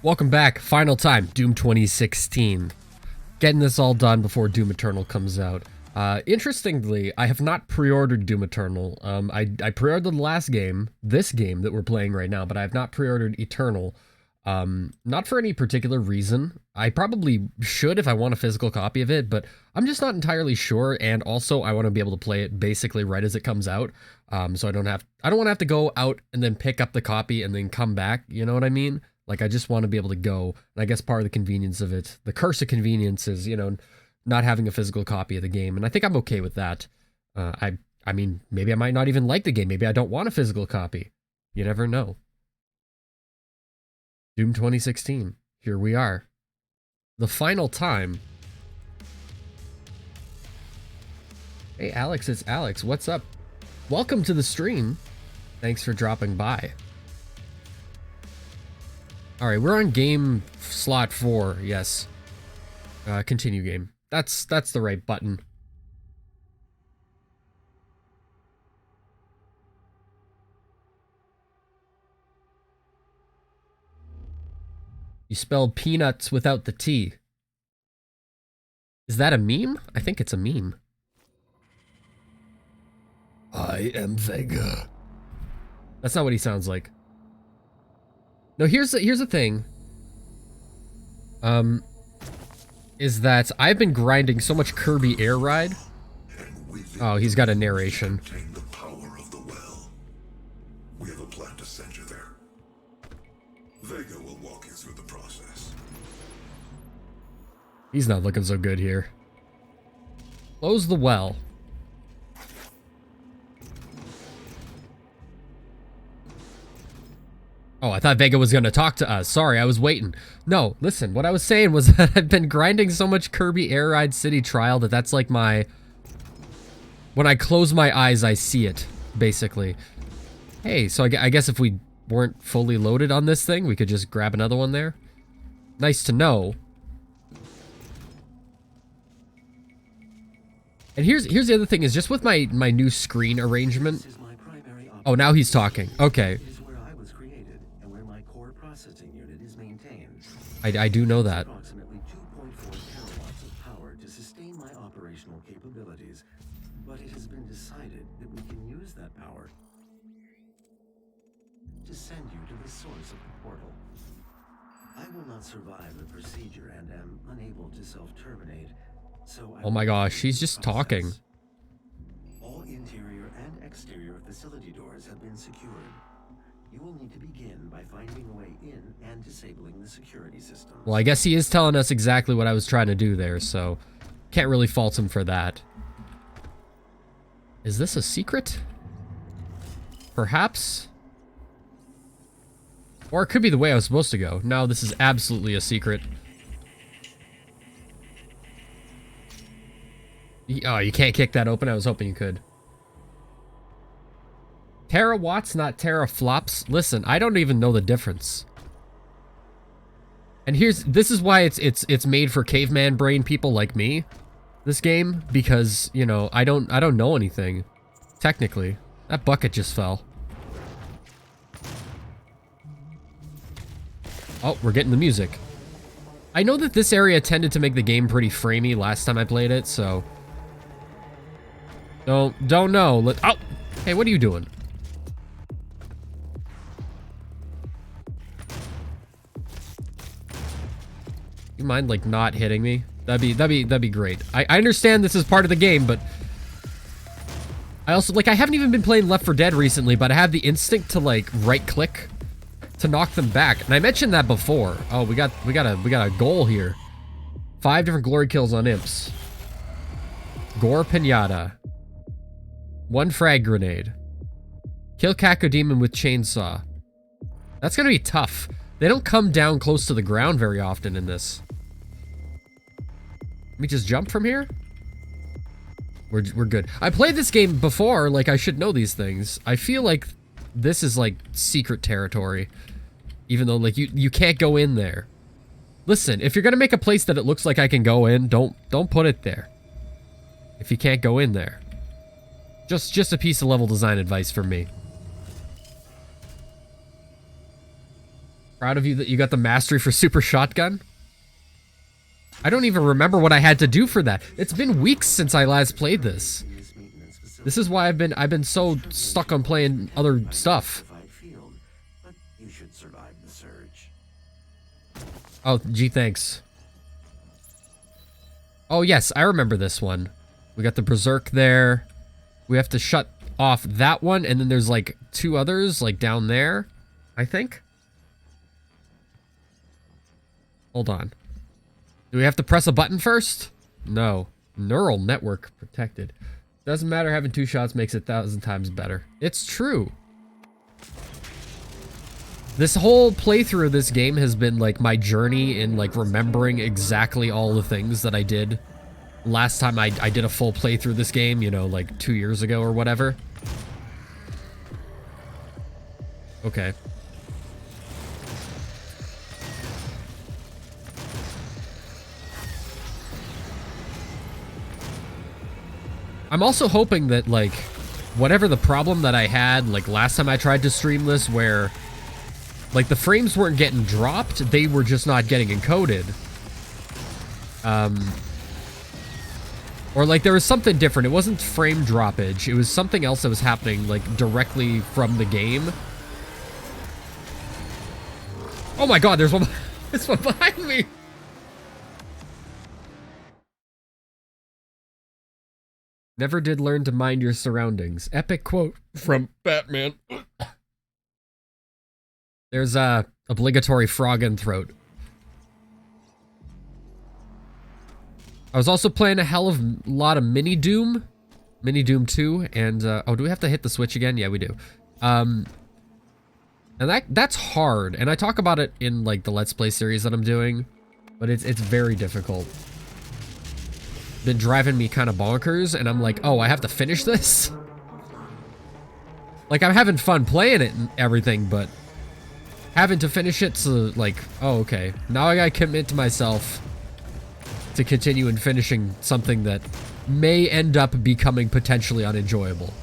Welcome back. Final time, Doom 2016. Getting this all done before Doom Eternal comes out. Interestingly, I have not pre-ordered Doom Eternal. I pre-ordered the last game, this game that we're playing right now, but I have not pre-ordered Eternal. Not for any particular reason. I probably should if I want a physical copy of it, but I'm just not entirely sure, and also I want to be able to play it basically right as it comes out. So I don't want to have to go out and then pick up the copy and then come back, you know what I mean? Like, I just want to be able to go, and I guess part of the convenience of it, the curse of convenience is, you know, not having a physical copy of the game, and I think I'm okay with that. I mean, maybe I might not even like the game, maybe I don't want a physical copy. You never know. Doom 2016, here we are. The final time. Hey Alex, it's Alex, what's up? Welcome to the stream. Thanks for dropping by. Alright, we're on game slot 4, yes. Continue game. That's the right button. You spelled peanuts without the T. Is that a meme? I think it's a meme. I am Vega. That's not what he sounds like. No, here's the thing. Is that I've been grinding so much Kirby Air Ride. Oh, he's got a narration. The power of the well. We have a plan to send you there. Vega will walk you through the process. He's not looking so good here. Close the well. Oh, I thought Vega was going to talk to us. Sorry, I was waiting. No, listen, what I was saying was that I've been grinding so much Kirby Air Ride City Trial that that's like my... When I close my eyes, I see it, basically. Hey, so I guess if we weren't fully loaded on this thing, we could just grab another one there. Nice to know. And here's the other thing, is just with my new screen arrangement... Oh, now he's talking. Okay. I do know that. Approximately 2.4 terawatts of power to sustain my operational capabilities, but it has been decided that we can use that power to send you to the source of the portal. I will not survive the procedure and am unable to self-terminate, so Oh my gosh, he's just talking. All interior and exterior facility doors have been secured. You will need to begin by finding a way in and disabling the security system. Well, I guess he is telling us exactly what I was trying to do there, so can't really fault him for that. Is this a secret? Perhaps? Or it could be the way I was supposed to go. No, this is absolutely a secret. Oh, you can't kick that open? I was hoping you could. Terawatts, not teraflops. Listen, I don't even know the difference. And this is why it's made for caveman brain people like me. This game, because, you know, I don't know anything. Technically. That bucket just fell. Oh, we're getting the music. I know that this area tended to make the game pretty framey last time I played it, so don't know. Oh, hey, what are you doing? You mind, like, not hitting me? That'd be great. I understand this is part of the game, but I also, like, I haven't even been playing Left 4 Dead recently, but I have the instinct to, like, right-click to knock them back. And I mentioned that before. Oh, we got a goal here. 5 different glory kills on imps. Gore Pinata. 1 frag grenade. Kill Cacodemon with chainsaw. That's gonna be tough. They don't come down close to the ground very often in this. Let me just jump from here? We're good. I played this game before, like, I should know these things. I feel like this is, like, secret territory. Even though, like, you can't go in there. Listen, if you're gonna make a place that it looks like I can go in, don't put it there. If you can't go in there. Just a piece of level design advice from me. Proud of you that you got the mastery for Super Shotgun. I don't even remember what I had to do for that. It's been weeks since I last played this. This is why I've been so stuck on playing other stuff. But you should survive the surge. Oh, gee, thanks. Oh, yes, I remember this one. We got the Berserk there. We have to shut off that one, and then there's, like, 2 others, like, down there, I think. Hold on. Do we have to press a button first? No. Neural network protected. Doesn't matter, having 2 shots makes it 1,000 times better. It's true. This whole playthrough of this game has been like my journey in like remembering exactly all the things that I did last time I did a full playthrough of this game, you know, like 2 years ago or whatever. Okay. I'm also hoping that, like, whatever the problem that I had, like, last time I tried to stream this, where, like, the frames weren't getting dropped, they were just not getting encoded. Or, like, there was something different. It wasn't frame droppage. It was something else that was happening, like, directly from the game. Oh my god, there's one, there's one behind me! Never did learn to mind your surroundings. Epic quote from Batman. There's a obligatory frog in throat. I was also playing a hell of a lot of Mini Doom 2, and oh, do we have to hit the switch again? Yeah, we do. And that's hard, and I talk about it in like the Let's Play series that I'm doing, but it's very difficult. Been driving me kind of bonkers, and I'm like, oh, I have to finish this? Like, I'm having fun playing it and everything, but having to finish it, so like, oh, okay. Now I gotta commit to myself to continue in finishing something that may end up becoming potentially unenjoyable.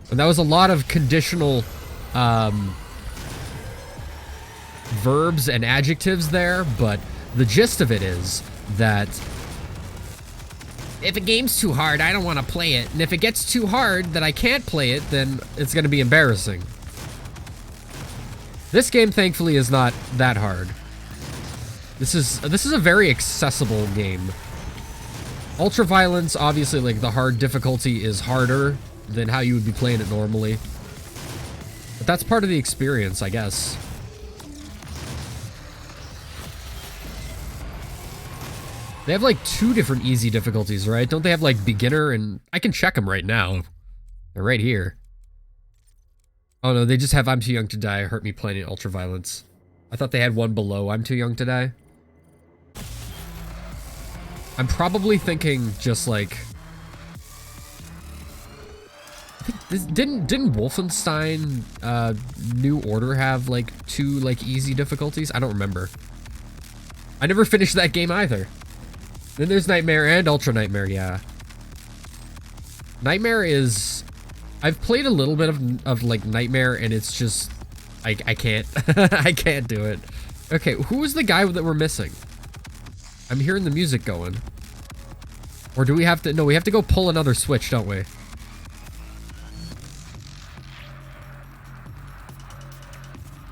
And that was a lot of conditional verbs and adjectives there, but the gist of it is that if a game's too hard, I don't want to play it. And if it gets too hard that I can't play it, then it's going to be embarrassing. This game, thankfully, is not that hard. This is a very accessible game. Ultraviolence, obviously, like, the hard difficulty is harder than how you would be playing it normally. But that's part of the experience, I guess. They have, like, 2 different easy difficulties, right? Don't they have, like, beginner and... I can check them right now. They're right here. Oh, no, they just have I'm Too Young to Die, hurt me playing Ultraviolence. I thought they had one below I'm Too Young to Die. I'm probably thinking just, like... I think didn't Wolfenstein New Order have, like, 2, like, easy difficulties? I don't remember. I never finished that game either. Then there's Nightmare and Ultra Nightmare, yeah. Nightmare is... I've played a little bit of like, Nightmare, and it's just... I can't. I can't do it. Okay, who is the guy that we're missing? I'm hearing the music going. Or do we have to... No, we have to go pull another switch, don't we?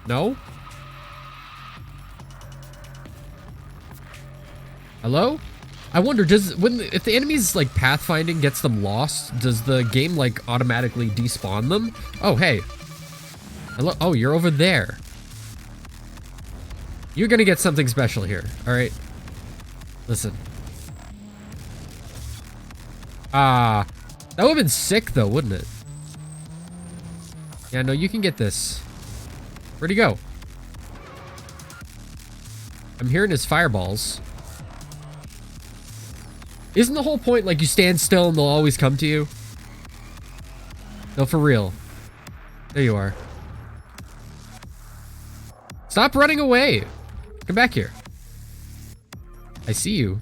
No? Hello? I wonder, if the enemy's, like, pathfinding gets them lost, does the game, like, automatically despawn them? Oh, hey. Hello? Oh, you're over there. You're gonna get something special here, alright? Listen. That would've been sick, though, wouldn't it? Yeah, no, you can get this. Where'd he go? I'm hearing his fireballs. Isn't the whole point, like, you stand still and they'll always come to you? No, for real. There you are. Stop running away! Come back here. I see you.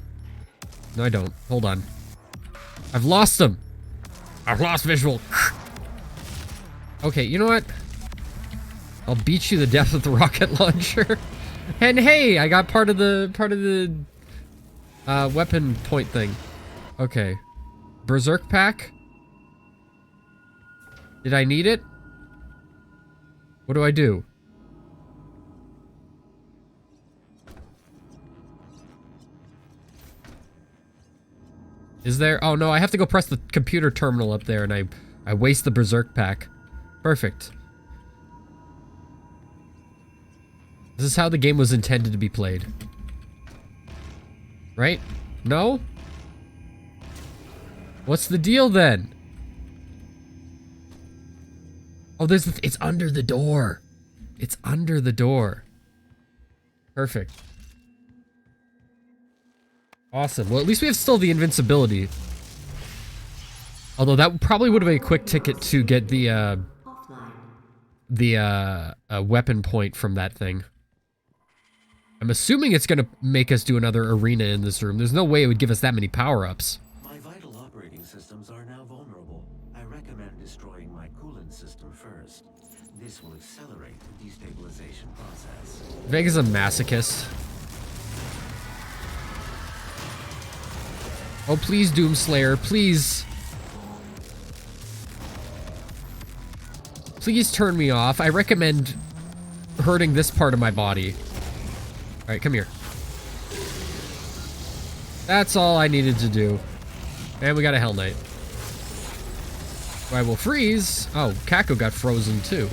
No, I don't. Hold on. I've lost them. I've lost visual. Okay, you know what? I'll beat you to death with the rocket launcher. And hey, I got part of the weapon point thing. Okay. Berserk pack. Did I need it? What do I do? Is there? Oh no, I have to go press the computer terminal up there and I waste the Berserk pack. Perfect. This is how the game was intended to be played. Right? No? What's the deal then? Oh, it's under the door. It's under the door. Perfect. Awesome. Well, at least we have still the invincibility. Although that probably would have been a quick ticket to get the weapon point from that thing. I'm assuming it's gonna make us do another arena in this room. There's no way it would give us that many power-ups. My vital operating systems are now vulnerable. I recommend destroying my coolant system first. This will accelerate the destabilization process. Vega's a masochist. Oh, please, Doomslayer, please. Please turn me off. I recommend hurting this part of my body. Alright, come here. That's all I needed to do. And we got a Hell Knight. I will freeze. Oh, Kako got frozen too.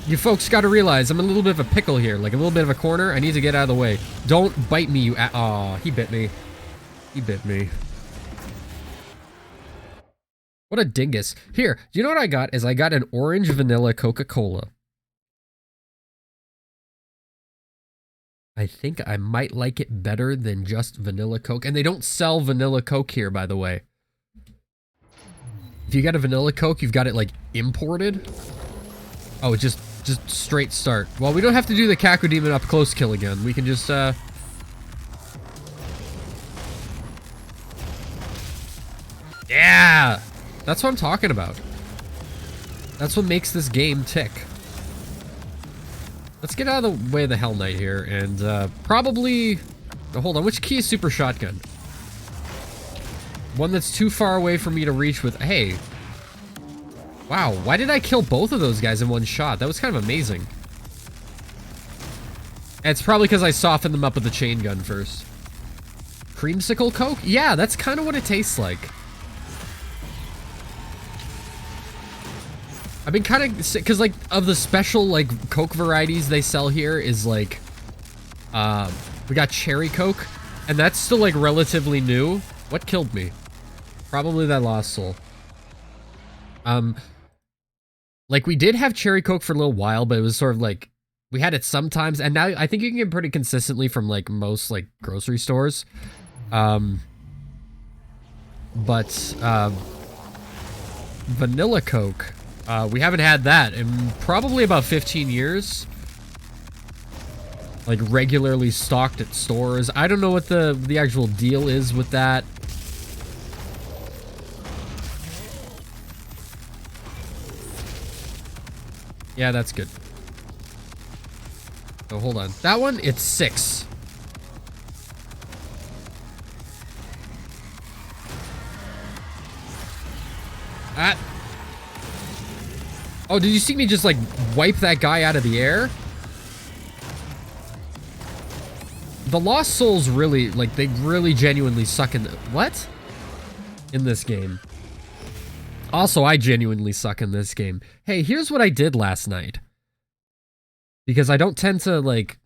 You folks gotta realize I'm in a little bit of a pickle here. Like a little bit of a corner. I need to get out of the way. Don't bite me, you aw, he bit me. He bit me. What a dingus. Here, do you know what I got? Is I got an orange vanilla Coca-Cola. I think I might like it better than just vanilla Coke. And they don't sell vanilla Coke here, by the way. If you got a vanilla Coke, you've got it, like, imported. Oh, just straight start. Well, we don't have to do the Kako Demon up close kill again. We can just, Yeah! That's what I'm talking about. That's what makes this game tick. Let's get out of the way of the Hell Knight here, and probably... Oh, hold on, which key is Super Shotgun? One that's too far away for me to reach with... Hey. Wow, why did I kill both of those guys in one shot? That was kind of amazing. It's probably because I softened them up with the chain gun first. Creamsicle Coke? Yeah, that's kind of what it tastes like. I've been kind of, because like of the special like Coke varieties they sell here is like, we got Cherry Coke, and that's still like relatively new. What killed me? Probably that Lost Soul. Like we did have Cherry Coke for a little while, but it was sort of like, we had it sometimes, and now I think you can get pretty consistently from like most like grocery stores. Vanilla Coke. We haven't had that in probably about 15 years. Like, regularly stocked at stores. I don't know what the actual deal is with that. Yeah, that's good. Oh, hold on. That one, it's 6. Oh, did you see me just, like, wipe that guy out of the air? The Lost Souls really, like, they really genuinely suck in... What? In this game. Also, I genuinely suck in this game. Hey, here's what I did last night. Because I don't tend to, like,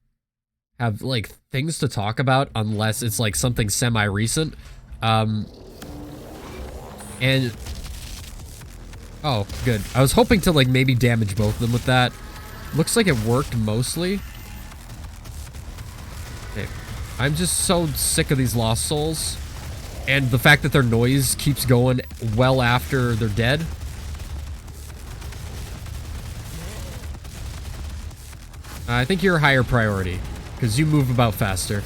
have, like, things to talk about unless it's, like, something semi-recent. And... Oh, good. I was hoping to, like, maybe damage both of them with that. Looks like it worked mostly. Okay. I'm just so sick of these Lost Souls. And the fact that their noise keeps going well after they're dead. I think you're a higher priority. Because you move about faster.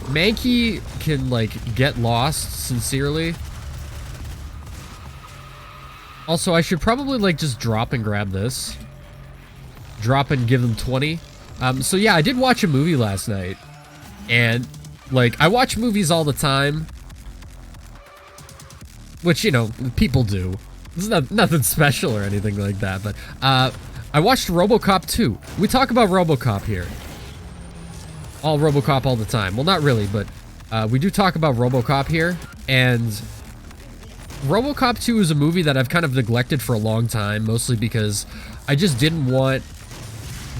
Mankey can, like, get lost, sincerely. Also, I should probably, like, just drop and grab this. Drop and give them 20. So yeah, I did watch a movie last night. And, like, I watch movies all the time. Which, you know, people do. It's nothing special or anything like that. But, I watched RoboCop 2. We talk about RoboCop here. All RoboCop all the time. Well, not really, but we do talk about RoboCop here. And RoboCop 2 is a movie that I've kind of neglected for a long time, mostly because I just didn't want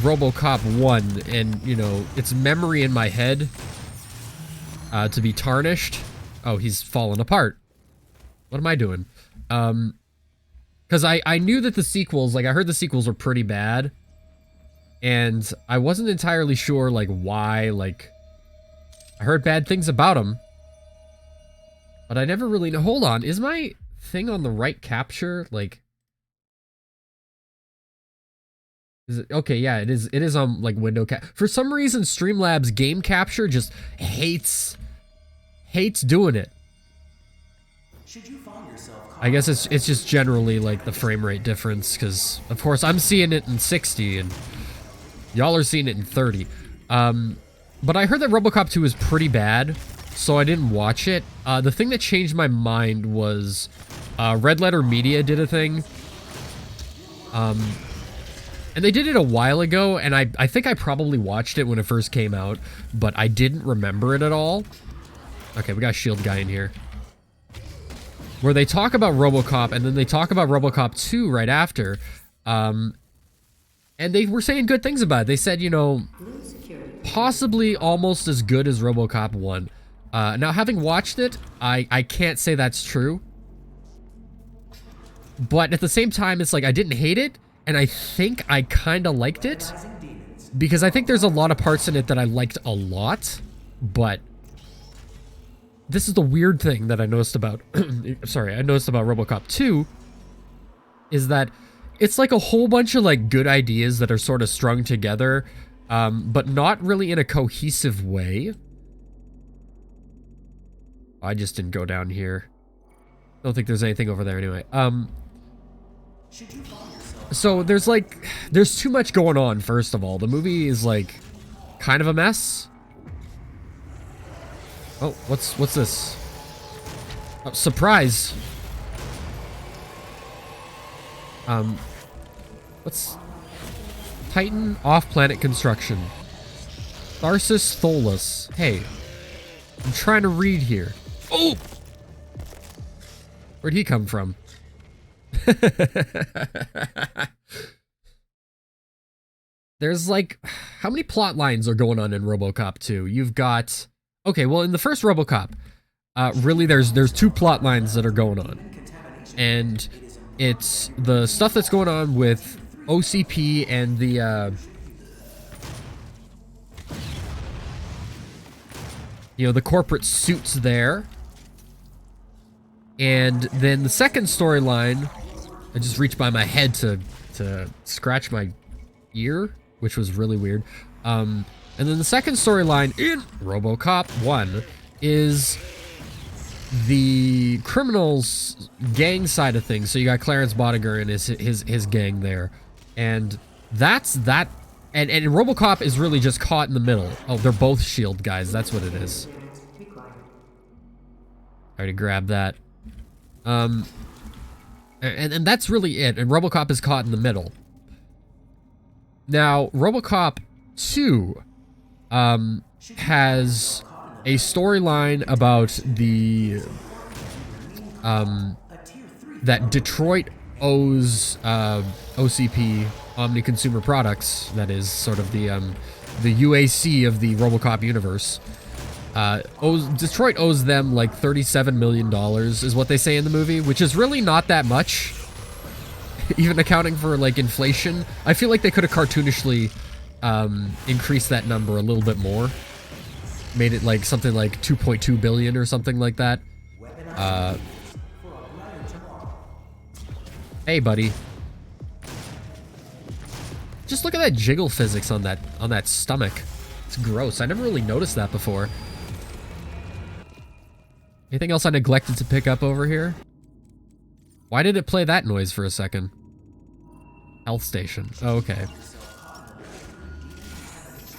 RoboCop 1 and, you know, its memory in my head to be tarnished. Oh, he's fallen apart. What am I doing? Because I knew that the sequels, like, I heard the sequels were pretty bad. And I wasn't entirely sure, like, why, like, I heard bad things about them. But I never really know. Hold on, is my thing on the right capture? Like, is it? Okay, yeah, it is. It is on, like, window cap. For some reason, Streamlabs game capture just hates doing it. I guess it's just generally, like, the frame rate difference, because, of course, I'm seeing it in 60, and y'all are seeing it in 30. But I heard that RoboCop 2 is pretty bad, so I didn't watch it. The thing that changed my mind was Red Letter Media did a thing. And they did it a while ago, and I think I probably watched it when it first came out, but I didn't remember it at all. Okay, we got a shield guy in here. Where they talk about RoboCop, and then they talk about RoboCop 2 right after. And they were saying good things about it. They said, you know, possibly almost as good as RoboCop 1. Now, having watched it, I can't say that's true. But at the same time, it's like I didn't hate it, and I think I kind of liked it. Because I think there's a lot of parts in it that I liked a lot, but this is the weird thing that I noticed about, sorry, I noticed about RoboCop 2, is that it's like a whole bunch of, like, good ideas that are sort of strung together, but not really in a cohesive way. I just didn't go down here. Don't think there's anything over there anyway. So there's too much going on, first of all. The movie is, like, kind of a mess. Oh, what's this? Oh, surprise. What's Titan off-planet construction? Tharsis Tholus. Hey, I'm trying to read here. Oh! Where'd he come from? There's, like, how many plot lines are going on in RoboCop 2? You've got, okay, well, in the first RoboCop, really there's two plot lines that are going on. And it's the stuff that's going on with OCP and the, you know, the corporate suits there. And then the second storyline, I just reached by my head to scratch my ear, which was really weird. And then the second storyline in RoboCop 1 is the criminals gang side of things. So you got Clarence Bodiger and his gang there. And that's that. And RoboCop is really just caught in the middle. Oh, they're both shield guys. That's what it is. I already grabbed that. And that's really it. And RoboCop is caught in the middle. Now, RoboCop 2 has a storyline about the that Detroit owes OCP, Omni Consumer Products, that is sort of the UAC of the RoboCop universe. Detroit owes them like $37 million is what they say in the movie, which is really not that much. Even accounting for, like, inflation. I feel like they could have cartoonishly increased that number a little bit more. Made it, like, something like 2.2 billion or something like that. Hey, buddy. Just look at that jiggle physics on that stomach. It's gross. I never really noticed that before. Anything else I neglected to pick up over here? Why did it play that noise for a second? Health station. Oh, okay.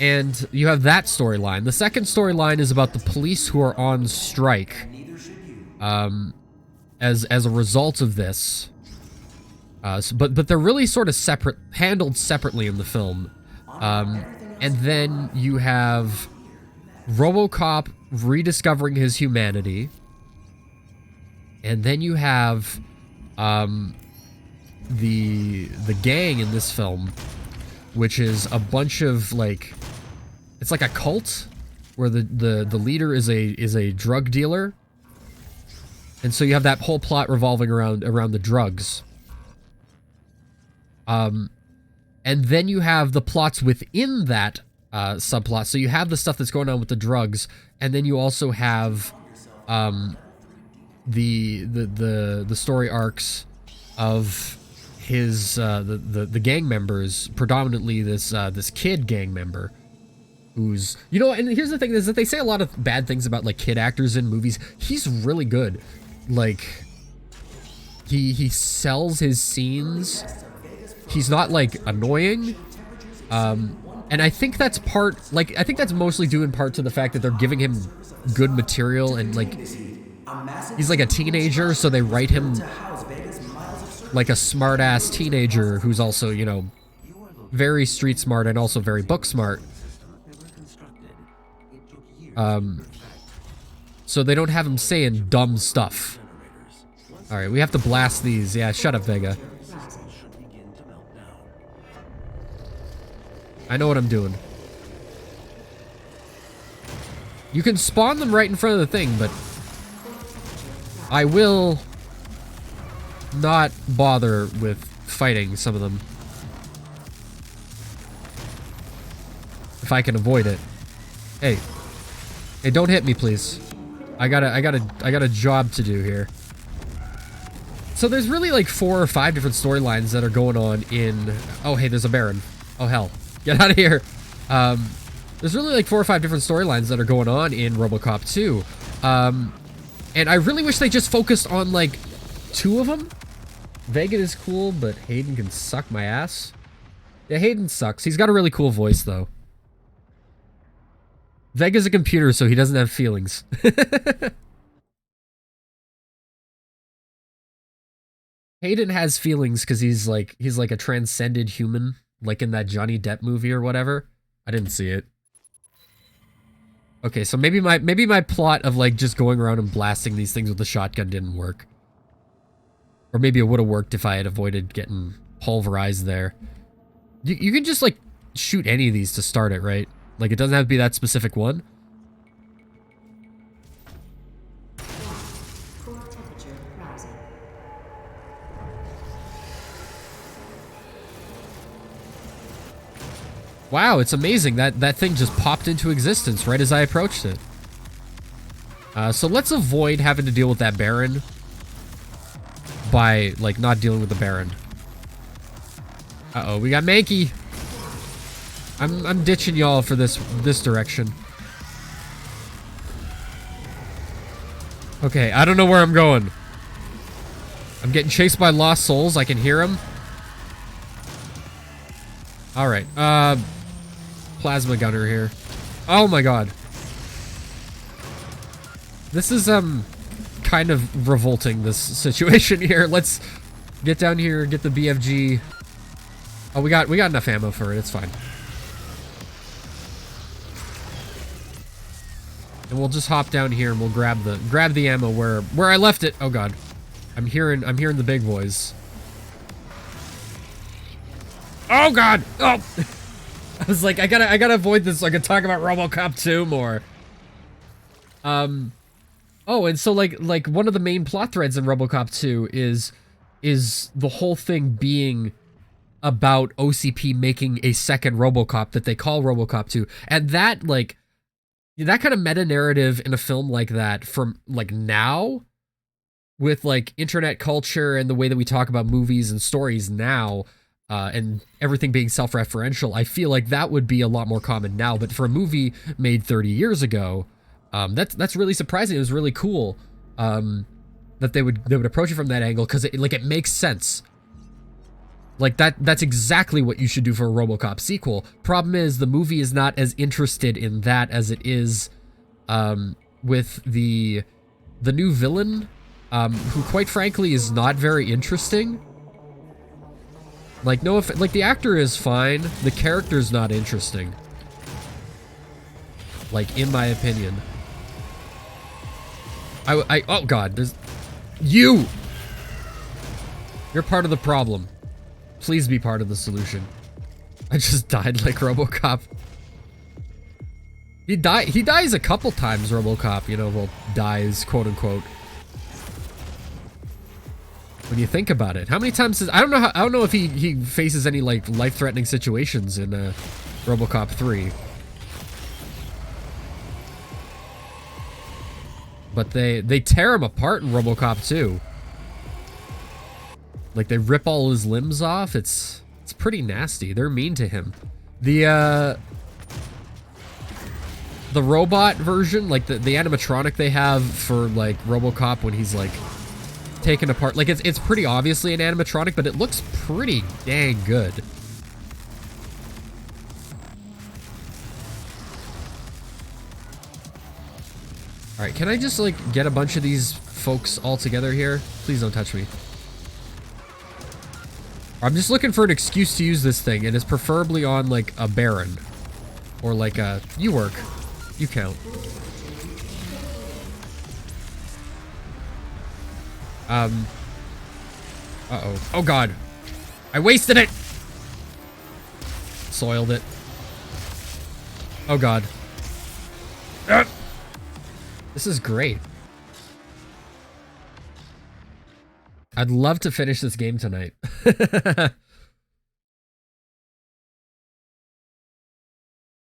And you have that storyline. The second storyline is about the police who are on strike. As a result of this. But they're really sort of handled separately in the film. And then you have RoboCop rediscovering his humanity. And then you have the gang in this film, which is a bunch of like, it's like a cult where the leader is a drug dealer. And so you have that whole plot revolving around the drugs. And then you have the plots within that subplot. So you have the stuff that's going on with the drugs, and then you also have the story arcs of his the gang members, predominantly this kid gang member. Who's, you know, and here's the thing is that they say a lot of bad things about like kid actors in movies. He's really good. Like, he sells his scenes. He's not like annoying. And I think that's I think that's mostly due in part to the fact that they're giving him good material, and like, he's like a teenager, so they write him like a smart ass teenager who's also, you know, very street smart and also very book smart. So they don't have him saying dumb stuff. Alright, we have to blast these. Yeah, shut up, Vega. I know what I'm doing. You can spawn them right in front of the thing, but I will not bother with fighting some of them if I can avoid it. Hey. Hey, don't hit me, please. I got a job to do here. So there's really like 4 or 5 different storylines that are going on in... Oh, hey, there's a Baron. Oh, hell. Get out of here. There's really like 4 or 5 different storylines that are going on in RoboCop 2. And I really wish they just focused on like 2 of them. Vega is cool, but Hayden can suck my ass. Yeah, Hayden sucks. He's got a really cool voice, though. Vega's a computer, so he doesn't have feelings. Hayden has feelings because he's like a transcended human, like in that Johnny Depp movie or whatever. I didn't see it. Okay, so maybe my plot of like just going around and blasting these things with a shotgun didn't work. Or maybe it would have worked if I had avoided getting pulverized there. You can just like shoot any of these to start it, right? Like, it doesn't have to be that specific one. Wow, it's amazing. That thing just popped into existence right as I approached it. So let's avoid having to deal with that Baron by, like, not dealing with the Baron. Uh-oh, we got Mankey. I'm ditching y'all for this direction. Okay, I don't know where I'm going. I'm getting chased by lost souls. I can hear them. Alright, plasma gunner here. Oh my god. This is, kind of revolting, this situation here. Let's get down here, get the BFG. Oh, we got enough ammo for it. It's fine. And we'll just hop down here and we'll grab the ammo where I left it. Oh god. I'm hearing the big boys. Oh god! Oh! I was like, I gotta avoid this so I can talk about RoboCop 2 more. Oh, and so like one of the main plot threads in RoboCop 2 is the whole thing being about OCP making a second RoboCop that they call RoboCop 2. And that, like, that kind of meta-narrative in a film like that from, like, now, with, like, internet culture and the way that we talk about movies and stories now, and everything being self-referential, I feel like that would be a lot more common now. But for a movie made 30 years ago, that's really surprising. It was really cool. that they would approach it from that angle, because it makes sense. Like, that's exactly what you should do for a RoboCop sequel. Problem is, the movie is not as interested in that as it is with the new villain, who quite frankly is not very interesting. Like, no, like, the actor is fine, the character's not interesting. Like, in my opinion. Oh god, there's... You're part of the problem. Please be part of the solution. I just died like RoboCop. He dies a couple times, RoboCop, you know, well, dies, quote unquote. When you think about it. How many times I don't know if he faces any like life-threatening situations in RoboCop 3. But they tear him apart in RoboCop 2. Like, they rip all his limbs off. It's pretty nasty. They're mean to him. The robot version, like the animatronic they have for like RoboCop when he's like taken apart, like it's pretty obviously an animatronic, but it looks pretty dang good. All right, can I just like get a bunch of these folks all together here? Please don't touch me. I'm just looking for an excuse to use this thing, and it's preferably on like a Baron or like a... You work. You count. Uh-oh. Oh god. I wasted it! Soiled it. Oh god. This is great. I'd love to finish this game tonight.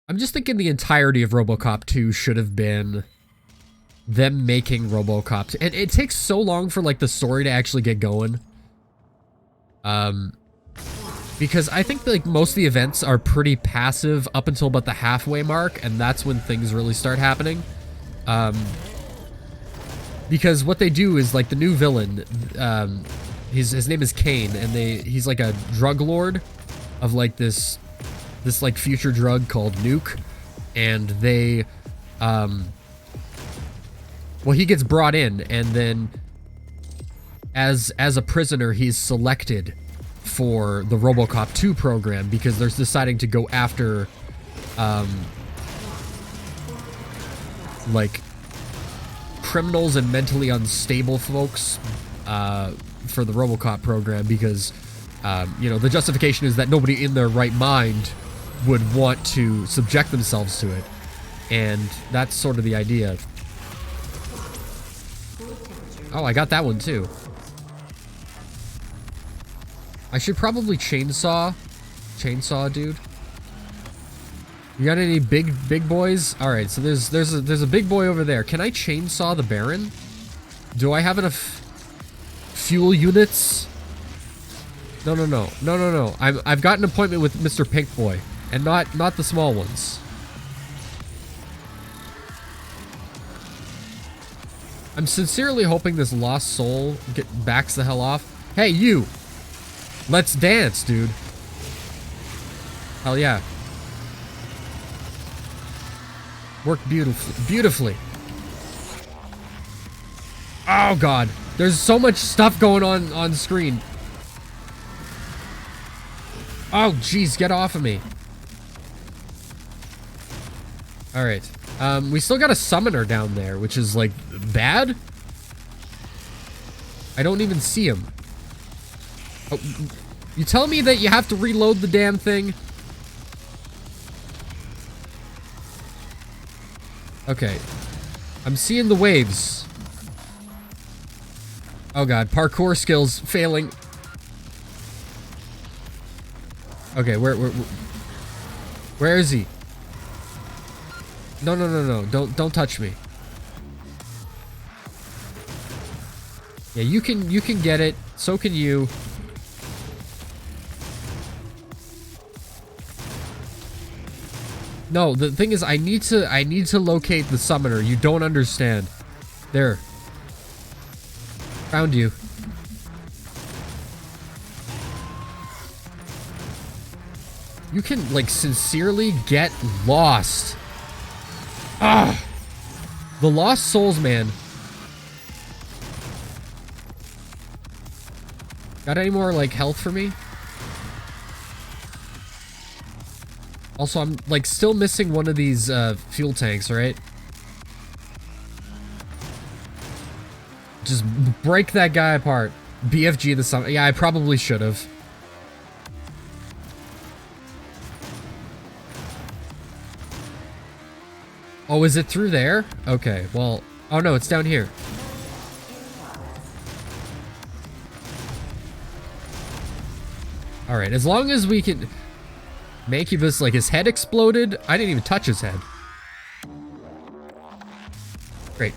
I'm just thinking the entirety of RoboCop 2 should have been them making RoboCop 2. And it takes so long for like the story to actually get going. Because I think like most of the events are pretty passive up until about the halfway mark, and that's when things really start happening. Because what they do is like the new villain, his name is Kane, and he's like a drug lord of like this like future drug called Nuke, and they well, he gets brought in, and then as a prisoner he's selected for the RoboCop 2 program because they're deciding to go after like criminals and mentally unstable folks for the RoboCop program because you know, the justification is that nobody in their right mind would want to subject themselves to it, and that's sort of the idea. Oh, I got that one too. I should probably chainsaw dude. You got any big boys? All right, so there's a big boy over there. Can I chainsaw the Baron? Do I have enough fuel units? No. I've got an appointment with Mr. Pink Boy, and not the small ones. I'm sincerely hoping this lost soul backs the hell off. Hey, you! Let's dance, dude. Hell yeah. Worked beautifully. Oh god, there's so much stuff going on screen. Oh jeez, get off of me. All right, we still got a summoner down there, which is like bad. I don't even see him. Oh, you tell me that you have to reload the damn thing? Okay. I'm seeing the waves. Oh god, parkour skills failing. Okay, where is he? No. Don't touch me. Yeah, you can get it. So can you. No, the thing is, I need to locate the summoner. You don't understand. There. Found you. You can, like, sincerely get lost. Ah! The Lost Souls, man. Got any more, like, health for me? Also, I'm, like, still missing one of these, fuel tanks, right? Just break that guy apart. BFG the summon. Yeah, I probably should have. Oh, is it through there? Okay, well... Oh no, it's down here. Alright, as long as we can... Mancubus, like, his head exploded. I didn't even touch his head. Great.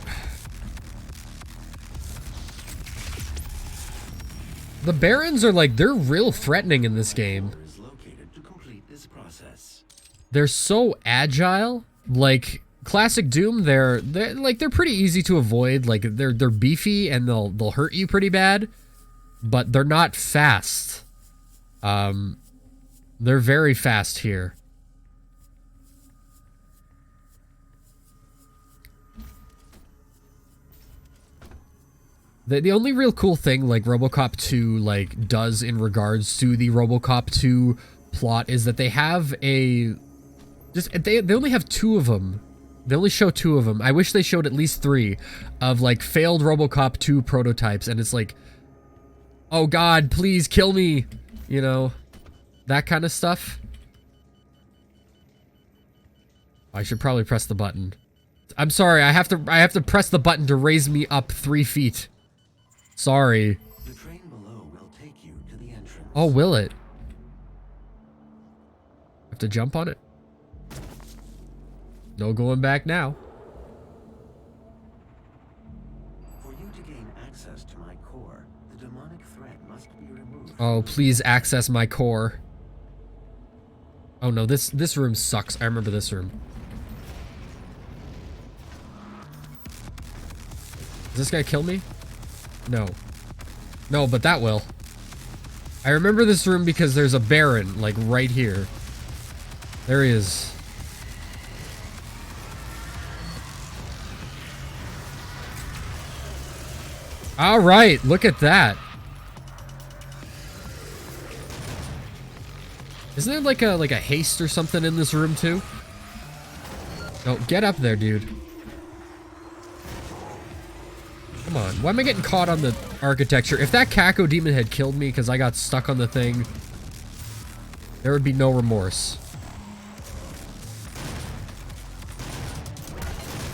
The Barons are, like, they're real threatening in this game. They're so agile. Like... Classic Doom, they're pretty easy to avoid. Like they're beefy and they'll hurt you pretty bad, but they're not fast. They're very fast here. The only real cool thing like RoboCop 2 like does in regards to the RoboCop 2 plot is that they have they only have 2 of them. They only show 2 of them. I wish they showed at least 3 of, like, failed RoboCop 2 prototypes. And it's like, oh God, please kill me. You know, that kind of stuff. I should probably press the button. I'm sorry, I have to press the button to raise me up 3 feet. Sorry. The train below will take you to the entrance. Oh, will it? Have to jump on it? No going back now. For you to gain access to my core, the demonic threat must be removed. Oh, please access my core. Oh no, this room sucks. I remember this room. Does this guy kill me? No. No, but that will. I remember this room because there's a Baron, like, right here. There he is. All right, look at that. Isn't there like a haste or something in this room too? Oh, get up there, dude. Come on. Why am I getting caught on the architecture? If that Kako demon had killed me because I got stuck on the thing, there would be no remorse.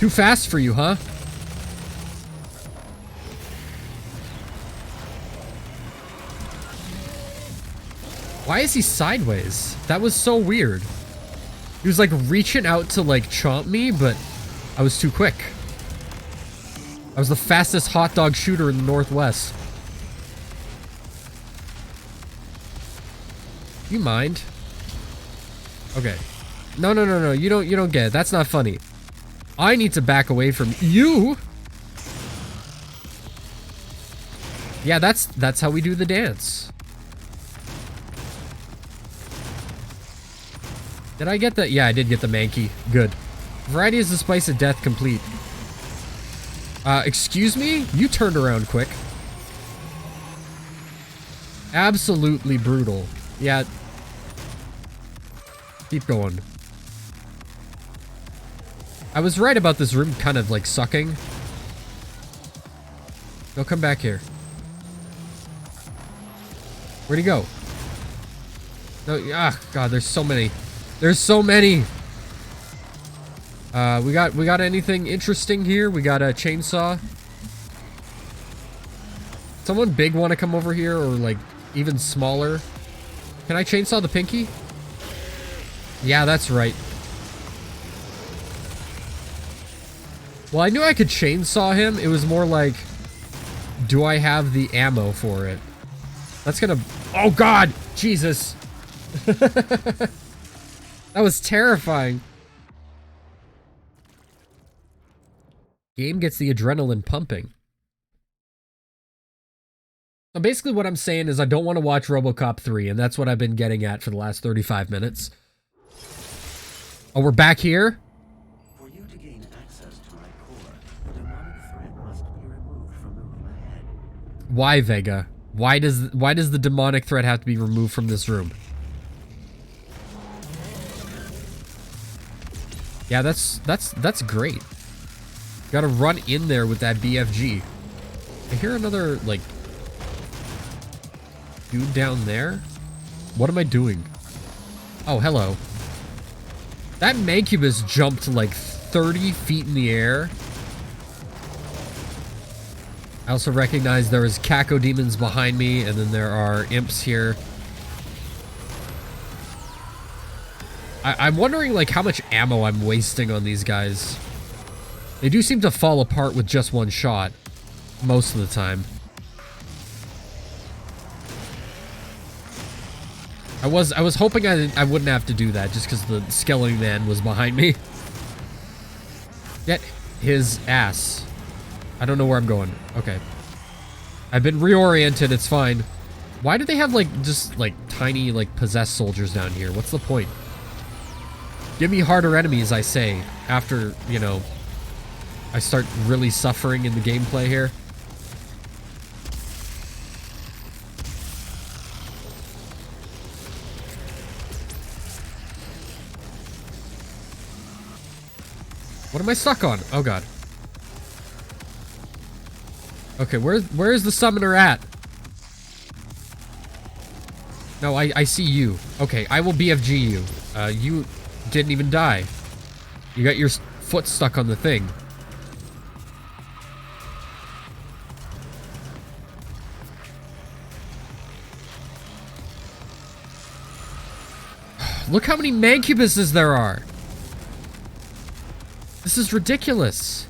Too fast for you, huh? Why is he sideways? That was so weird. He was like reaching out to like chomp me, but I was too quick. I was the fastest hot dog shooter in the Northwest. You mind? Okay. No, no, no, no. You don't get it. That's not funny. I need to back away from you. Yeah, that's how we do the dance. Did I get the... Yeah, I did get the Mankey. Good. Variety is the spice of death complete. Excuse me? You turned around quick. Absolutely brutal. Yeah. Keep going. I was right about this room kind of, like, sucking. Go come back here. Where'd he go? No, ah, God, there's so many. There's so many. We got anything interesting here? We got a chainsaw. Someone big want to come over here, or like even smaller? Can I chainsaw the pinky? Yeah, that's right. Well, I knew I could chainsaw him. It was more like, do I have the ammo for it? That's gonna... Oh God! Jesus! That was terrifying. Game gets the adrenaline pumping. Basically what I'm saying is I don't want to watch RoboCop 3, and that's what I've been getting at for the last 35 minutes. Oh, we're back here? For you to gain access to my core, the demonic threat must be removed from the room ahead. Why, Vega? Why does the demonic threat have to be removed from this room? Yeah, that's great. Gotta run in there with that BFG. I hear another, like, dude down there? What am I doing? Oh, hello. That Mancubus jumped like 30 feet in the air. I also recognize there is Caco demons behind me, and then there are imps here. I'm wondering, like, how much ammo I'm wasting on these guys. They do seem to fall apart with just one shot, most of the time. I was hoping I wouldn't have to do that, just because the skeleton man was behind me. Get his ass. I don't know where I'm going. Okay. I've been reoriented, it's fine. Why do they have, like, just, like, tiny, like, possessed soldiers down here? What's the point? Give me harder enemies, I say, after, you know, I start really suffering in the gameplay here. What am I stuck on? Oh god. Okay, where is the summoner at? No, I see you. Okay, I will BFG you. You didn't even die. You got your foot stuck on the thing. Look how many Mancubuses there are. This is ridiculous.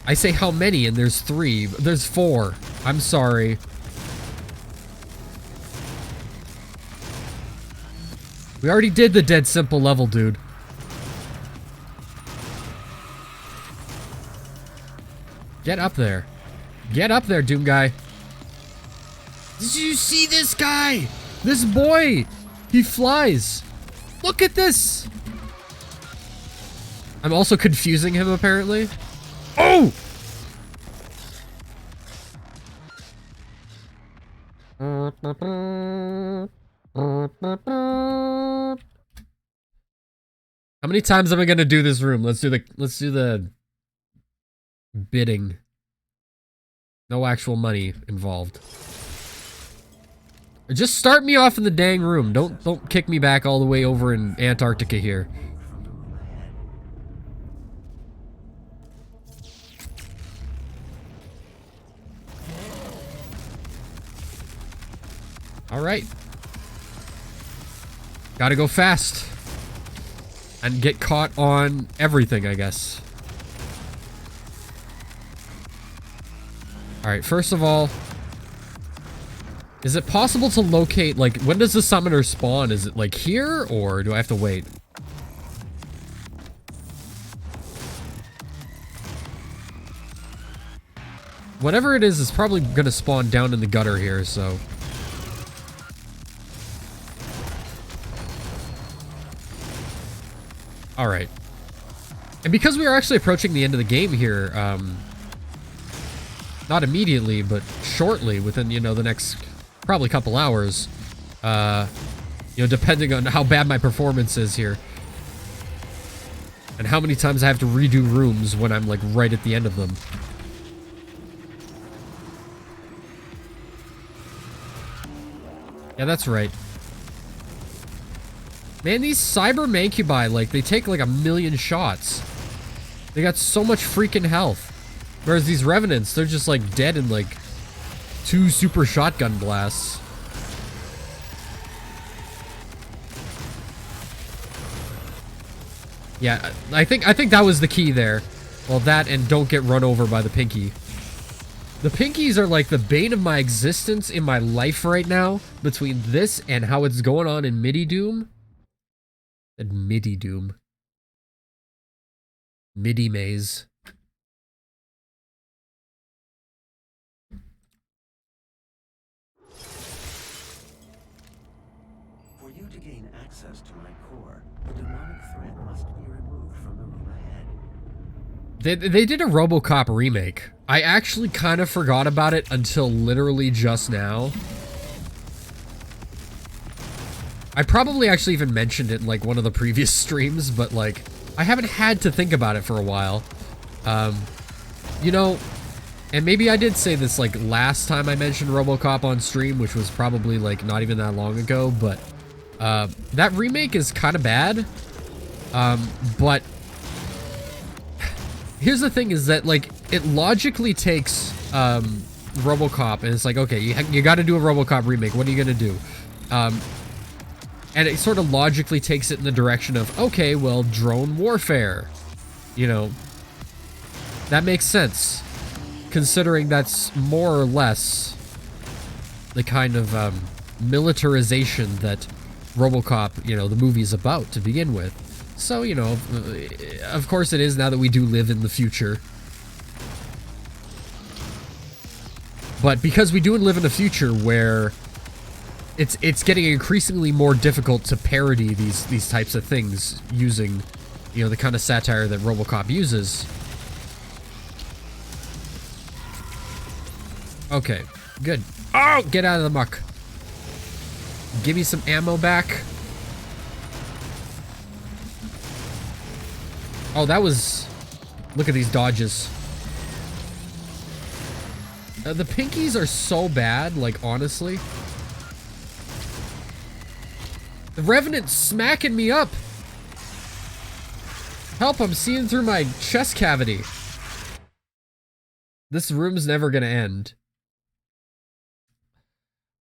I say how many, and there's 3. There's 4. I'm sorry. We already did the dead simple level, dude. Get up there. Get up there, Doom guy. Did you see this guy? This boy. He flies. Look at this. I'm also confusing him, apparently. Oh! How many times am I gonna do this room? Let's do the bidding. No actual money involved. Just start me off in the dang room. Don't kick me back all the way over in Antarctica here. Alright. Gotta go fast. And get caught on everything, I guess. Alright, first of all, is it possible to locate, like, when does the summoner spawn? Is it, like, here, or do I have to wait? Whatever it is probably gonna spawn down in the gutter here, so... Alright. And because we are actually approaching the end of the game here, not immediately, but shortly, within, you know, the next probably couple hours, you know, depending on how bad my performance is here, and how many times I have to redo rooms when I'm, like, right at the end of them. Yeah, that's right. Man, these cyber mancubi, like, they take like 1,000,000 shots. They got so much freaking health. Whereas these revenants, they're just like dead in like 2 super shotgun blasts. Yeah, I think that was the key there. Well, that and don't get run over by the Pinky. The Pinkies are like the bane of my existence in my life right now, between this and how it's going on in MIDI Doom. And MIDI Doom. MIDI Maze. you to gain access to my core, the demonic thread must be removed from the room ahead. They did a RoboCop remake. I actually kind of forgot about it until literally just now. I probably actually even mentioned it in like one of the previous streams, but like I haven't had to think about it for a while. You know, and maybe I did say this like last time I mentioned RoboCop on stream, which was probably like not even that long ago, but that remake is kind of bad. But here's the thing is that like it logically takes RoboCop and it's like, okay, you got to do a RoboCop remake. What are you going to do? And it sort of logically takes it in the direction of, okay, well, drone warfare. You know, that makes sense, considering that's more or less the kind of militarization that RoboCop, you know, the movie is about to begin with. So, you know, of course it is now that we do live in the future. But because we do live in a future where it's getting increasingly more difficult to parody these types of things using, you know, the kind of satire that RoboCop uses. Okay, good. Oh, get out of the muck. Give me some ammo back. Oh, that was... Look at these dodges. The pinkies are so bad, like, honestly. The Revenant's smacking me up. Help, I'm seeing through my chest cavity. This room's never gonna end.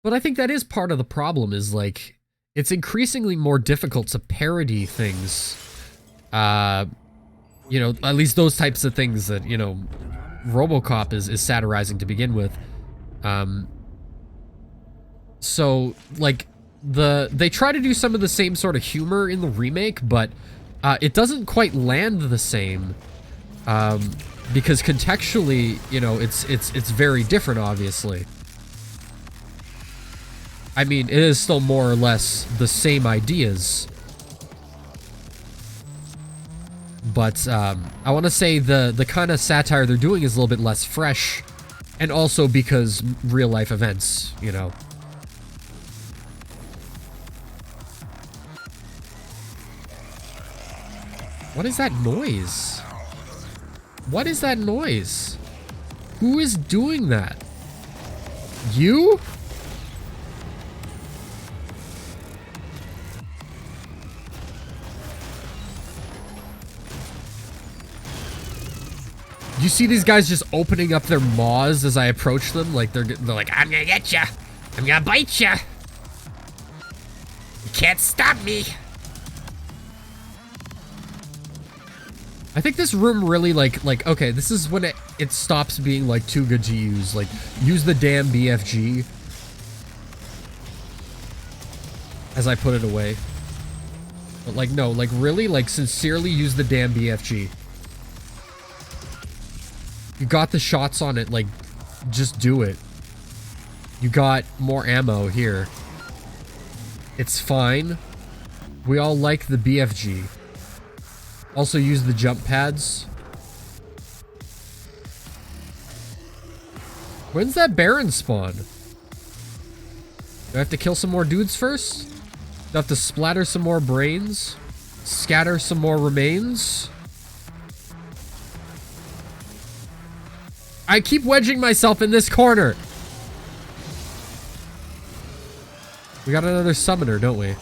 But I think that is part of the problem, is like, it's increasingly more difficult to parody things. You know, at least those types of things that, you know, RoboCop is satirizing to begin with. So, like, they try to do some of the same sort of humor in the remake, but it doesn't quite land the same. Because contextually, you know, it's very different, obviously. I mean, it is still more or less the same ideas. But I want to say the kind of satire they're doing is a little bit less fresh. And also because real life events, you know. What is that noise? What is that noise? Who is doing that? You? You see these guys just opening up their maws as I approach them? Like they're like, I'm gonna get ya! I'm gonna bite ya! You can't stop me! I think this room really like okay, this is when it stops being like too good to use. Like, use the damn BFG. As I put it away. But like, no, like really, like sincerely use the damn BFG. You got the shots on it, like, just do it. You got more ammo here. It's fine. We all like the BFG. Also use the jump pads. When's that Baron spawn? Do I have to kill some more dudes first? Do I have to splatter some more brains? Scatter some more remains? I keep wedging myself in this corner. We got another summoner, don't we?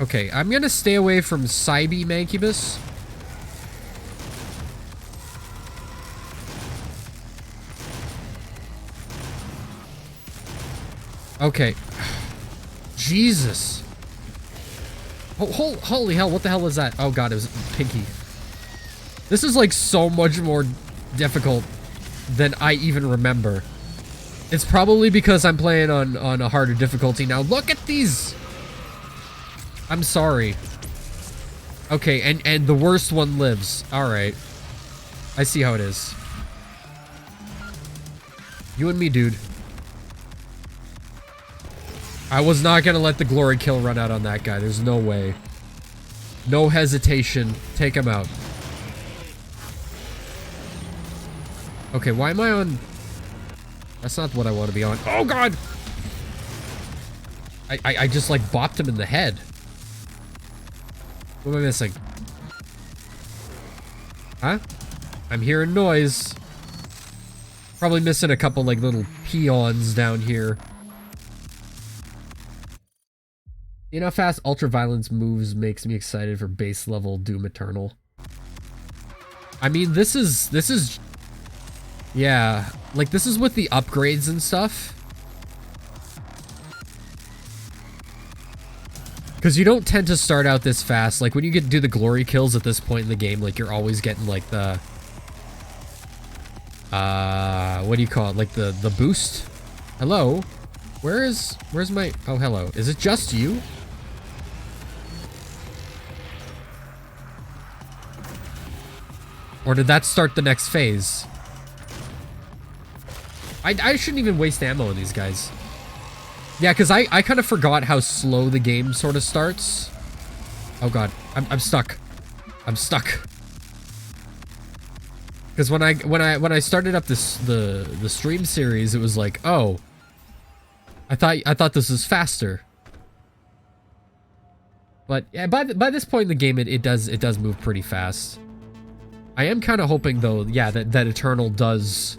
Okay, I'm gonna stay away from Cybe Mancubus. Okay. Jesus. Oh, holy hell, what the hell is that? Oh god, it was Pinky. This is like so much more difficult than I even remember. It's probably because I'm playing on a harder difficulty now. Look at these! I'm sorry. Okay, and the worst one lives. Alright. I see how it is. You and me, dude. I was not gonna let the glory kill run out on that guy. There's no way. No hesitation. Take him out. Okay, why am I on... That's not what I want to be on. Oh, God! I just, like, bopped him in the head. What am I missing? Huh? I'm hearing noise. Probably missing a couple, like, little peons down here. You know how fast Ultraviolence moves makes me excited for base level Doom Eternal. I mean, this is... Yeah, like, this is with the upgrades and stuff. Because you don't tend to start out this fast. Like, when you do the glory kills at this point in the game, like, you're always getting, like, the... what do you call it? Like, the boost? Hello? Where's my... Oh, hello. Is it just you? Or did that start the next phase? I shouldn't even waste ammo on these guys. Yeah, because I kind of forgot how slow the game sort of starts. Oh god, I'm stuck. I'm stuck. Because when I started up the stream series, it was like, oh, I thought this was faster. But yeah, by this point in the game, it does move pretty fast. I am kind of hoping though, yeah, that Eternal does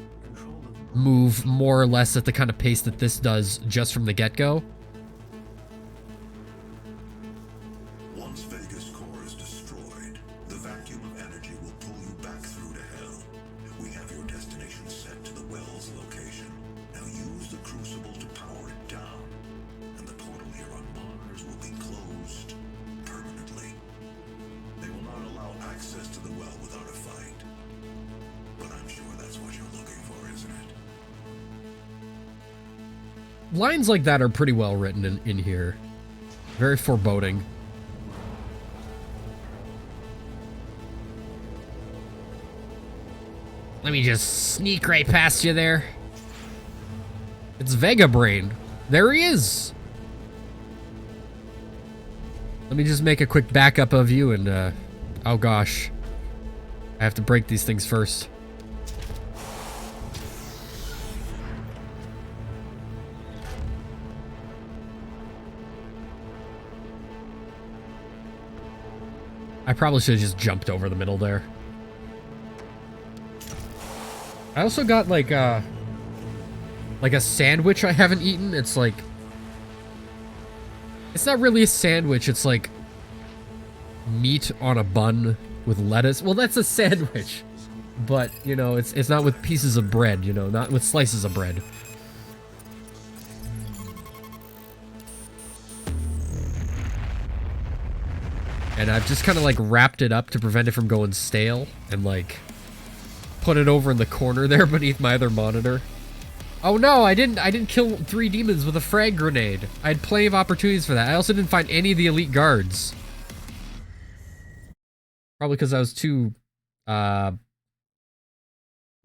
move more or less at the kind of pace that this does just from the get-go. Once Vega's core is destroyed, the vacuum of energy will pull you back through to hell. We have your destination set to the well's location. Now use the crucible to power it down, and the portal here on Mars will be closed permanently. They will not allow access to the well without a fight. But I'm sure that's what you're looking for, isn't it? Lines like that are pretty well written in here. Very foreboding. Let me just sneak right past you there. It's Vega Brain. There he is. Let me just make a quick backup of you and, oh gosh. I have to break these things first. I probably should have just jumped over the middle there. I also got like a sandwich I haven't eaten. It's like, it's not really a sandwich. It's like meat on a bun with lettuce. Well, that's a sandwich, but you know, it's not with pieces of bread, you know, not with slices of bread. And I've just kind of like wrapped it up to prevent it from going stale and like put it over in the corner there beneath my other monitor. Oh no, I didn't kill 3 demons with a frag grenade. I had plenty of opportunities for that. I also didn't find any of the elite guards. Probably because I was too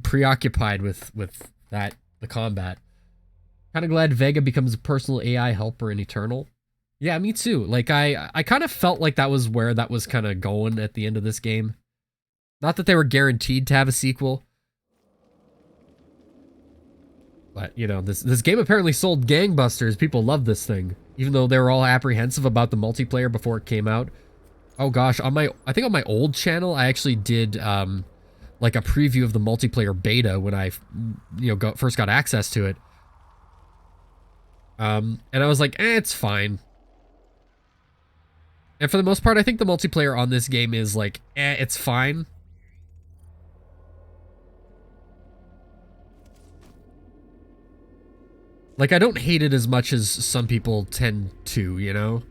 preoccupied with the combat. Kind of glad Vega becomes a personal AI helper in Eternal. Yeah, me too. Like, I kind of felt like that was where that was kind of going at the end of this game. Not that they were guaranteed to have a sequel. But, you know, this game apparently sold gangbusters. People love this thing. Even though they were all apprehensive about the multiplayer before it came out. Oh gosh, I think on my old channel, I actually did, like a preview of the multiplayer beta when I, you know, first got access to it. And I was like, it's fine. And for the most part, I think the multiplayer on this game is like, it's fine. Like, I don't hate it as much as some people tend to, you know?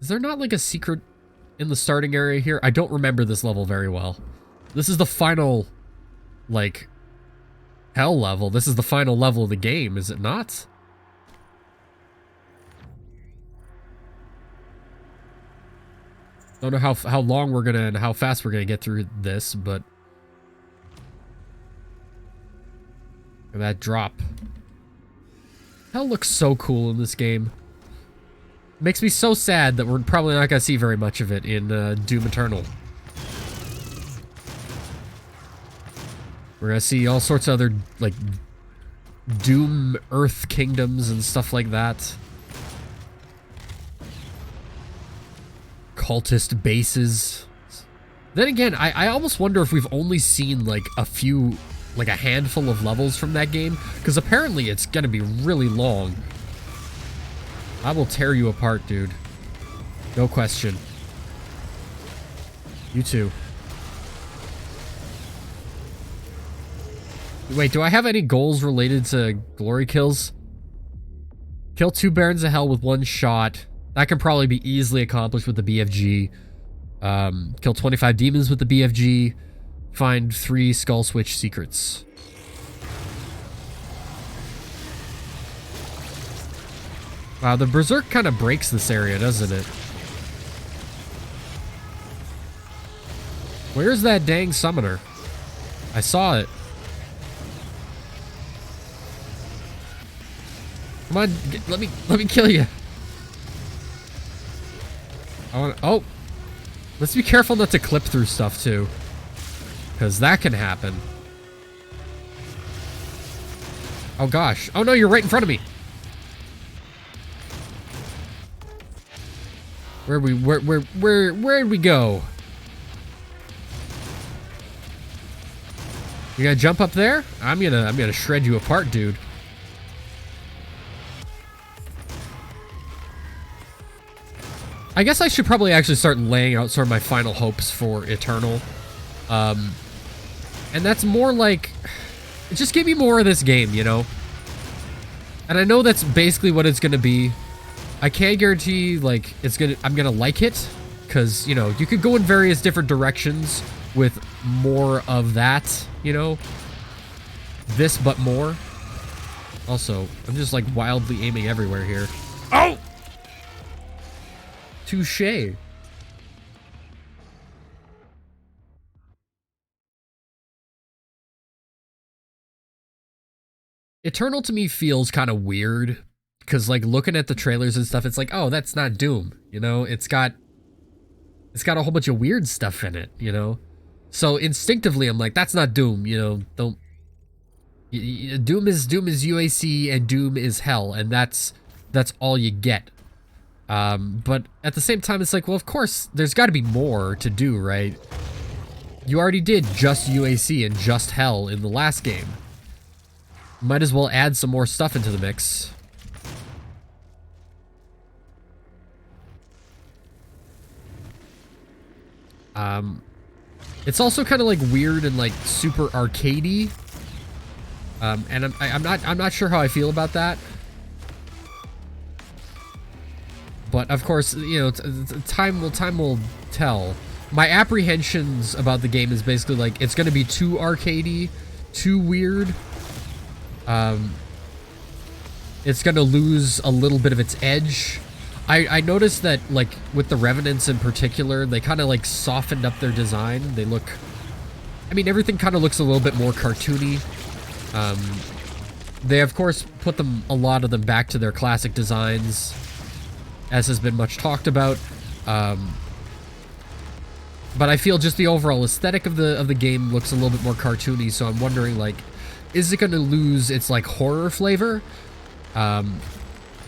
Is there not like a secret in the starting area here? I don't remember this level very well. This is the final, like, hell level. This is the final level of the game, is it not? Don't know how long we're gonna and how fast we're gonna get through this, but that drop. Hell looks so cool in this game. Makes me so sad that we're probably not going to see very much of it in Doom Eternal. We're going to see all sorts of other, like, Doom Earth kingdoms and stuff like that. Cultist bases. Then again, I almost wonder if we've only seen, like, a handful of levels from that game, because apparently it's going to be really long. I will tear you apart, dude. No question. You too. Wait, do I have any goals related to glory kills? Kill 2 Barons of Hell with 1 shot. That can probably be easily accomplished with the BFG. Kill 25 demons with the BFG. Find 3 Skull Switch secrets. Wow, the Berserk kind of breaks this area, doesn't it? Where's that dang summoner? I saw it. Come on, let me kill you. Oh, let's be careful not to clip through stuff too, because that can happen. Oh gosh! Oh no, you're right in front of me. Where'd we go? You gonna jump up there? I'm gonna shred you apart, dude. I guess I should probably actually start laying out sort of my final hopes for Eternal. And that's more like, just give me more of this game, you know? And I know that's basically what it's gonna be. I can't guarantee, like, I'm gonna like it, because, you know, you could go in various different directions with more of that, you know? This, but more. Also, I'm just, like, wildly aiming everywhere here. Oh! Touché. Eternal to me feels kind of weird, because, like, looking at the trailers and stuff, it's like, oh, that's not Doom, you know? It's got a whole bunch of weird stuff in it, you know? So instinctively, I'm like, that's not Doom, you know? Don't... Doom is UAC and Doom is hell, and that's all you get. But at the same time, it's like, well, of course, there's got to be more to do, right? You already did just UAC and just hell in the last game. Might as well add some more stuff into the mix. It's also kind of like weird and like super arcadey. And I'm not sure how I feel about that. But of course, you know, time will tell. My apprehensions about the game is basically like it's going to be too arcadey, too weird. It's going to lose a little bit of its edge. I noticed that, like, with the Revenants in particular, they kind of, like, softened up their design. They look... I mean, everything kind of looks a little bit more cartoony. They, of course, put a lot of them back to their classic designs, as has been much talked about. But I feel just the overall aesthetic of the game looks a little bit more cartoony, so I'm wondering, like, is it going to lose its, like, horror flavor?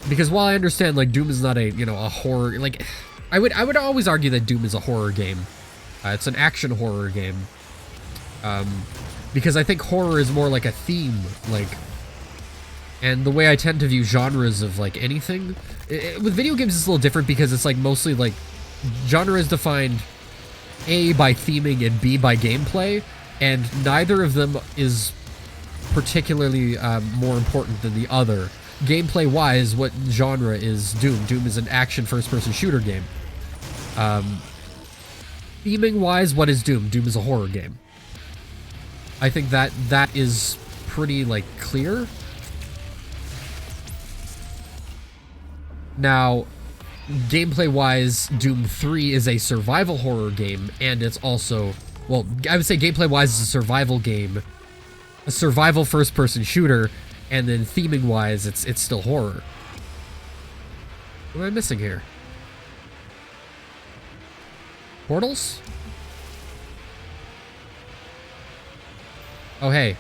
Because while I understand, like, Doom is not a, you know, a horror, like, I would always argue that Doom is a horror game. It's an action horror game. Because I think horror is more like a theme, like, and the way I tend to view genres of, like, anything, with video games it's a little different because it's, like, mostly, like, genre is defined A, by theming, and B, by gameplay, and neither of them is particularly more important than the other. Gameplay-wise, what genre is Doom? Doom is an action first-person shooter game. Theming-wise, what is Doom? Doom is a horror game. I think that is pretty, like, clear. Now, gameplay-wise, Doom 3 is a survival horror game, and it's also... Well, I would say gameplay-wise is a survival game. A survival first-person shooter, And then theming wise, it's still horror. What am I missing here? Portals? Oh, hey.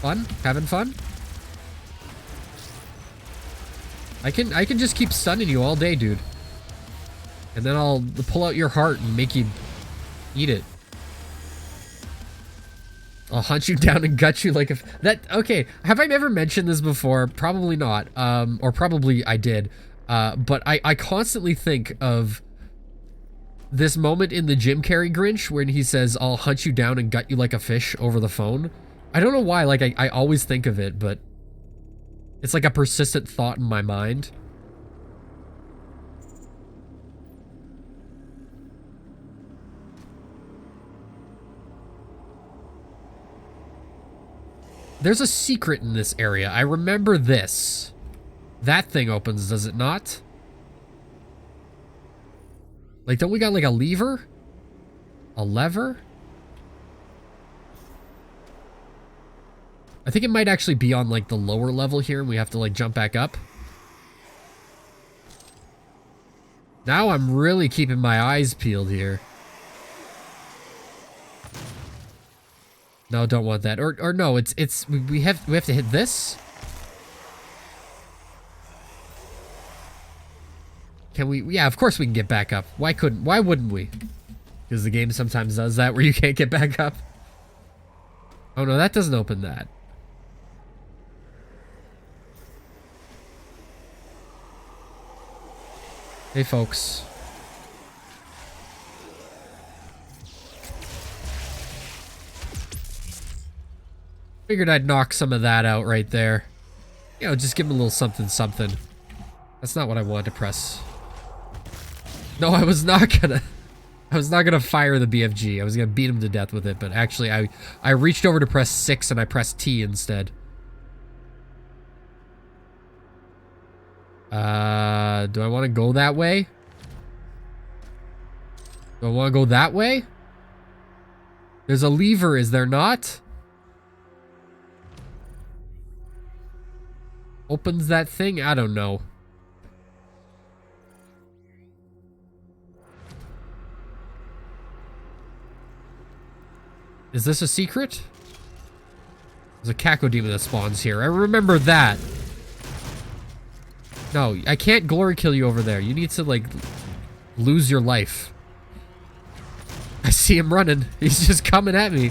Fun? Having fun? I can just keep stunning you all day, dude. And then I'll pull out your heart and make you eat it. I'll hunt you down and gut you like okay, have I ever mentioned this before? Probably not. Or probably I did. But I constantly think of this moment in the Jim Carrey Grinch when he says, I'll hunt you down and gut you like a fish over the phone. I don't know why, like I always think of it, but it's like a persistent thought in my mind. There's a secret in this area. I remember this. That thing opens, does it not? Like, don't we got like a lever? A lever? I think it might actually be on like the lower level here and we have to like jump back up. Now I'm really keeping my eyes peeled here. No, don't want that. Or no, we have to hit this. Can we? Yeah, of course we can get back up. Why wouldn't we? Because the game sometimes does that where you can't get back up. Oh no, that doesn't open that. Hey folks. Figured I'd knock some of that out right there. You know, just give him a little something something. That's not what I wanted to press. No, I was not gonna fire the BFG. I was gonna beat him to death with it, but actually I reached over to press 6 and I pressed T instead. Do I want to go that way? Do I want to go that way? There's a lever, is there not? Opens that thing? I don't know. Is this a secret? There's a cacodemon that spawns here. I remember that. No, I can't glory kill you over there. You need to, like, lose your life. I see him running. He's just coming at me.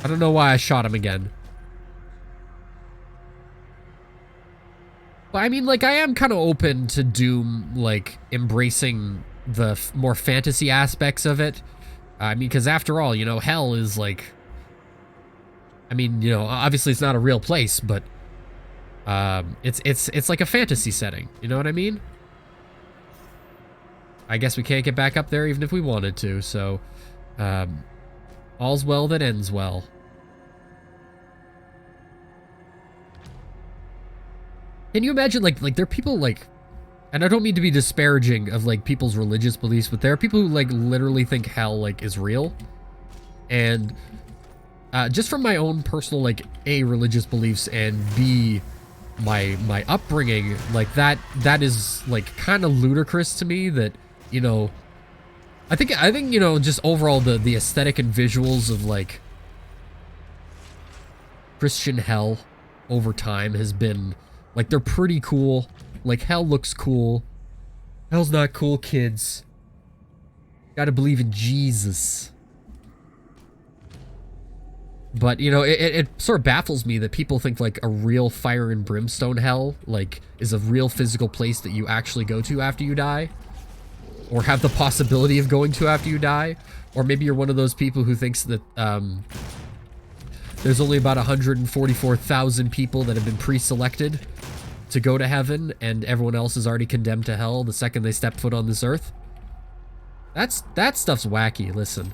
I don't know why I shot him again. But I mean, like, I am kind of open to Doom, like, embracing the more fantasy aspects of it. I mean, because after all, you know, hell is like... I mean, you know, obviously it's not a real place, but... it's like a fantasy setting. You know what I mean? I guess we can't get back up there even if we wanted to, so... all's well that ends well. Can you imagine, like there are people, like... And I don't mean to be disparaging of, like, people's religious beliefs, but there are people who, like, literally think hell, like, is real. And... just from my own personal, like, A, religious beliefs, and B, my upbringing, like, that is, like, kind of ludicrous to me that, you know... I think, you know, just overall the aesthetic and visuals of, like, Christian hell over time has been, like, they're pretty cool. Like, hell looks cool. Hell's not cool, kids. Gotta believe in Jesus. But, you know, it sort of baffles me that people think, like, a real fire and brimstone hell, like, is a real physical place that you actually go to after you die. Or have the possibility of going to after you die. Or maybe you're one of those people who thinks that, there's only about 144,000 people that have been pre-selected to go to heaven, and everyone else is already condemned to hell the second they step foot on this earth. That stuff's wacky. Listen,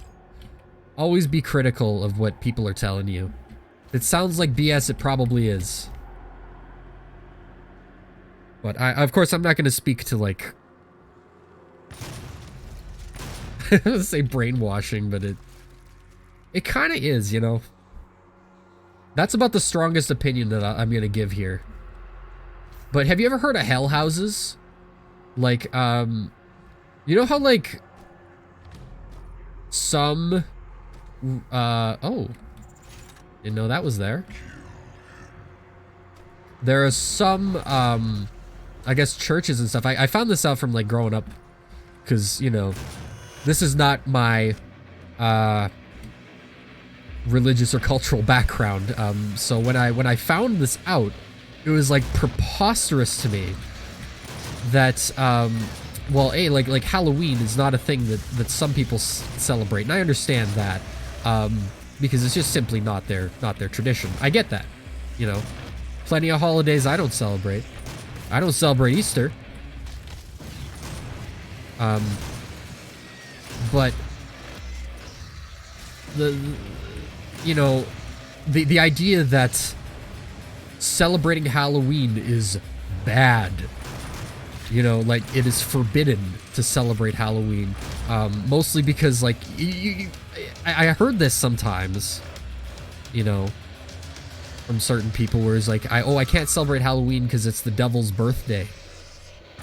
always be critical of what people are telling you. If it sounds like BS, it probably is. But of course, I'm not going to speak to, like... I was gonna say brainwashing, but it kind of is, you know. That's about the strongest opinion that I'm gonna give here. But have you ever heard of hell houses? Like, you know how, like, some, oh, didn't know that was there. There are some, I guess churches and stuff. I found this out from, like, growing up, because, you know, this is not my, religious or cultural background. So when I found this out, it was like preposterous to me that well, like Halloween is not a thing that some people celebrate, and I understand that because it's just simply not their tradition. I get that, you know. Plenty of holidays I don't celebrate. I don't celebrate Easter. But you know, the idea that celebrating Halloween is bad, you know, like it is forbidden to celebrate Halloween, mostly because, like, I heard this sometimes, you know, from certain people where it's like, I can't celebrate Halloween because it's the devil's birthday.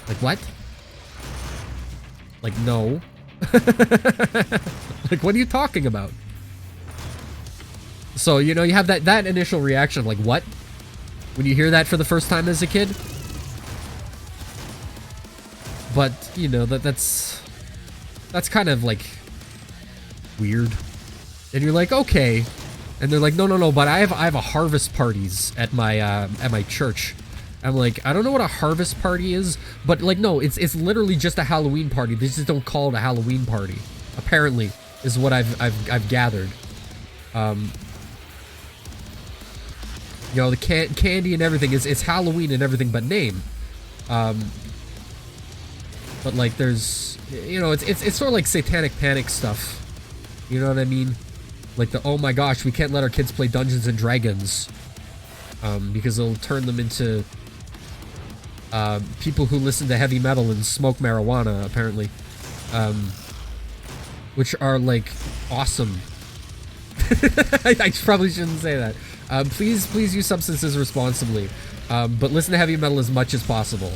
Like, what? Like, no. Like, what are you talking about? So, you know, you have that initial reaction of, like, what? When you hear that for the first time as a kid? But, you know, that's kind of, like, weird. And you're like, okay. And they're like, no, but I have a harvest parties at my church. I'm like, I don't know what a harvest party is, but, like, no, it's literally just a Halloween party. They just don't call it a Halloween party. Apparently, is what I've gathered. You know, the candy and everything it's Halloween and everything but name. But, like, there's, you know, it's sort of like satanic panic stuff. You know what I mean? Like the, oh my gosh, we can't let our kids play Dungeons and Dragons, because it'll turn them into people who listen to heavy metal and smoke marijuana, apparently, which are, like, awesome. I probably shouldn't say that. Please use substances responsibly, but listen to heavy metal as much as possible.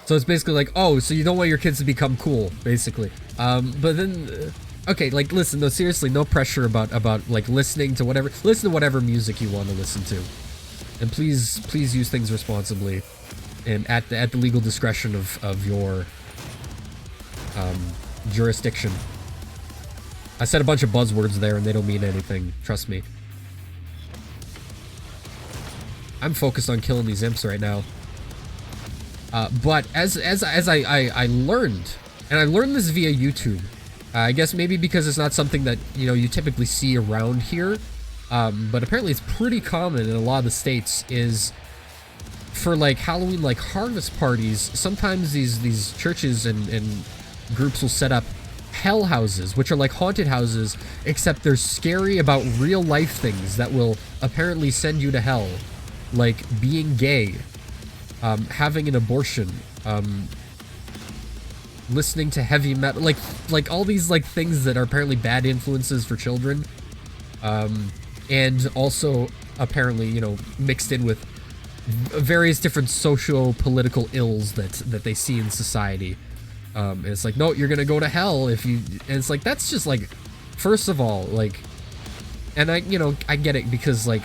So it's basically like, oh, so you don't want your kids to become cool, basically. But then, okay, like, listen, no, seriously, no pressure about like listening to whatever music you want to listen to, and please use things responsibly, and at the legal discretion of your jurisdiction. I said a bunch of buzzwords there, and they don't mean anything. Trust me. I'm focused on killing these imps right now. But as I learned, and I learned this via YouTube. I guess maybe because it's not something that, you know, you typically see around here. But apparently it's pretty common in a lot of the states, is for, like, Halloween, like, harvest parties. Sometimes these churches and groups will set up hell houses, which are like haunted houses, except they're scary about real life things that will apparently send you to hell, like being gay, having an abortion, listening to heavy metal, like all these, like, things that are apparently bad influences for children, and also apparently, you know, mixed in with various different socio-political ills that they see in society. And it's like, no, you're gonna go to hell if you, and it's like, that's just, like, first of all, like, and I get it, because, like,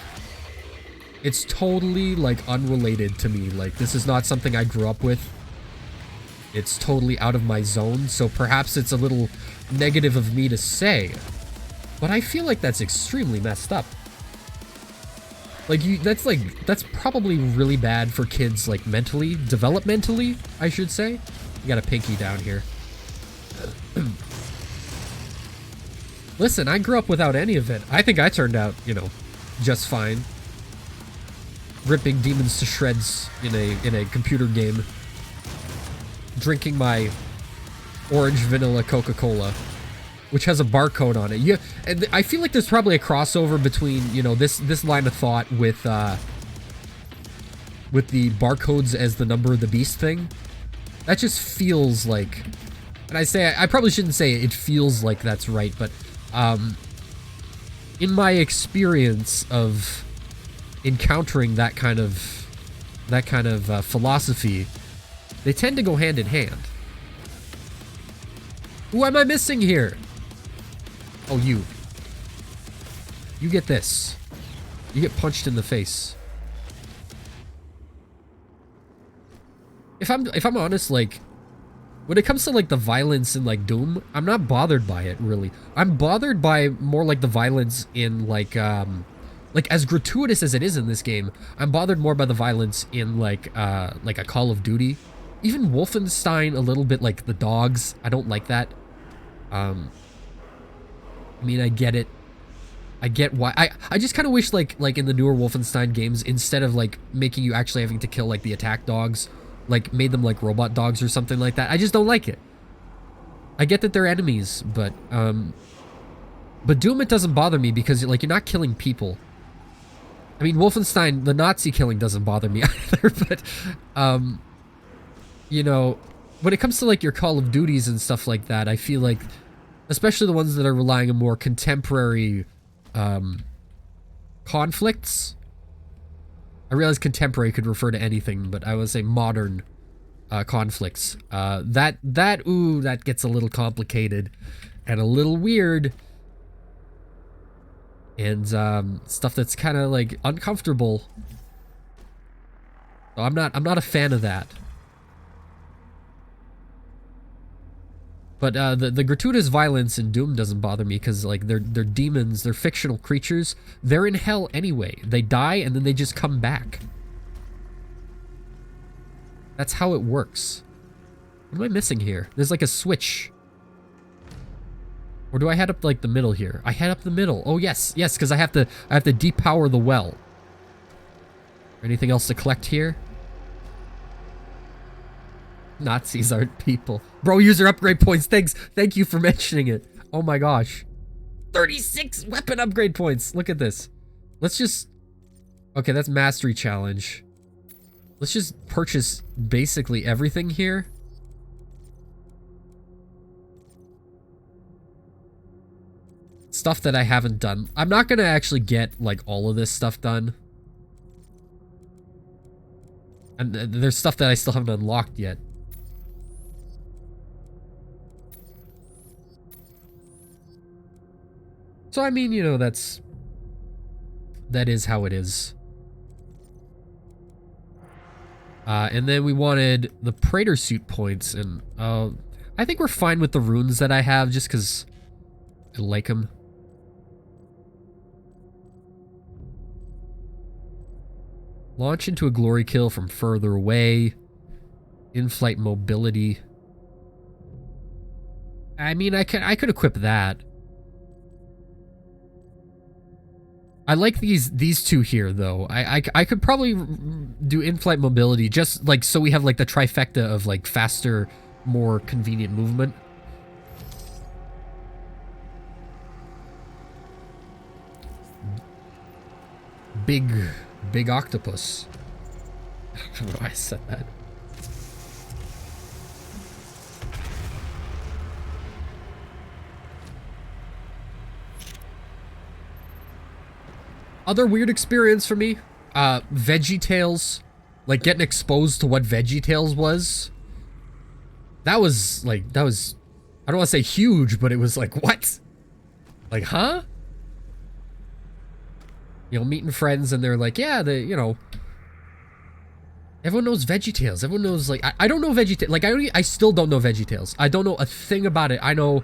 it's totally, like, unrelated to me. Like, this is not something I grew up with. It's totally out of my zone, so perhaps it's a little negative of me to say, but I feel like that's extremely messed up. Like, that's probably really bad for kids, like, mentally, developmentally, I should say. You got a pinky down here. Listen, I grew up without any of it. I think I turned out, you know, just fine. Ripping demons to shreds in a computer game. Drinking my orange vanilla Coca-Cola, which has a barcode on it. Yeah, and I feel like there's probably a crossover between, you know, this line of thought with with the barcodes as the number of the beast thing. That just feels like, and I probably shouldn't say it feels like that's right, but in my experience of encountering that kind of philosophy, they tend to go hand in hand. Who am I missing here? Oh, you. You get this. You get punched in the face. If I'm honest, like, when it comes to like the violence in like Doom, I'm not bothered by it really. I'm bothered by more like the violence in like as gratuitous as it is in this game, I'm bothered more by the violence in like a Call of Duty. Even Wolfenstein a little bit, like the dogs. I don't like that. I mean, I get it. I get why. I just kind of wish like in the newer Wolfenstein games, instead of like making you actually having to kill like the attack dogs, like made them like robot dogs or something like that. I just don't like it. I get that they're enemies, but Doom, it doesn't bother me because like you're not killing people. I mean, Wolfenstein, the Nazi killing doesn't bother me either, but you know, when it comes to like your Call of Duties and stuff like that, I feel like, especially the ones that are relying on more contemporary conflicts. I realize contemporary could refer to anything, but I would say modern conflicts. That gets a little complicated and a little weird, and stuff that's kind of like uncomfortable. So I'm not a fan of that. But the gratuitous violence in Doom doesn't bother me because like they're demons, they're fictional creatures. They're in hell anyway. They die and then they just come back. That's how it works. What am I missing here? There's like a switch. Or do I head up like the middle here? I head up the middle. Oh yes, yes, because I have to depower the well. Anything else to collect here? Nazis aren't people. Bro, user upgrade points. Thank you for mentioning it. Oh my gosh. 36 weapon upgrade points. Look at this. Let's just... Okay, that's mastery challenge. Let's just purchase basically everything here. Stuff that I haven't done. I'm not gonna actually get like all of this stuff done. And there's stuff that I still haven't unlocked yet. So, I mean, you know, that is how it is. And then we wanted the Praetor suit points, and I think we're fine with the runes that I have, just because I like them. Launch into a glory kill from further away. In-flight mobility. I mean, I could equip that. I like these two here, though. I could probably do in-flight mobility, just like so we have like the trifecta of like faster, more convenient movement. Big octopus. I don't know why I said that. Other weird experience for me, VeggieTales, like getting exposed to what VeggieTales was. That was, I don't want to say huge, but it was like, what? Like, huh? You know, meeting friends and they're like, yeah, you know, everyone knows VeggieTales. Everyone knows, like, I don't know VeggieTales. Like, I still don't know VeggieTales. I don't know a thing about it. I know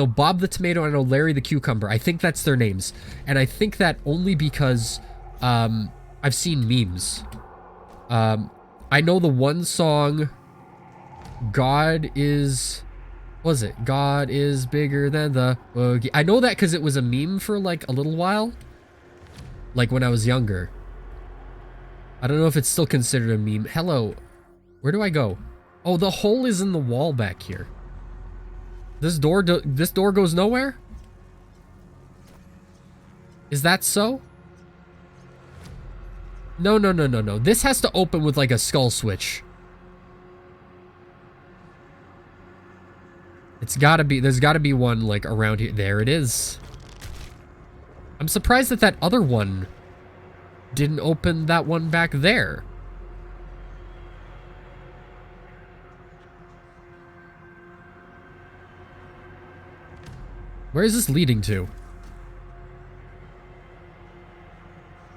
Bob the Tomato, I know Larry the Cucumber. I think that's their names. And I think that only because I've seen memes. I know the one song, God is... What was it? God is bigger than the boogie. I know that because it was a meme for like a little while. Like when I was younger. I don't know if it's still considered a meme. Hello. Where do I go? Oh, the hole is in the wall back here. This door goes nowhere? Is that so? No, no, no, no, no. This has to open with like a skull switch. It's gotta be, there's gotta be one like around here. There it is. I'm surprised that that other one didn't open that one back there. Where is this leading to?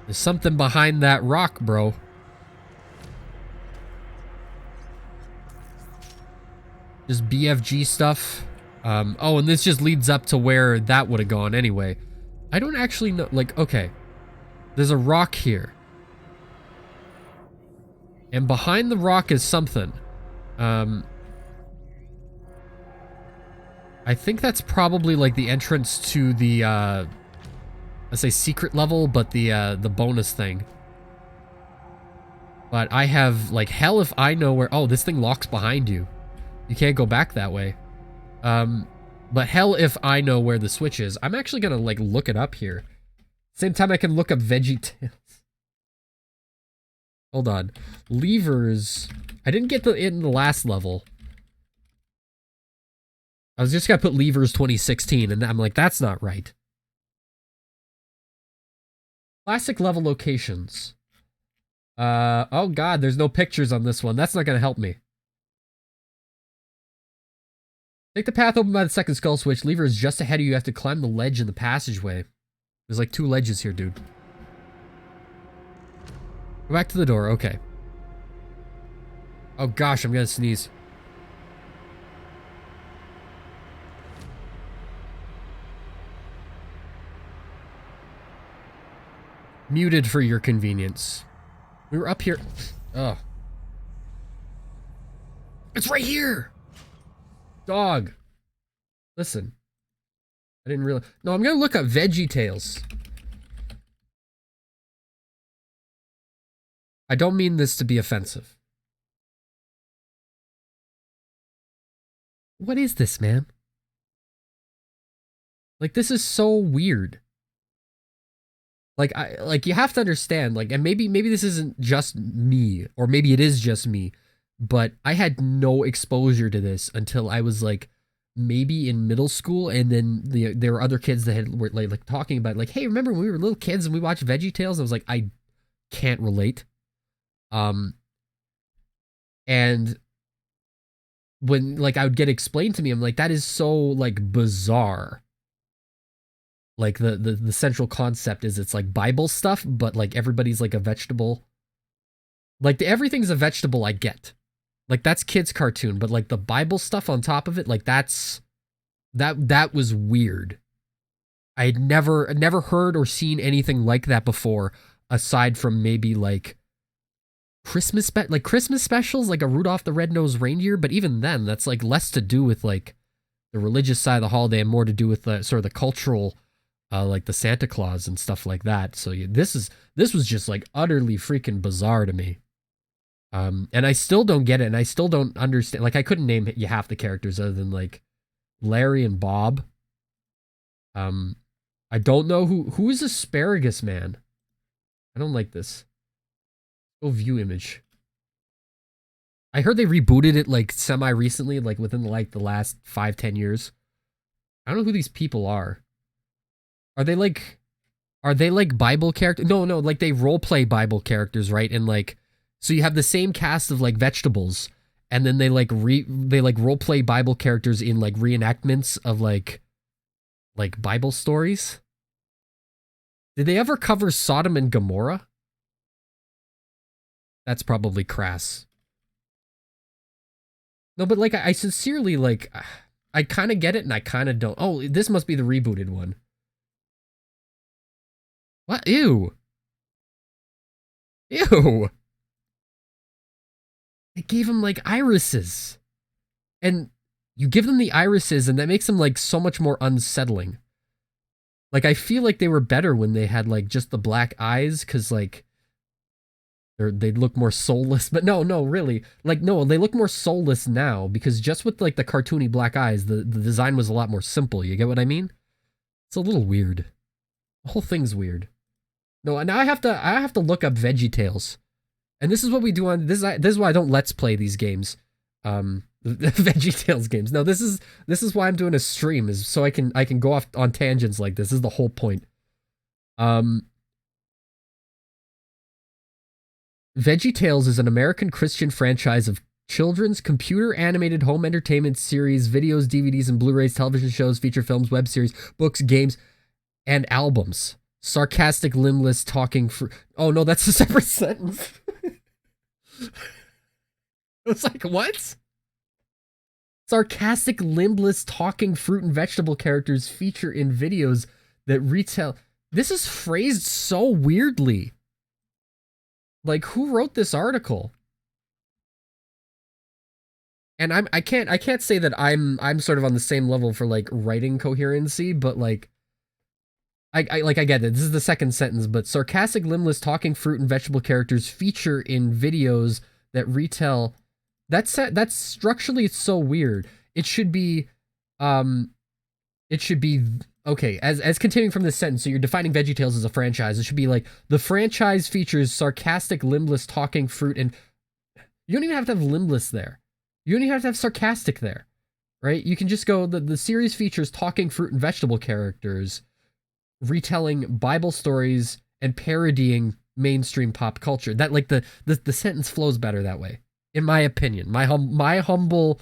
There's something behind that rock, bro. Just BFG stuff. Oh, and this just leads up to where that would have gone anyway. I don't actually know. Like, okay. There's a rock here. And behind the rock is something. I think that's probably like the entrance to the, let's say secret level, but the bonus thing. But I have, like, hell if I know where... Oh, this thing locks behind you. You can't go back that way. But hell if I know where the switch is. I'm actually gonna, like, look it up here. Same time I can look up VeggieTales. Hold on. Levers. I didn't get it in the last level. I was just gonna put Levers 2016, and I'm like, that's not right. Classic level locations. Oh god, there's no pictures on this one. That's not gonna help me. Take the path open by the second skull switch. Lever is just ahead of you. You have to climb the ledge in the passageway. There's like 2 ledges here, dude. Go back to the door. Okay. Oh gosh, I'm gonna sneeze. Muted for your convenience. We were up here. Oh. It's right here! Dog. Listen. I didn't realize. No, I'm gonna look up VeggieTales. I don't mean this to be offensive. What is this, man? Like, this is so weird. Like you have to understand, like, and maybe this isn't just me, or maybe it is just me, but I had no exposure to this until I was like maybe in middle school, and then there were other kids that were like talking about like, hey, remember when we were little kids and we watched VeggieTales? I was like, I can't relate. And when like I would get explained to me, I'm like, that is so like bizarre. Like the central concept is it's like Bible stuff, but like everybody's like a vegetable. Like everything's a vegetable, I get. Like that's kids' cartoon, but like the Bible stuff on top of it, like that was weird. I had never heard or seen anything like that before, aside from maybe like Christmas specials, like a Rudolph the Red-Nosed Reindeer, but even then, that's like less to do with like the religious side of the holiday and more to do with the sort of the cultural. Like the Santa Claus and stuff like that. So yeah, this was just like utterly freaking bizarre to me. And I still don't get it, and I still don't understand. Like I couldn't name you half the characters other than like Larry and Bob. I don't know who is Asparagus Man. I don't like this. Go view image. I heard they rebooted it like semi recently, like within like the last 5-10 years. I don't know who these people are. Are they like Bible characters? No, like they roleplay Bible characters, right? And like, so you have the same cast of like vegetables, and then they like roleplay Bible characters in like reenactments of like Bible stories. Did they ever cover Sodom and Gomorrah? That's probably crass. No, but like I sincerely like, I kind of get it and I kind of don't. Oh, this must be the rebooted one. What? Ew. Ew. They gave him like irises. And you give them the irises and that makes them like so much more unsettling. Like I feel like they were better when they had like just the black eyes, because like they look more soulless. But no, really. Like no, they look more soulless now because just with like the cartoony black eyes, the design was a lot more simple. You get what I mean? It's a little weird. The whole thing's weird. No, now I have to look up VeggieTales. And this is what we do on this is why I don't let's play these games. VeggieTales games. No, this is why I'm doing a stream, is so I can go off on tangents like this. This is the whole point. VeggieTales is an American Christian franchise of children's computer animated home entertainment series, videos, DVDs, and Blu-rays, television shows, feature films, web series, books, games, and albums. Sarcastic, limbless, talking fruit. Oh no, that's a separate sentence. It was like, what? Sarcastic, limbless, talking fruit and vegetable characters feature in videos that retell. This is phrased so weirdly. Like, who wrote this article? And I can't say that I'm sort of on the same level for like writing coherency, but like I get it. This is the second sentence, but sarcastic, limbless, talking fruit and vegetable characters feature in videos that retell. That's structurally it's so weird. It should be okay, as continuing from this sentence, so you're defining VeggieTales as a franchise. It should be like, the franchise features sarcastic, limbless, talking fruit, and you don't even have to have limbless there. You don't even have to have sarcastic there, right? You can just go, the series features talking fruit and vegetable characters, retelling Bible stories, and parodying mainstream pop culture. That, like, the sentence flows better that way, in my opinion. My humble,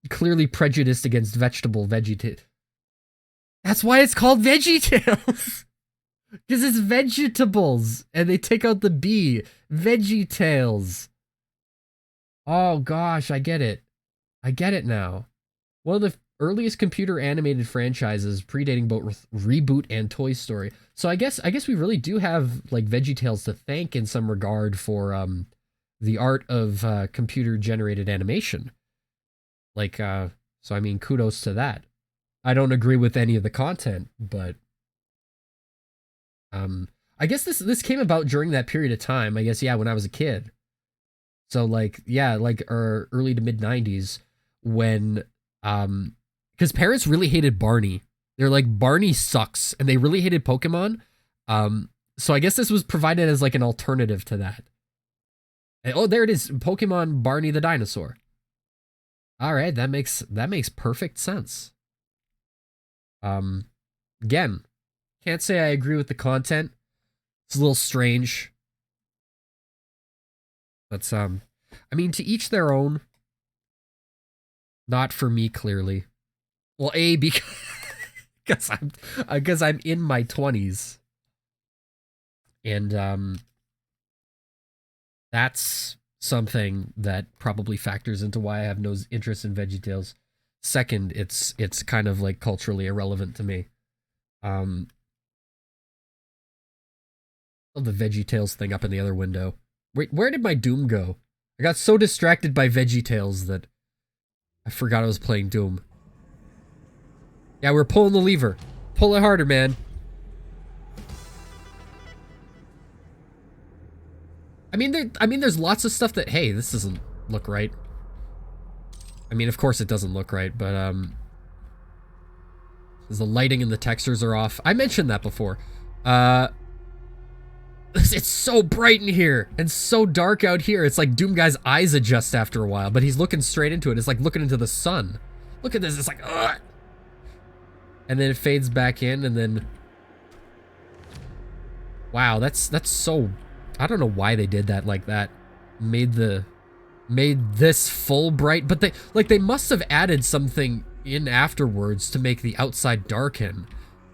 clearly prejudiced against VeggieTales. That's why it's called VeggieTales. Because it's vegetables, and they take out the B. VeggieTales. Oh gosh, I get it. I get it now. One of the earliest computer animated franchises, predating both Reboot and Toy Story. So I guess we really do have like VeggieTales to thank in some regard for the art of computer generated animation. Like so I mean, kudos to that. I don't agree with any of the content, but I guess this came about during that period of time. I guess, yeah, when I was a kid. So like, yeah, like early to mid 90s, when because parents really hated Barney. They're like, Barney sucks, and they really hated Pokemon. So I guess this was provided as like an alternative to that. And, oh, there it is, Pokemon Barney the dinosaur. All right, that makes perfect sense. Again, can't say I agree with the content. It's a little strange. But I mean, to each their own. Not for me, clearly. Well, A, because I'm in my 20s. And that's something that probably factors into why I have no interest in VeggieTales. Second, it's kind of like culturally irrelevant to me. The VeggieTales thing up in the other window. Wait, where did my Doom go? I got so distracted by VeggieTales that I forgot I was playing Doom. Yeah, we're pulling the lever. Pull it harder, man. I mean, there's lots of stuff that, hey, this doesn't look right. I mean, of course it doesn't look right, but the lighting and the textures are off. I mentioned that before. It's so bright in here and so dark out here. It's like Doom Guy's eyes adjust after a while, but he's looking straight into it. It's like looking into the sun. Look at this. It's like, ugh. And then it fades back in, and then, wow, that's so. I don't know why they did that like that. Made this full bright, but they must have added something in afterwards to make the outside darken,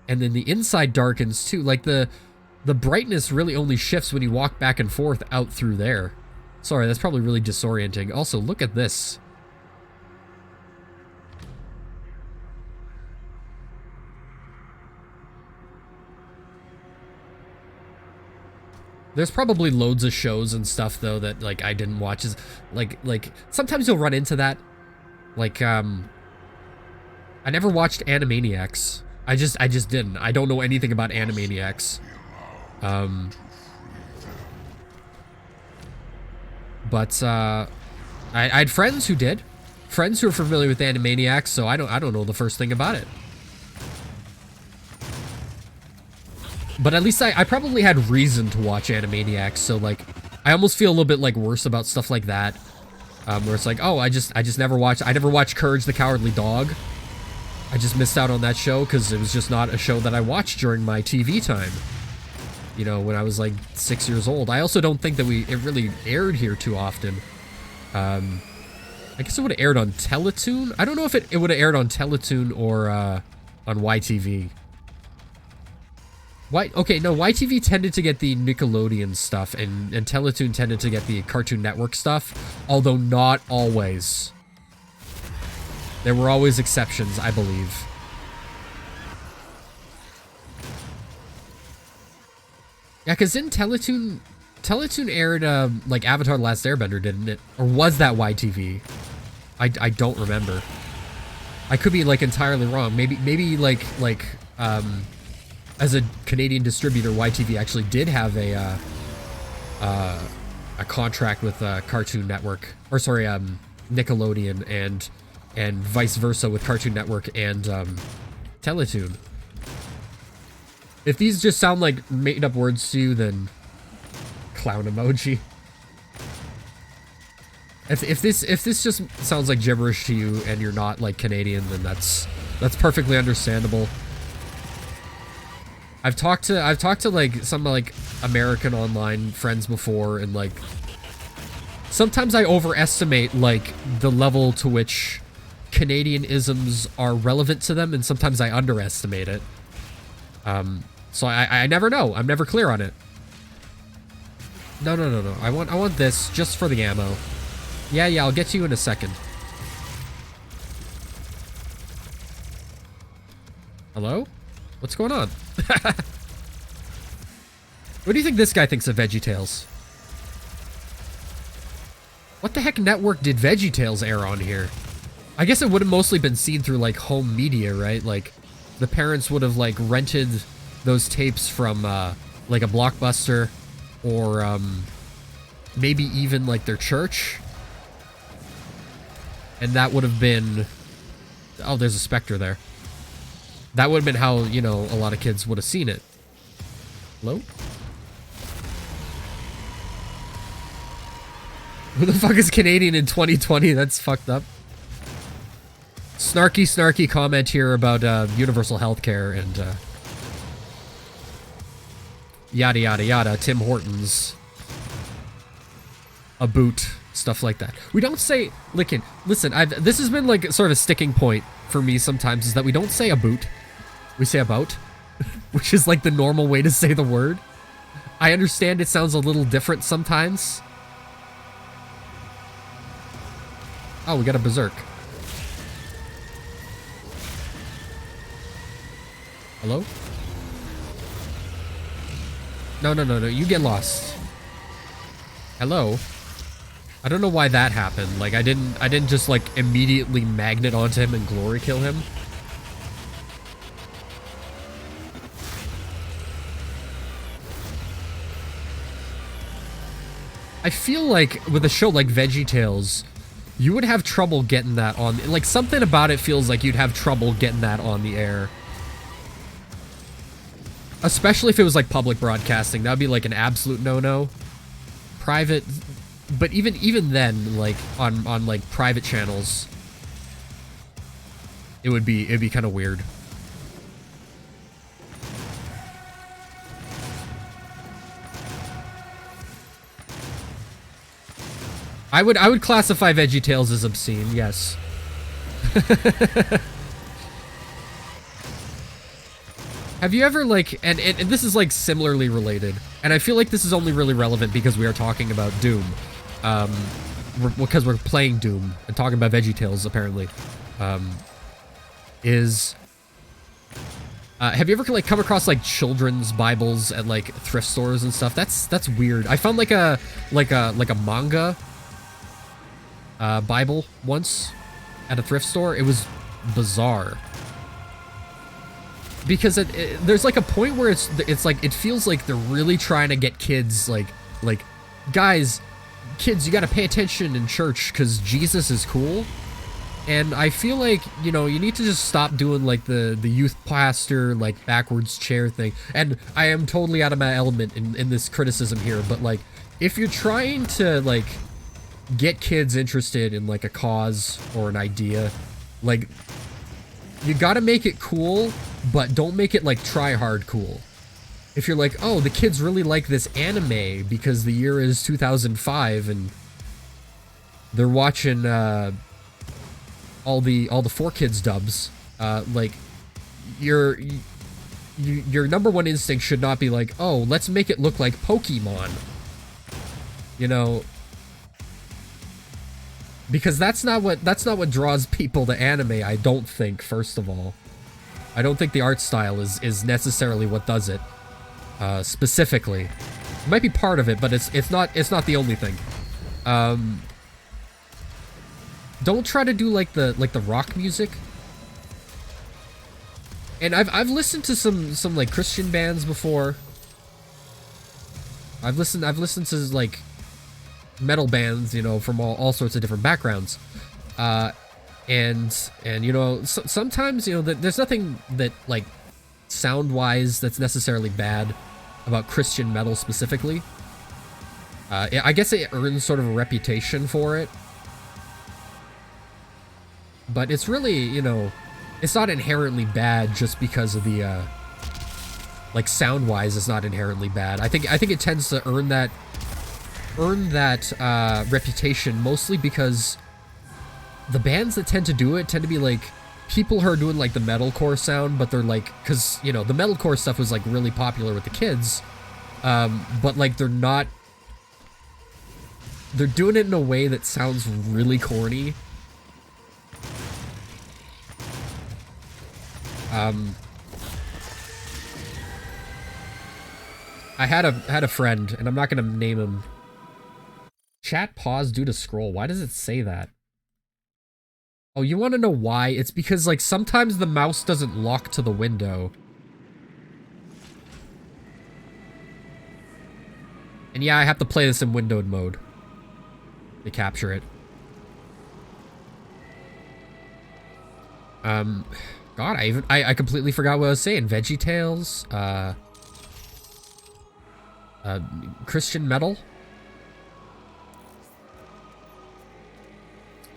and then the inside darkens too. Like the brightness really only shifts when you walk back and forth out through there. Sorry, that's probably really disorienting. Also, look at this. There's probably loads of shows and stuff though that like I didn't watch. Is like sometimes you'll run into that. Like I never watched Animaniacs. I just didn't. I don't know anything about Animaniacs. But I had friends who did. Friends who are familiar with Animaniacs, so I don't know the first thing about it. But at least I probably had reason to watch Animaniacs, so like I almost feel a little bit like worse about stuff like that. Where it's like, oh, I just never watched Courage the Cowardly Dog. I just missed out on that show because it was just not a show that I watched during my TV time. You know, when I was like 6 years old. I also don't think that it really aired here too often. I guess it would have aired on Teletoon. I don't know if it would have aired on Teletoon or on YTV. Okay, no, YTV tended to get the Nickelodeon stuff, and Teletoon tended to get the Cartoon Network stuff, although not always. There were always exceptions, I believe. Yeah, because in Teletoon aired, like, Avatar The Last Airbender, didn't it? Or was that YTV? I don't remember. I could be, like, entirely wrong. Maybe as a Canadian distributor, YTV actually did have a contract with Cartoon Network, or sorry, Nickelodeon, and vice versa with Cartoon Network and Teletoon. If these just sound like made-up words to you, then clown emoji. If this just sounds like gibberish to you and you're not like Canadian, then that's perfectly understandable. I've talked to like some like American online friends before, and like sometimes I overestimate like the level to which Canadianisms are relevant to them, and sometimes I underestimate it. So I never know. I'm never clear on it. No. I want this just for the ammo. Yeah, I'll get to you in a second. Hello? What's going on? What do you think this guy thinks of VeggieTales? What the heck network did VeggieTales air on here? I guess it would have mostly been seen through, like, home media, right? Like, the parents would have, like, rented those tapes from, like, a Blockbuster or, maybe even, like, their church. And that would have been... Oh, there's a Spectre there. That would have been how, you know, a lot of kids would have seen it. Hello? Who the fuck is Canadian in 2020? That's fucked up. Snarky comment here about universal healthcare and yada yada yada. Tim Hortons. A boot. Stuff like that. We don't say... Listen, this has been like sort of a sticking point for me sometimes, is that we don't say a boot. We say about, which is like the normal way to say the word. I understand it sounds a little different sometimes. Oh, we got a berserk. Hello? No, you get lost. Hello? I don't know why that happened. Like, I didn't just, like, immediately magnet onto him and glory kill him. I feel like with a show like VeggieTales, you would have trouble getting that on... Like, something about it feels like you'd have trouble getting that on the air. Especially if it was, like, public broadcasting. That would be, like, an absolute no-no. Private... But even then, like, on like, private channels, it'd be kind of weird. I would classify VeggieTales as obscene, yes. Have you ever, like, and this is, like, similarly related, and I feel like this is only really relevant because we are talking about Doom. Because we're playing Doom and talking about VeggieTales, apparently. Have you ever, like, come across, like, children's Bibles at, like, thrift stores and stuff? That's weird. I found, like a manga Bible once at a thrift store. It was bizarre. Because there's, like, a point where it's like, it feels like they're really trying to get kids, like, guys, kids, you gotta pay attention in church because Jesus is cool. And I feel like, you know, you need to just stop doing like the youth pastor, like backwards chair thing. And I am totally out of my element in this criticism here, but like, if you're trying to like get kids interested in like a cause or an idea, like, you gotta make it cool, but don't make it like try hard cool. If you're like, oh, the kids really like this anime because the year is 2005 and they're watching all the 4Kids dubs, like, your number one instinct should not be like, oh, let's make it look like Pokemon, you know, because that's not what draws people to anime. I don't think. First of all, I don't think the art style is necessarily what does it. Specifically, it might be part of it, but it's not the only thing. Don't try to do like the rock music. And I've listened to some like Christian bands before. I've listened to like metal bands, you know, from all sorts of different backgrounds. And you know, sometimes, you know, there's nothing that like sound-wise that's necessarily bad about Christian metal specifically. I guess it earns sort of a reputation for it. But it's really, you know, it's not inherently bad just because of the, like, sound-wise it's not inherently bad. I think it tends to earn that reputation mostly because the bands that tend to do it tend to be, like, people who are doing, like, the metalcore sound, but they're, like, because, you know, the metalcore stuff was, like, really popular with the kids, but, like, they're doing it in a way that sounds really corny. I had a friend, and I'm not gonna name him. Chat pause due to scroll. Why does it say that? Oh, you want to know why? It's because, like, sometimes the mouse doesn't lock to the window. And yeah, I have to play this in windowed mode to capture it. God, I completely forgot what I was saying. VeggieTales, Christian metal.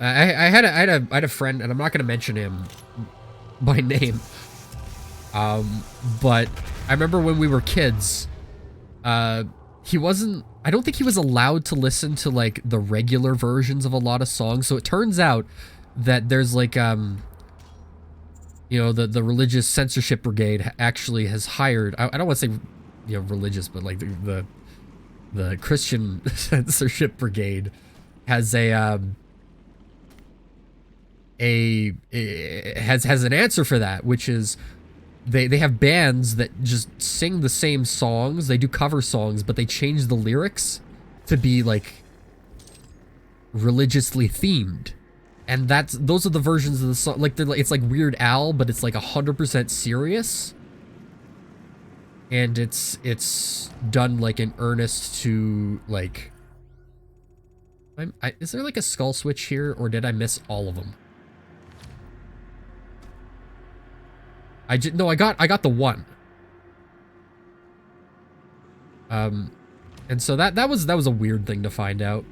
I had a friend, and I'm not gonna mention him by name. But I remember when we were kids, he wasn't. I don't think he was allowed to listen to like the regular versions of a lot of songs. So it turns out that there's like you know, the religious censorship brigade actually has hired. I don't want to say, you know, religious, but like the Christian censorship brigade has has an answer for that, which is they have bands that just sing the same songs. They do cover songs, but they change the lyrics to be like religiously themed. And those are the versions of the song. Like, it's like Weird Al, but it's like 100% serious. And it's done like in earnest to like. Is there like a skull switch here, or did I miss all of them? No, I got the one. And so that was a weird thing to find out.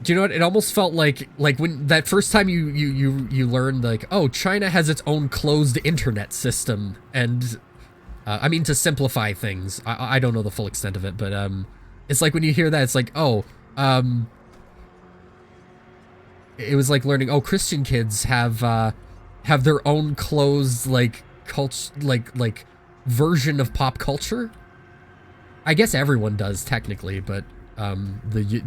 Do you know what? It almost felt like when that first time you learned like, oh, China has its own closed internet system, and I mean, to simplify things, I don't know the full extent of it, but it's like when you hear that, it's like, oh, it was like learning, oh, Christian kids have their own closed like like version of pop culture. I guess everyone does technically, but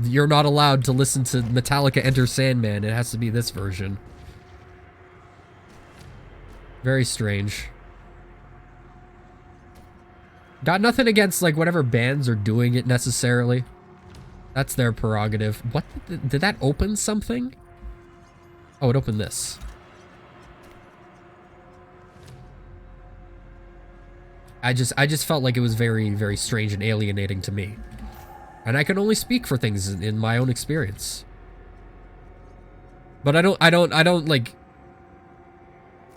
you're not allowed to listen to Metallica Enter Sandman. It has to be this version. Very strange. Got nothing against like whatever bands are doing it necessarily. That's their prerogative. What did that open something? Oh, it opened this. I just felt like it was very, very strange and alienating to me. And I can only speak for things in my own experience. But I don't like...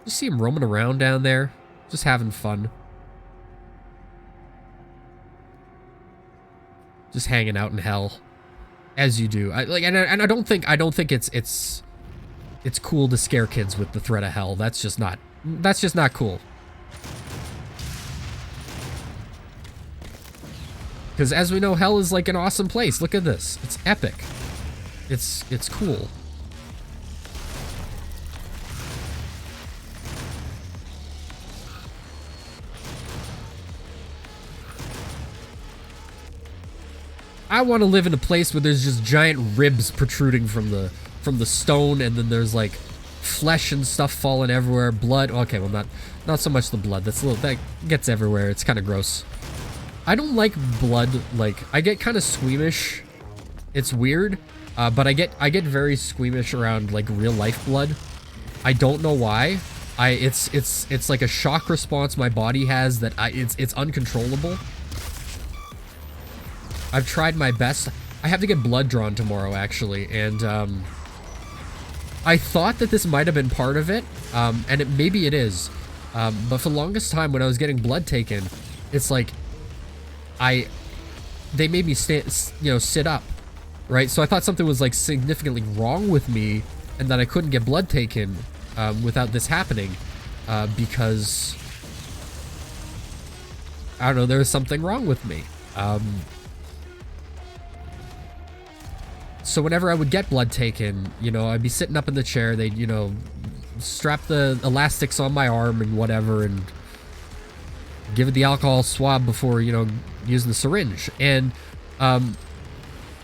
Just see him roaming around down there. Just having fun. Just hanging out in hell. As you do. And I don't think it's cool to scare kids with the threat of hell. That's just not cool. Because as we know, hell is like an awesome place. Look at this. It's epic. It's cool. I want to live in a place where there's just giant ribs protruding from the stone, and then there's like flesh and stuff falling everywhere, blood. Okay, well not so much the blood. That gets everywhere. It's kind of gross. I don't like blood. Like, I get kind of squeamish. It's weird, but I get very squeamish around like real life blood. I don't know why. It's like a shock response my body has that it's uncontrollable. I've tried my best. I have to get blood drawn tomorrow, actually, and I thought that this might have been part of it, and maybe it is, but for the longest time when I was getting blood taken, it's like they made me sit up, right? So I thought something was like significantly wrong with me, and that I couldn't get blood taken without this happening, because I don't know, there was something wrong with me. So whenever I would get blood taken, you know, I'd be sitting up in the chair, they'd, you know, strap the elastics on my arm and whatever, and give it the alcohol swab before, you know, using the syringe. And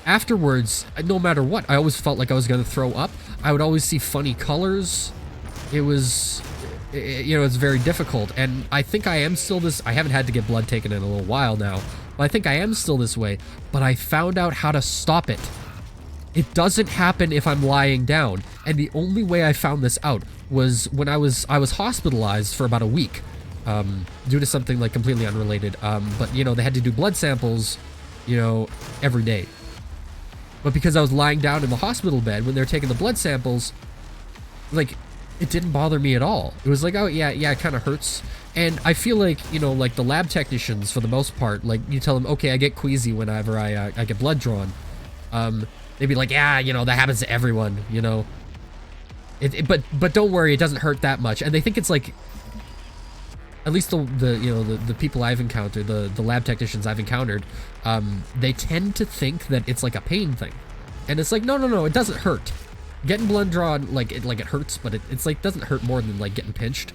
afterwards, no matter what, I always felt like I was going to throw up. I would always see funny colors. It was, you know, it's very difficult. And I think I am still this, I haven't had to get blood taken in a little while now, but I think I am still this way. But I found out how to stop it. It doesn't happen if I'm lying down, and the only way I found this out was when I was hospitalized for about a week, due to something like completely unrelated. But you know, they had to do blood samples, you know, every day. But because I was lying down in the hospital bed when they were taking the blood samples, like, it didn't bother me at all. It was like, oh yeah, it kind of hurts. And I feel like, you know, like the lab technicians, for the most part, like you tell them, okay, I get queasy whenever I get blood drawn. They'd be like, yeah, you know, that happens to everyone, you know. But don't worry, it doesn't hurt that much. And they think it's like, at least the people I've encountered, the lab technicians I've encountered, they tend to think that it's like a pain thing. And it's like, no, it doesn't hurt. Getting blood drawn, like it hurts, but it's like doesn't hurt more than like getting pinched.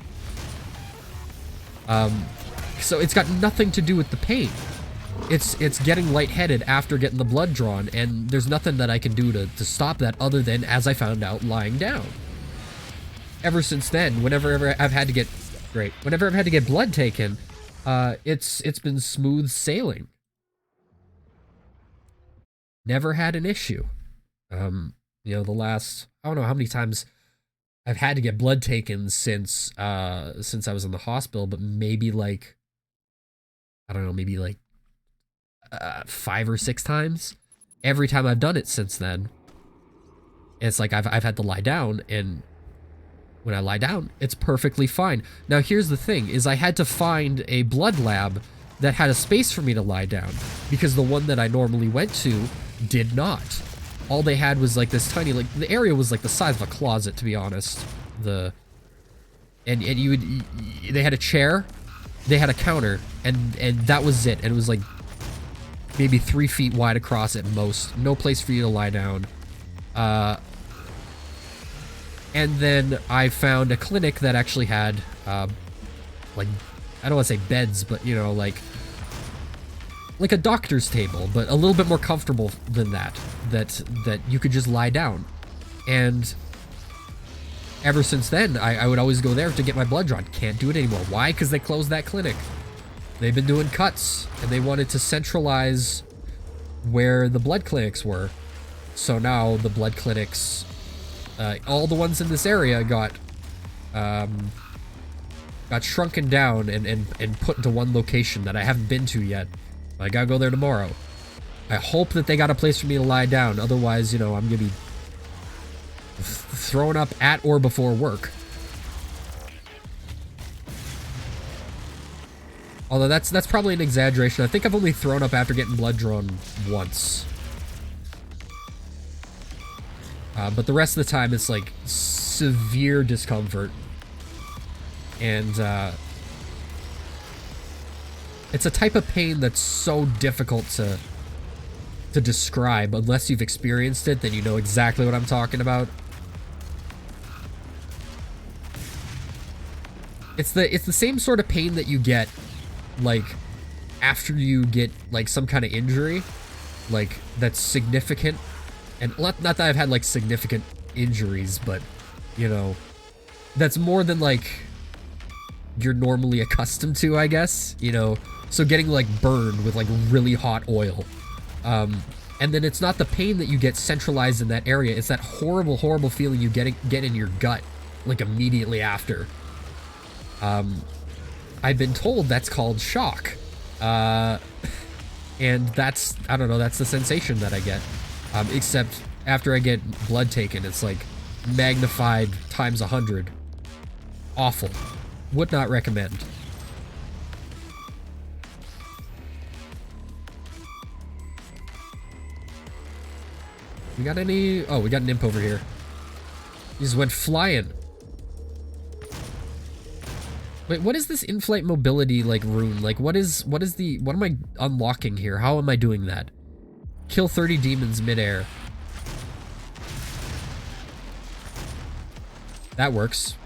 So it's got nothing to do with the pain. It's getting lightheaded after getting the blood drawn, and there's nothing that I can do to stop that other than, as I found out, lying down. Ever since then, whenever I've had to get blood taken, it's been smooth sailing. Never had an issue. You know, the last, I don't know how many times I've had to get blood taken since I was in the hospital, but maybe like, I don't know, maybe like 5 or 6 times. Every time I've done it since then, it's like I've had to lie down, and when I lie down, it's perfectly fine. Now here's the thing, is I had to find a blood lab that had a space for me to lie down, because the one that I normally went to did not. All they had was like this tiny, like the area was like the size of a closet, to be honest. They had a chair, they had a counter, and that was it. And it was like maybe 3 feet wide across at most. No place for you to lie down. And then I found a clinic that actually had, like, I don't want to say beds, but, you know, like a doctor's table, but a little bit more comfortable than that you could just lie down. And ever since then, I would always go there to get my blood drawn. Can't do it anymore. Why? Because they closed that clinic. They've been doing cuts, and they wanted to centralize where the blood clinics were. So now the blood clinics, all the ones in this area got shrunken down and put into one location that I haven't been to yet. I gotta go there tomorrow. I hope that they got a place for me to lie down. Otherwise, you know, I'm gonna be thrown up at or before work. Although that's probably an exaggeration. I think I've only thrown up after getting blood drawn once. But the rest of the time it's like severe discomfort. And it's a type of pain that's so difficult to describe. Unless you've experienced it, then you know exactly what I'm talking about. It's the same sort of pain that you get like after you get like some kind of injury, like that's significant. And not that I've had like significant injuries, but you know, that's more than like you're normally accustomed to, I guess, you know. So getting like burned with like really hot oil, and then it's not the pain that you get centralized in that area, it's that horrible feeling you get in your gut like immediately after. I've been told that's called shock. And that's, I don't know, that's the sensation that I get. Except after I get blood taken, it's like magnified times 100. Awful. Would not recommend. We got any? Oh, we got an imp over here. He just went flying. Wait, what is this in-flight mobility, like, rune? Like, what am I unlocking here? How am I doing that? Kill 30 demons midair. That works.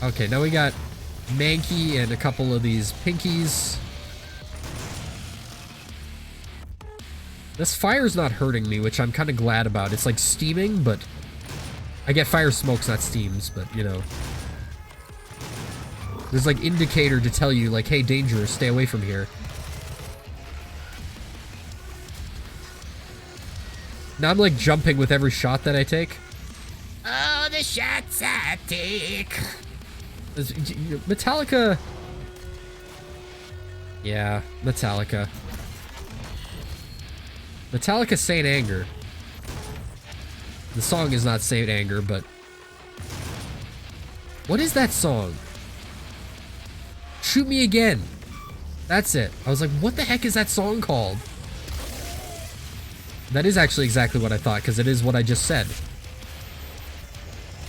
Okay, now we got Mankey and a couple of these pinkies. This fire's not hurting me, which I'm kind of glad about. It's like steaming, but I get fire smokes, not steams, but you know. There's like indicator to tell you like, hey, danger, stay away from here. Now I'm like jumping with every shot that I take. Oh, the shots I take. Metallica. Yeah, Metallica. Metallica Saint Anger. The song is not Saint Anger, but... What is that song? Shoot Me Again. That's it. I was like, what the heck is that song called? That is actually exactly what I thought, because it is what I just said.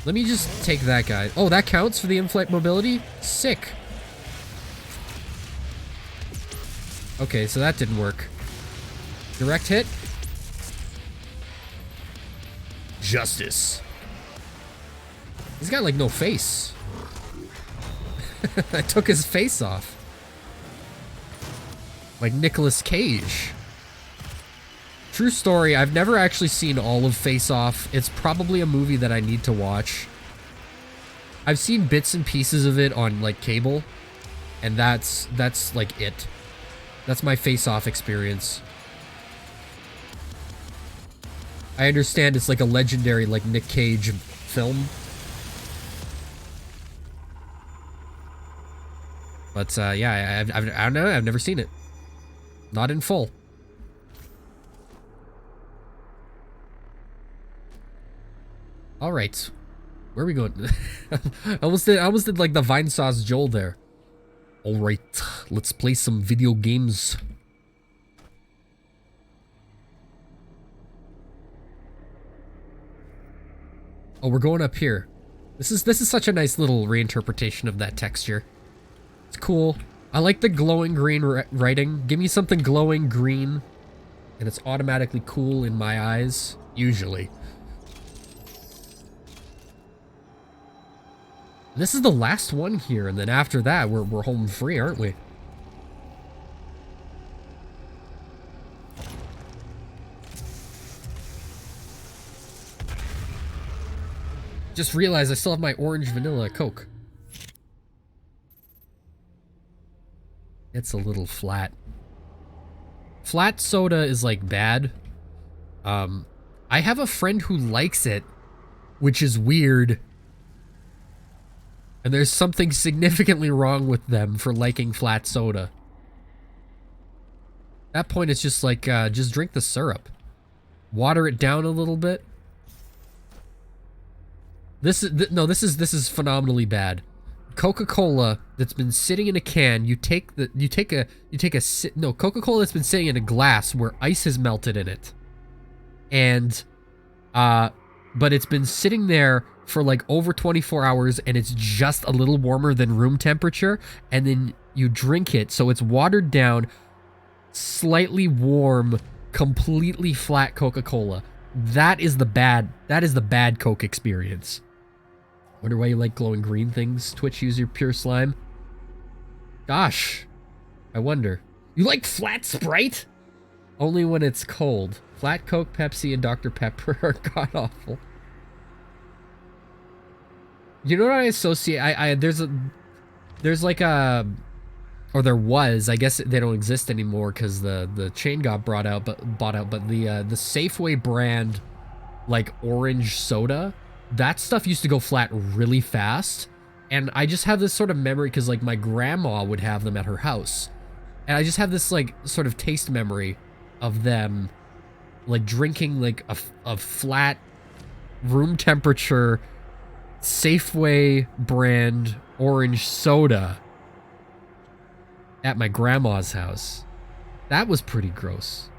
Let me just take that guy. Oh, that counts for the in-flight mobility? Sick. Okay, so that didn't work. Direct hit. Justice. He's got, like, no face. I took his face off. Like Nicolas Cage. True story, I've never actually seen all of Face Off. It's probably a movie that I need to watch. I've seen bits and pieces of it on, like, cable. And that's like, it. That's my Face Off experience. I understand it's like a legendary, like, Nick Cage film. But, yeah, I don't know, I've never seen it. Not in full. Alright. Where are we going? I almost did like the Vinesauce Joel there. Alright, let's play some video games. Oh, we're going up here. This is such a nice little reinterpretation of that texture. It's cool. I like the glowing green writing. Give me something glowing green, and it's automatically cool in my eyes, usually. This is the last one here, and then after that, we're home free, aren't we? Just realized I still have my orange vanilla Coke. It's a little flat. Flat soda is like bad. I have a friend who likes it, which is weird. And there's something significantly wrong with them for liking flat soda. At that point, it's just like, just drink the syrup. Water it down a little bit. This is phenomenally bad. Coca-Cola that's been sitting in a can, Coca-Cola that's been sitting in a glass where ice has melted in it. And but it's been sitting there for like over 24 hours and it's just a little warmer than room temperature, and then you drink it, so it's watered down, slightly warm, completely flat Coca-Cola. That is the bad Coke experience. Wonder why you like glowing green things, Twitch user PureSlime. Gosh, I wonder. You like flat Sprite? Only when it's cold. Flat Coke, Pepsi, and Dr. Pepper are god-awful. You know what I associate? There's like a... Or there was, I guess they don't exist anymore because the chain got bought out, but the Safeway brand, like orange soda, that stuff used to go flat really fast. And I just have this sort of memory because like my grandma would have them at her house. And I just have this like sort of taste memory of them like drinking like a flat room temperature Safeway brand orange soda at my grandma's house. That was pretty gross.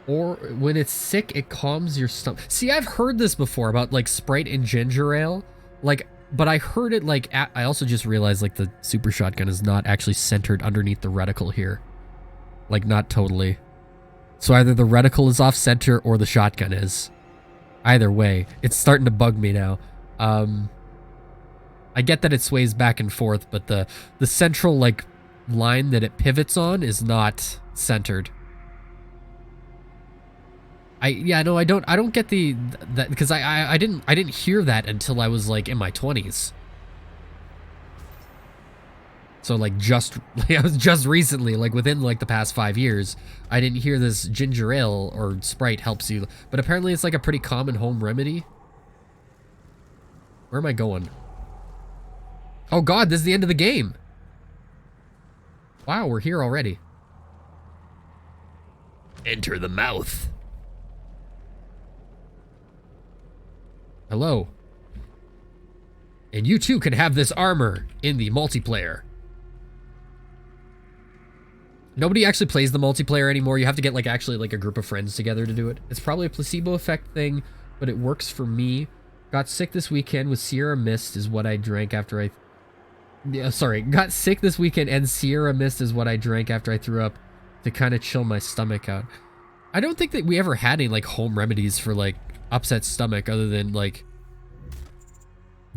Or when it's sick, it calms your stomach. See, I've heard this before about like Sprite and ginger ale. Like, but I heard it like, I also just realized like the super shotgun is not actually centered underneath the reticle here. Like not totally. So either the reticle is off center or the shotgun is. Either way, it's starting to bug me now. I get that it sways back and forth, but the central like line that it pivots on is not centered. I don't get that because I didn't hear that until I was like in my 20s. So like I was just recently, like within like the past 5 years, I didn't hear this ginger ale or Sprite helps you, but apparently it's like a pretty common home remedy. Where am I going? Oh god, this is the end of the game. Wow, we're here already. Enter the mouth. Hello. And you too can have this armor in the multiplayer. Nobody actually plays the multiplayer anymore. You have to get like actually like a group of friends together to do it. It's probably a placebo effect thing, but it works for me. Got sick this weekend with Sierra Mist is what I drank after I... Yeah, sorry. Got sick this weekend and Sierra Mist is what I drank after I threw up to kind of chill my stomach out. I don't think that we ever had any like home remedies for like upset stomach other than like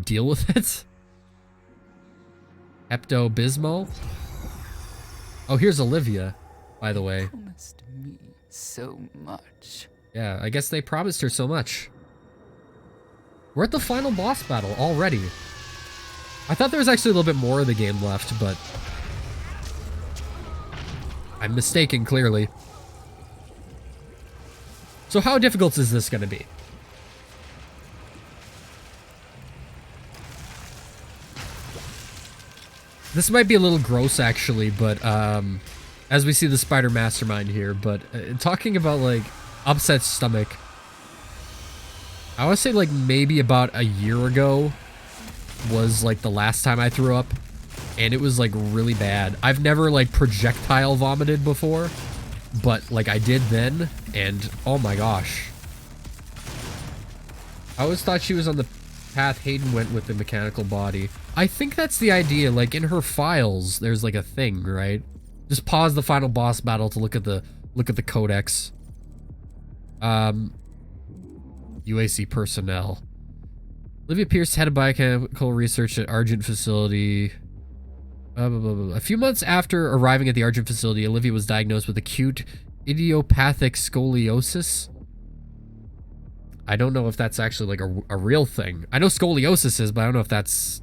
deal with it. Pepto-Bismol. Oh, here's Olivia, by the way. Promised me so much. Yeah, I guess they promised her so much. We're at the final boss battle already. I thought there was actually a little bit more of the game left, but I'm mistaken, clearly. So how difficult is this going to be? This might be a little gross, actually, but as we see the Spider Mastermind here, but talking about, like, upset stomach, I would say, like, maybe about a year ago was, like, the last time I threw up, and it was, like, really bad. I've never, like, projectile vomited before, but, like, I did then, and oh my gosh. I always thought she was on the path Hayden went with the mechanical body. I think that's the idea, like, in her files, there's, like, a thing, right? Just pause the final boss battle to look at the codex. UAC personnel. Olivia Pierce, head of biochemical research at Argent facility. A few months after arriving at the Argent facility, Olivia was diagnosed with acute idiopathic scoliosis. I don't know if that's actually like a real thing. I know scoliosis is, but I don't know if that's...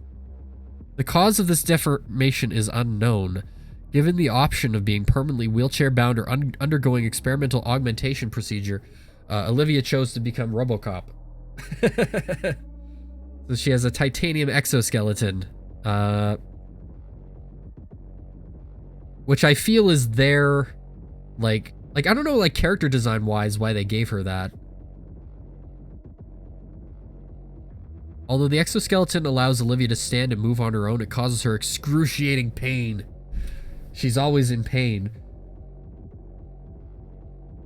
The cause of this deformation is unknown. Given the option of being permanently wheelchair-bound or undergoing experimental augmentation procedure, Olivia chose to become RoboCop. So she has a titanium exoskeleton, which I feel is their, like I don't know, like character design-wise, why they gave her that. Although the exoskeleton allows Olivia to stand and move on her own, it causes her excruciating pain. She's always in pain.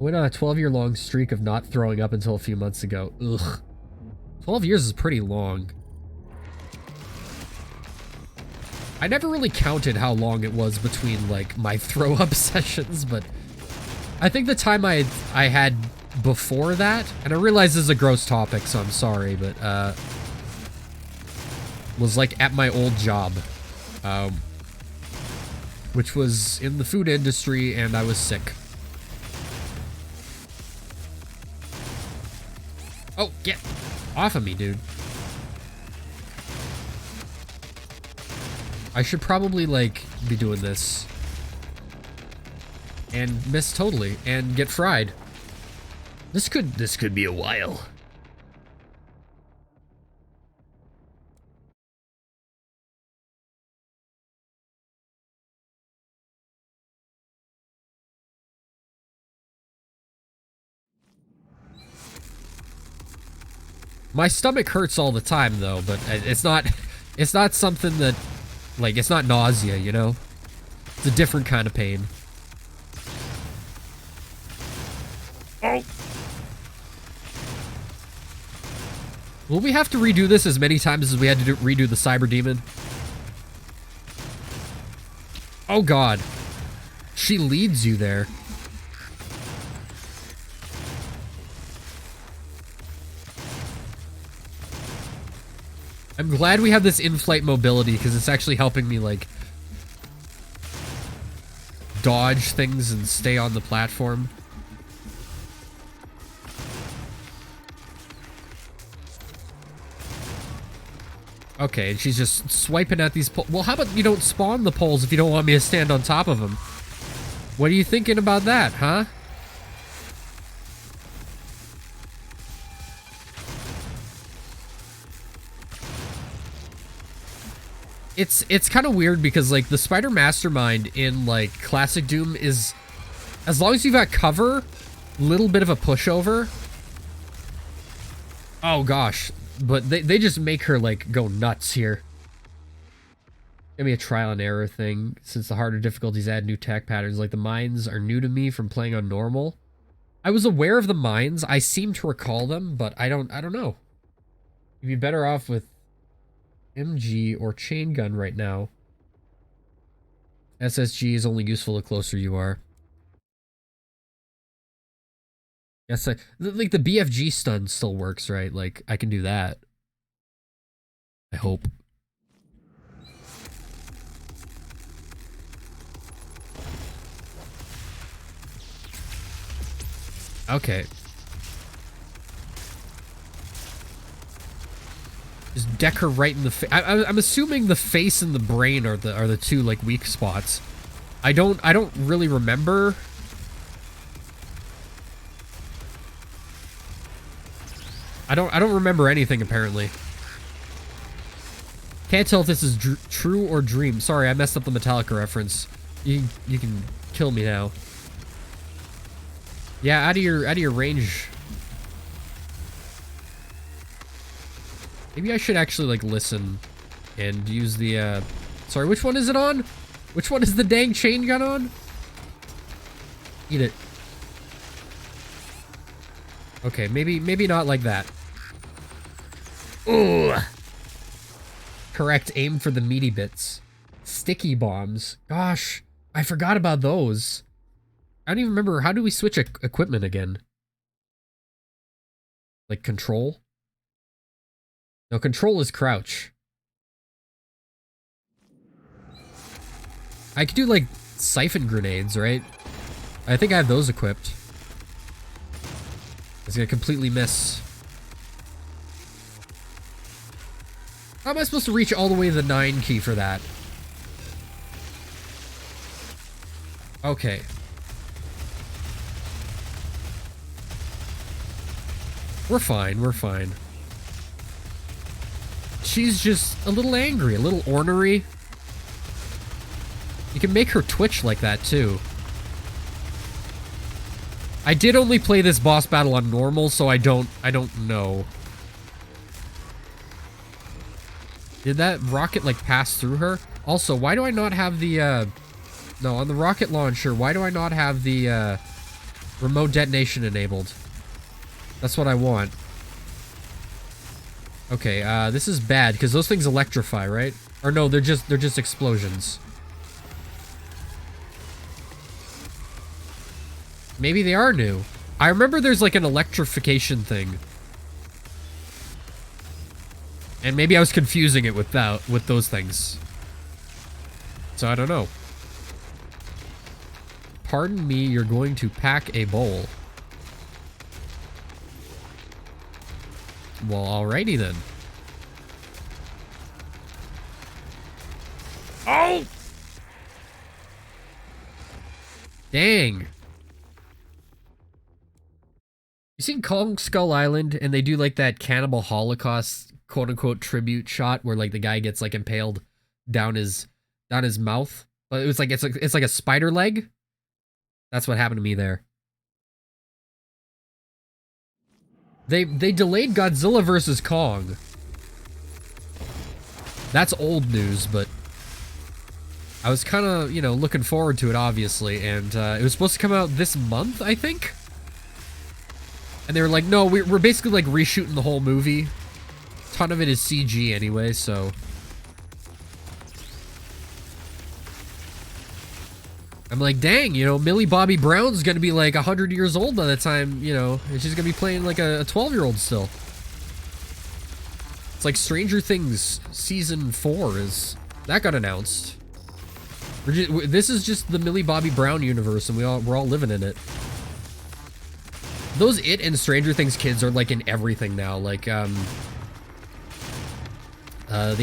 Went on a 12-year-long streak of not throwing up until a few months ago. Ugh. 12 years is pretty long. I never really counted how long it was between, like, my throw-up sessions, but I think the time I had before that, and I realize this is a gross topic, so I'm sorry, but, was, like, at my old job, which was in the food industry, and I was sick. Oh, get off of me, dude. I should probably, like, be doing this. And miss totally, and get fried. This could be a while. My stomach hurts all the time, though, but it's not something that, like, it's not nausea, you know? It's a different kind of pain. Oh! Will we have to redo this as many times as we had to redo the Cyber Demon? Oh god. She leads you there. I'm glad we have this in-flight mobility, because it's actually helping me, like, dodge things and stay on the platform. Okay, and she's just swiping at these poles. Well, how about you don't spawn the poles if you don't want me to stand on top of them? What are you thinking about that, huh? It's kind of weird because, like, the Spider Mastermind in, like, Classic Doom is, as long as you've got cover, little bit of a pushover. Oh gosh, but they just make her, like, go nuts here. Maybe a trial and error thing, since the harder difficulties add new attack patterns. Like, the mines are new to me from playing on normal. I was aware of the mines. I seem to recall them, but I don't know. You'd be better off with MG or chain gun right now. SSG is only useful the closer you are. Yes, like the BFG stun still works, right? Like, I can do that. I hope. Okay. Just deck her right in the face. I'm assuming the face and the brain are the two, like, weak spots. I don't really remember. I don't remember anything, apparently. Can't tell if this is true or dream. Sorry, I messed up the Metallica reference. You can kill me now. Yeah, out of your range. Maybe I should actually, like, listen and use the, sorry, which one is it on? Which one is the dang chain gun on? Eat it. Okay, maybe not like that. Ooh. Correct aim for the meaty bits. Sticky bombs. Gosh, I forgot about those. I don't even remember. How do we switch equipment again? Like, control? No, control is crouch. I could do, like, siphon grenades, right? I think I have those equipped. It's gonna completely miss. How am I supposed to reach all the way to the 9 key for that? Okay. We're fine, we're fine. She's just a little angry, a little ornery. You can make her twitch like that, too. I did only play this boss battle on normal, so I don't know. Did that rocket, like, pass through her? Also, why do I not have the, no, on the rocket launcher, why do I not have the, remote detonation enabled? That's what I want. Okay, this is bad, because those things electrify, right? Or no, they're just explosions. Maybe they are new. I remember there's, like, an electrification thing. And maybe I was confusing it with those things. So I don't know. Pardon me, you're going to pack a bowl. Well, alrighty then. Oh! Dang. You seen Kong Skull Island and they do like that Cannibal Holocaust quote-unquote tribute shot where like the guy gets like impaled down his mouth? But it was like it's like a spider leg. That's what happened to me there. They delayed Godzilla vs. Kong. That's old news, but I was kind of, you know, looking forward to it, obviously, and it was supposed to come out this month, I think? And they were like, no, we're basically, like, reshooting the whole movie. A ton of it is CG anyway, so... I'm like, dang, you know, Millie Bobby Brown's gonna be, like, 100 years old by the time, you know, and she's gonna be playing, like, a 12-year-old still. It's like Stranger Things Season 4 is... That got announced. This is just the Millie Bobby Brown universe, and we're all living in it. Those It and Stranger Things kids are like in everything now. Like the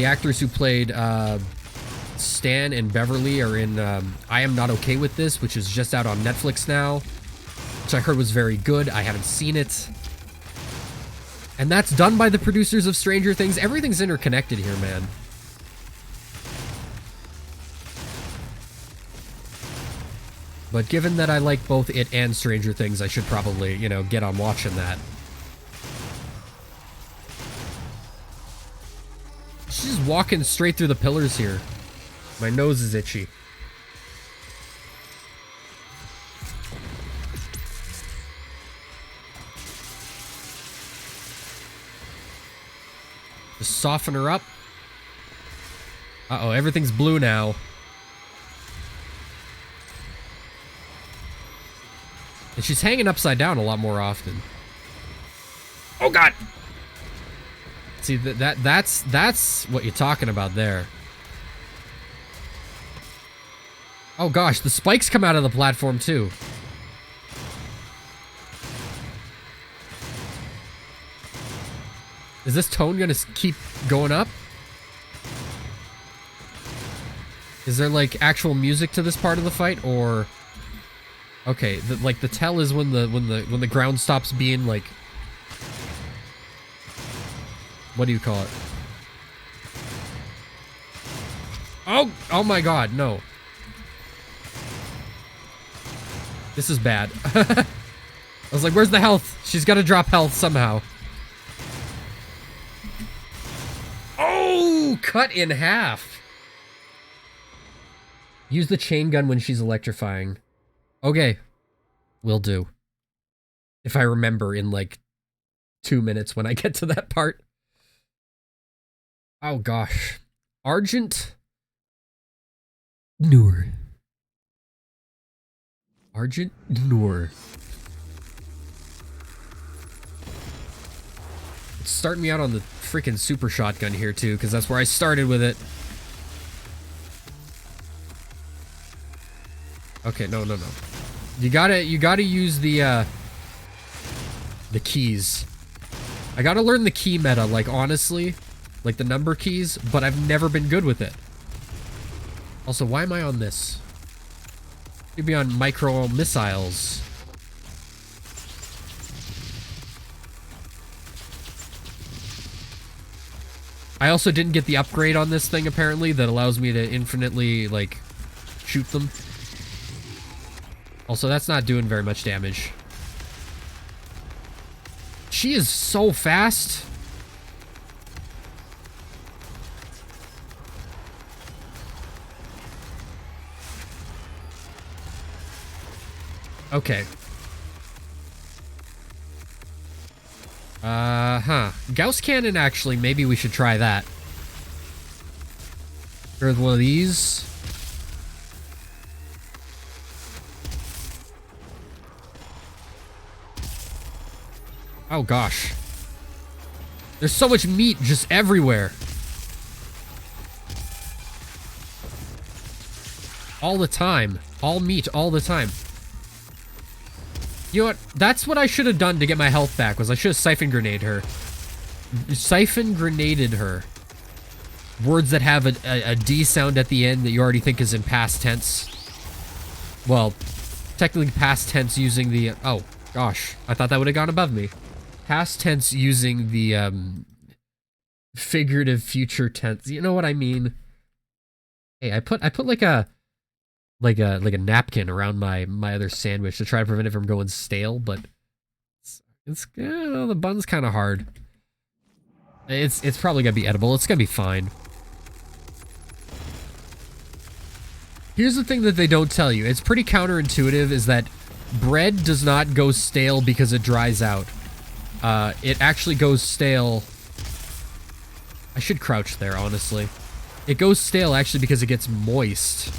actors who played Stan and Beverly are in I Am Not Okay With This, which is just out on Netflix now, which I heard was very good. I haven't seen it. And that's done by the producers of Stranger Things. Everything's interconnected here, man. But given that I like both It and Stranger Things, I should probably, you know, get on watching that. She's just walking straight through the pillars here. My nose is itchy. Just soften her up. Uh-oh, everything's blue now. And she's hanging upside down a lot more often. Oh god! See, that's what you're talking about there. Oh gosh, the spikes come out of the platform too. Is this tone gonna keep going up? Is there like actual music to this part of the fight, or... Okay, like the tell is when the ground stops being like, what do you call it? Oh my god, no. This is bad. I was like, where's the health? She's got to drop health somehow. Oh, cut in half. Use the chain gun when she's electrifying. Okay, will do. If I remember in like 2 minutes when I get to that part. Oh gosh. Argent Noor. Argent Noor. It's starting me out on the freaking super shotgun here too, because that's where I started with it. Okay, no. You gotta use the keys. I gotta learn the key meta, like, honestly. Like, the number keys, but I've never been good with it. Also, why am I on this? You'd be on micro missiles. I also didn't get the upgrade on this thing, apparently, that allows me to infinitely, like, shoot them. Also, that's not doing very much damage. She is so fast. Okay. Gauss cannon, actually, maybe we should try that. Here's one of these. Oh, gosh. There's so much meat just everywhere. All the time. All meat all the time. You know what? That's what I should have done to get my health back, was I should have siphon grenaded her. Siphon grenaded her. Words that have a D sound at the end that you already think is in past tense. Well, technically past tense using the... oh, gosh. I thought that would have gone above me. Past tense using the figurative future tense. You know what I mean? Hey, I put like a napkin around my other sandwich to try to prevent it from going stale, but it's you know, the bun's kind of hard. It's probably gonna be edible. It's gonna be fine. Here's the thing that they don't tell you. It's pretty counterintuitive, is that bread does not go stale because it dries out. It actually goes stale. I should crouch there, honestly. It goes stale actually because it gets moist.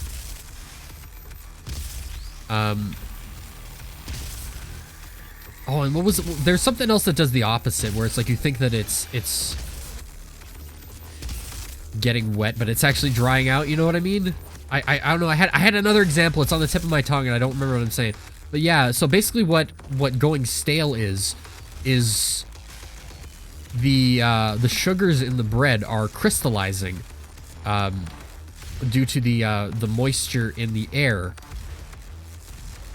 Oh, and what was it? There's something else that does the opposite, where it's like you think that it's getting wet, but it's actually drying out. You know what I mean? I don't know. I had another example. It's on the tip of my tongue, and I don't remember what I'm saying. But yeah, so basically, what going stale is the sugars in the bread are crystallizing due to the moisture in the air.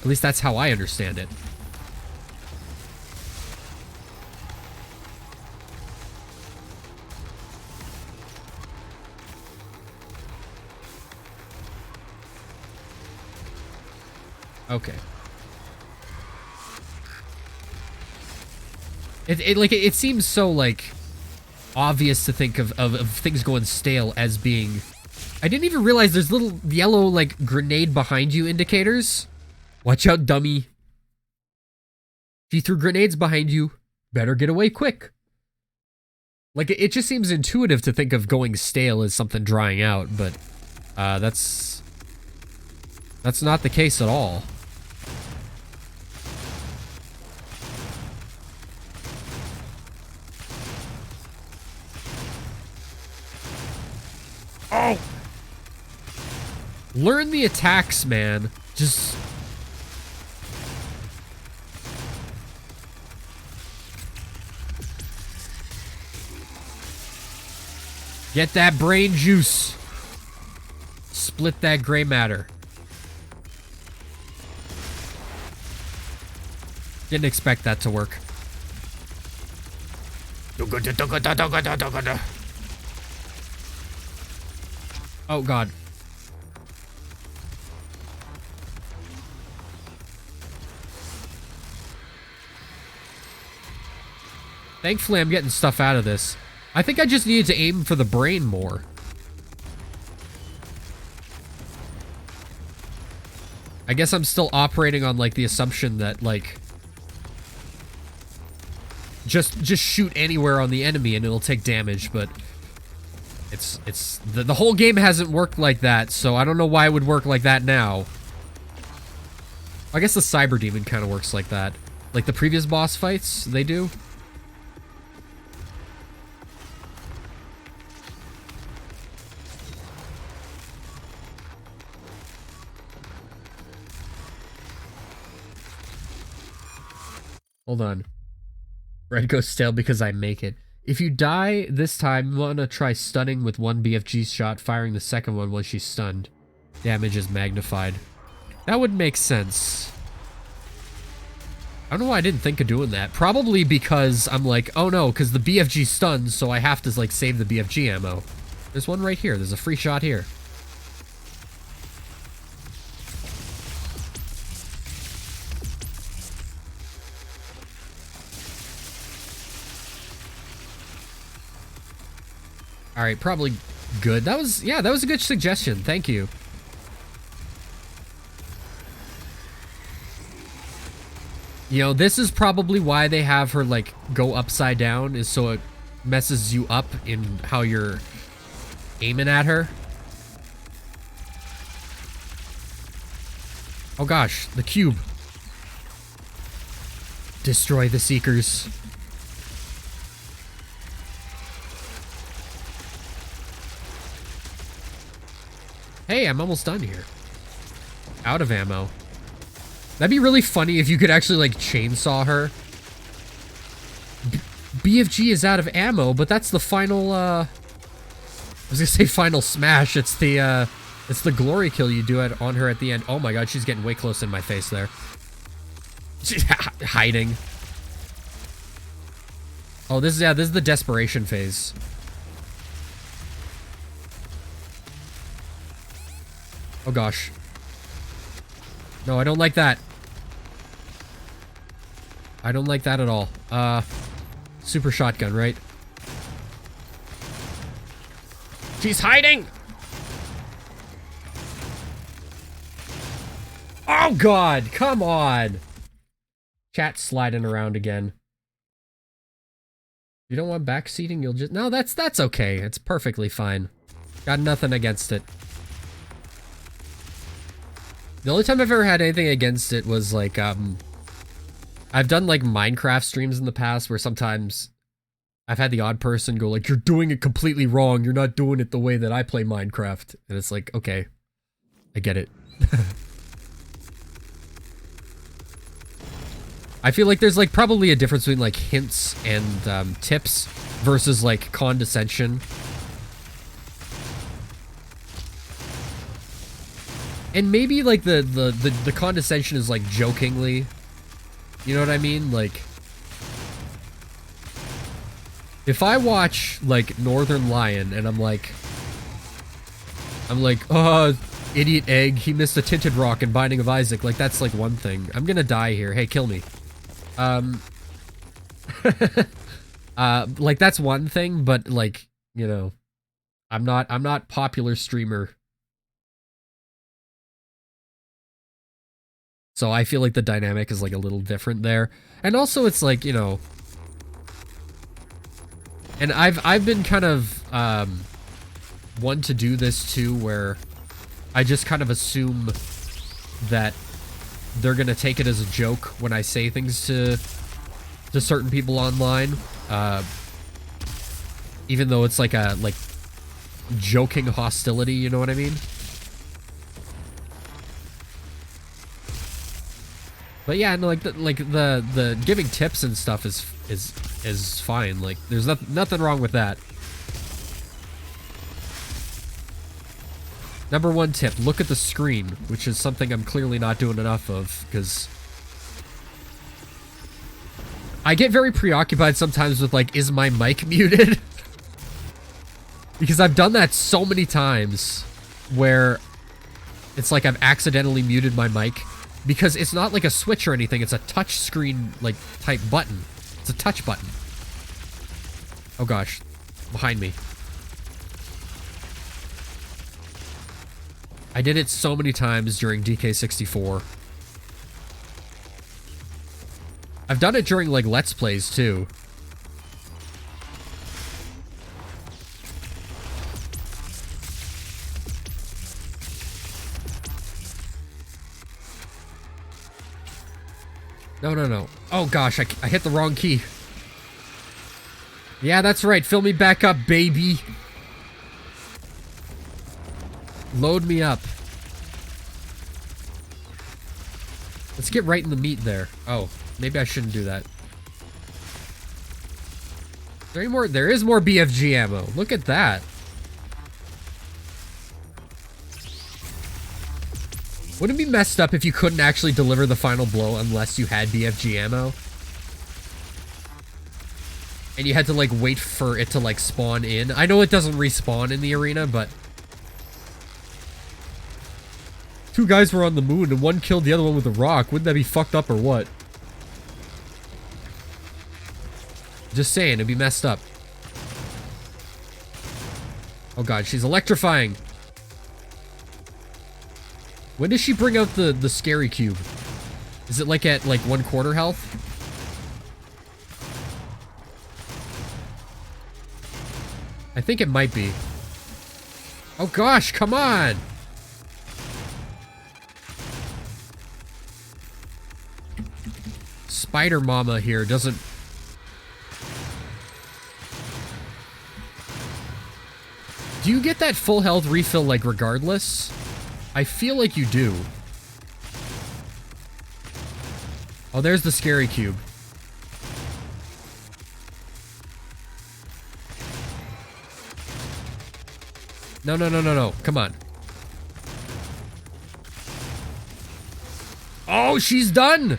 At least that's how I understand it. Okay. It seems so like obvious to think of things going stale as being... I didn't even realize there's little yellow like grenade behind you indicators. Watch out, dummy. She threw grenades behind you. Better get away quick. Like, it just seems intuitive to think of going stale as something drying out, but that's not the case at all. Oh! Learn the attacks, man. Just... get that brain juice. Split that gray matter. Didn't expect that to work. Oh, God. Thankfully, I'm getting stuff out of this. I think I just needed to aim for the brain more. I guess I'm still operating on, like, the assumption that, like... Just shoot anywhere on the enemy and it'll take damage, but... The whole game hasn't worked like that, so I don't know why it would work like that now. I guess the Cyber Demon kind of works like that. Like the previous boss fights, they do. Hold on. Red goes stale because I make it. If you die this time, you want to try stunning with one BFG shot, firing the second one once she's stunned. Damage is magnified. That would make sense. I don't know why I didn't think of doing that. Probably because I'm like, oh no, because the BFG stuns, so I have to like save the BFG ammo. There's one right here. There's a free shot here. All right, probably good. That was a good suggestion. Thank you. You know, this is probably why they have her, like, go upside down, is so it messes you up in how you're aiming at her. Oh gosh, the cube. Destroy the Seekers. Hey, I'm almost done here. Out of ammo. That'd be really funny if you could actually, like, chainsaw her. BFG is out of ammo, but that's the final, I was gonna say final smash. It's the glory kill you do on her at the end. Oh my god, she's getting way close in my face there. She's hiding. Oh, this is the desperation phase. Oh gosh. No, I don't like that. I don't like that at all. Super shotgun, right? She's hiding! Oh god, come on! Chat sliding around again. You don't want backseating, you'll just... No, that's okay. It's perfectly fine. Got nothing against it. The only time I've ever had anything against it was, like, I've done, like, Minecraft streams in the past where sometimes I've had the odd person go, like, you're doing it completely wrong. You're not doing it the way that I play Minecraft. And it's like, okay. I get it. I feel like there's, like, probably a difference between, like, hints and tips versus, like, condescension. And maybe, like, the condescension is, like, jokingly. You know what I mean? Like, if I watch, like, Northern Lion and I'm like, oh, idiot egg, he missed a tinted rock in Binding of Isaac. Like, that's, like, one thing. I'm gonna die here. Hey, kill me. Like, that's one thing, but, like, you know, I'm not popular streamer. So I feel like the dynamic is, like, a little different there. And also it's like, you know, and I've been kind of one to do this too, where I just kind of assume that they're gonna take it as a joke when I say things to certain people online, even though it's like a joking hostility, you know what I mean? But yeah, no, like the giving tips and stuff is fine. Like, there's nothing wrong with that. Number one tip, look at the screen, which is something I'm clearly not doing enough of, because I get very preoccupied sometimes with, like, is my mic muted? Because I've done that so many times where it's like I've accidentally muted my mic. Because it's not like a switch or anything, it's a touch screen, like, type button. It's a touch button. Oh gosh. Behind me. I did it so many times during DK64. I've done it during, like, Let's Plays, too. No. Oh gosh, I hit the wrong key. Yeah, that's right. Fill me back up, baby. Load me up. Let's get right in the meat there. Oh, maybe I shouldn't do that. Is there any more? There is more BFG ammo. Look at that. Wouldn't it be messed up if you couldn't actually deliver the final blow unless you had BFG ammo? And you had to, like, wait for it to, like, spawn in. I know it doesn't respawn in the arena, but... Two guys were on the moon and one killed the other one with a rock. Wouldn't that be fucked up or what? Just saying, it'd be messed up. Oh god, she's electrifying. When does she bring out the scary cube? Is it like at like 1/4 health? I think it might be. Oh gosh, come on! Spider Mama here doesn't... Do you get that full health refill, like, regardless? I feel like you do. Oh, there's the scary cube. No, no, no, no, no. Come on. Oh, she's done!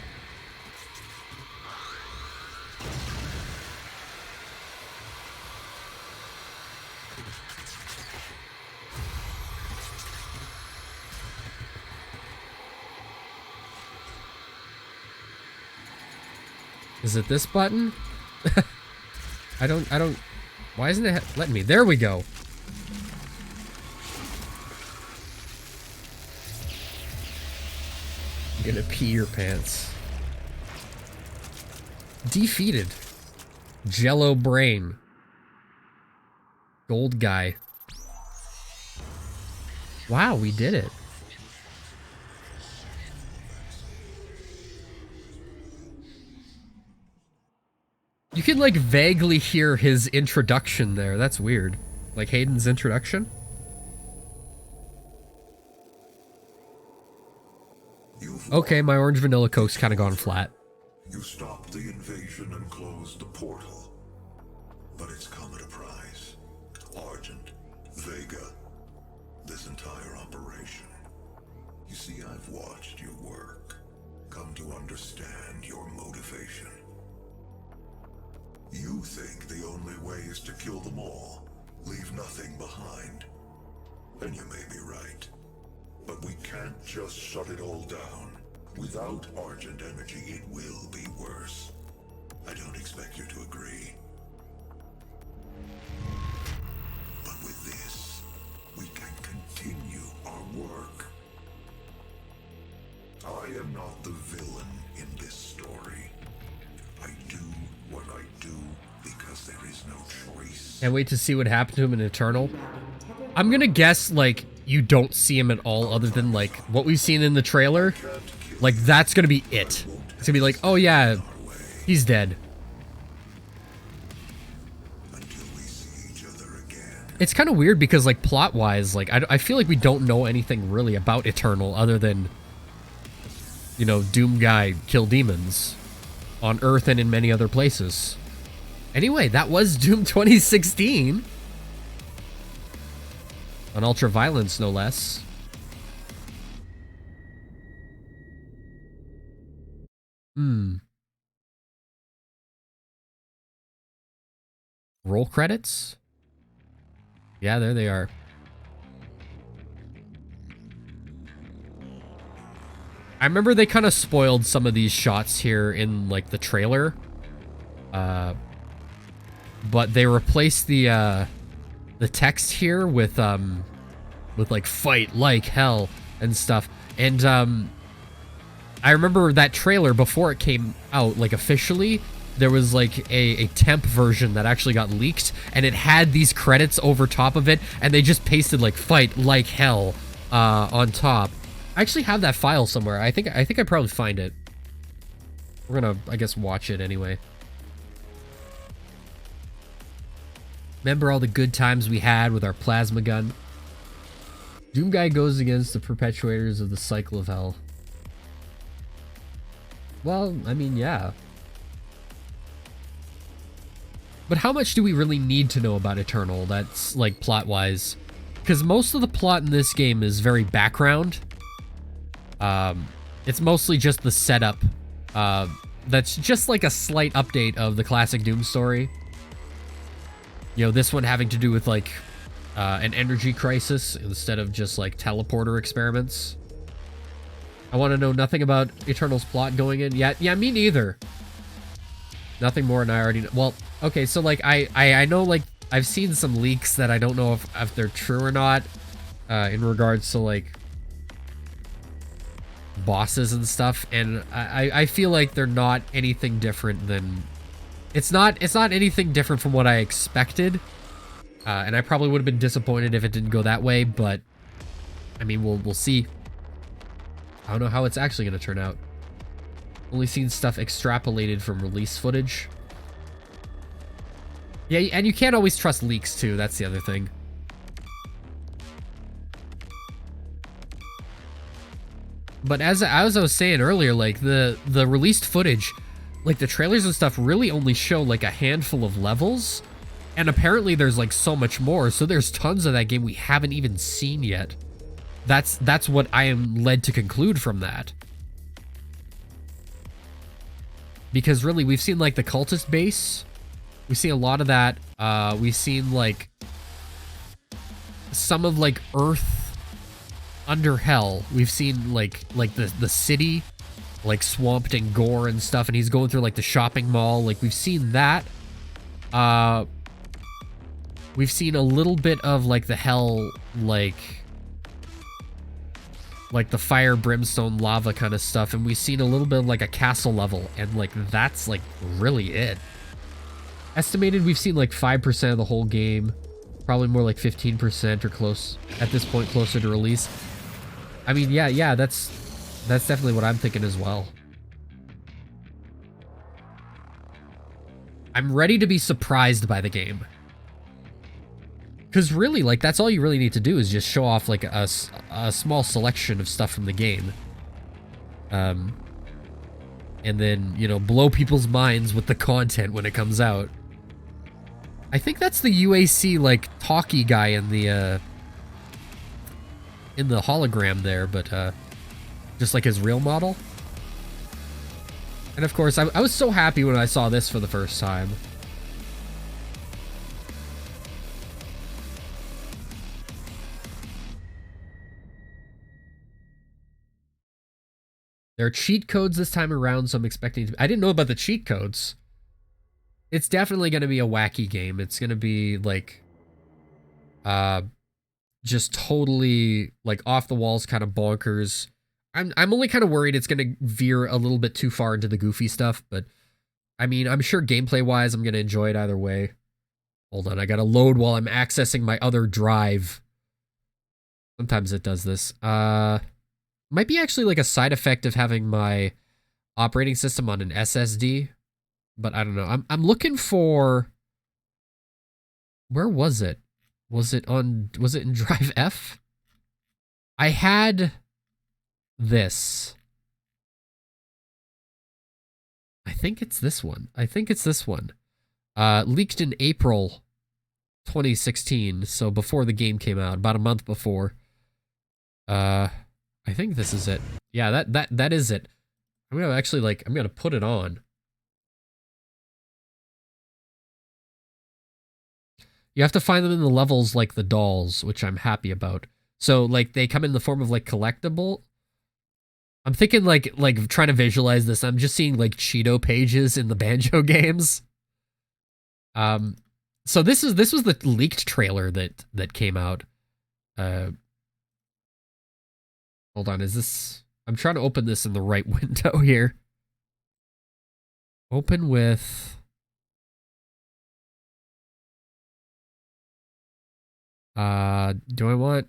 Is it this button? I don't, why isn't it letting me? There we go. You're gonna pee your pants. Defeated. Jello brain. Gold guy. Wow, we did it. You can like vaguely hear his introduction there. That's weird. Like Hayden's introduction? Okay, my orange vanilla Coke's kind of gone flat. You stopped the invasion and closed the portal. But it's come at a price. Argent, Vega, this entire operation. You see, I've watched your work. Come to understand your motivation. You think the only way is to kill them all, leave nothing behind. And you may be right. But we can't just shut it all down. Without Argent energy, it will be worse. I don't expect you to agree. But with this, we can continue our work. I am not the villain in this story. I do what I do because there is no choice. Can't wait to see what happened to him in Eternal. I'm gonna guess, like, you don't see him at all other than, like, what we've seen in the trailer. Like, that's gonna be it. It's gonna be like, oh yeah, he's dead. It's kind of weird because, like, plot-wise, like, I feel like we don't know anything really about Eternal other than, you know, Doom Guy kill demons on Earth and in many other places. Anyway, that was Doom 2016. On Ultraviolence, no less. Roll credits? Yeah, there they are. I remember they kind of spoiled some of these shots here in, like, the trailer. But they replaced the text here with like, fight like hell and stuff. And, I remember that trailer before it came out, like, officially, there was, like, a temp version that actually got leaked, and it had these credits over top of it, and they just pasted, like, fight like hell, on top. I actually have that file somewhere. I think I probably find it. We're gonna, I guess, watch it anyway. Remember all the good times we had with our plasma gun? Doom Guy goes against the perpetuators of the cycle of hell. Well, I mean, yeah. But how much do we really need to know about Eternal that's, like, plot-wise? Because most of the plot in this game is very background. It's mostly just the setup. That's just like a slight update of the classic Doom story. You know, this one having to do with, like, an energy crisis instead of just, like, teleporter experiments. I want to know nothing about Eternal's plot going in. Yeah, me neither. Nothing more than I already know. Well, okay, so, like, I know, like, I've seen some leaks that I don't know if they're true or not, in regards to, like, bosses and stuff, and I feel like they're not anything different than... It's not anything different from what I expected, and I probably would have been disappointed if it didn't go that way, but I mean, we'll see. I don't know how it's actually going to turn out. Only seen stuff extrapolated from release footage. Yeah, and you can't always trust leaks too, that's the other thing. But as I was saying earlier, like the released footage, like the trailers and stuff really only show like a handful of levels, and apparently there's like so much more, so there's tons of that game we haven't even seen yet. That's what I am led to conclude from that. Because really, we've seen like the cultist base. We've seen a lot of that. We've seen like some of like Earth under Hell. We've seen like the city, like swamped in gore and stuff, and he's going through like the shopping mall. Like we've seen that. We've seen a little bit of like the Hell, like the fire, brimstone, lava kind of stuff, and we've seen a little bit of like a castle level, and like that's like really it. Estimated we've seen like 5% of the whole game, probably more like 15% or close at this point, closer to release. I mean, yeah, that's definitely what I'm thinking as well. I'm ready to be surprised by the game. Because really, like, that's all you really need to do is just show off, like, a small selection of stuff from the game. And then, you know, blow people's minds with the content when it comes out. I think that's the UAC, like, talkie guy in the hologram there, but, just like his real model. And of course, I was so happy when I saw this for the first time. There are cheat codes this time around, so I'm expecting to... I didn't know about the cheat codes. It's definitely going to be a wacky game. It's going to be, like... just totally, like, off the walls, kind of bonkers. I'm only kind of worried it's going to veer a little bit too far into the goofy stuff, but... I mean, I'm sure gameplay-wise, I'm going to enjoy it either way. Hold on, I got to load while I'm accessing my other drive. Sometimes it does this. Might be actually like a side effect of having my operating system on an SSD, but I don't know. I'm looking for... Where was it? Was it in Drive F? I had this. I think it's this one. Leaked in April 2016, so before the game came out, about a month before. I think this is it. Yeah, that is it. I'm gonna actually, like, I'm gonna put it on. You have to find them in the levels like the dolls, which I'm happy about. So, like, they come in the form of, like, collectible. I'm thinking, like trying to visualize this. I'm just seeing, like, Cheeto pages in the Banjo games. So this was the leaked trailer that came out. Hold on, is this... I'm trying to open this in the right window here. Open with... do I want...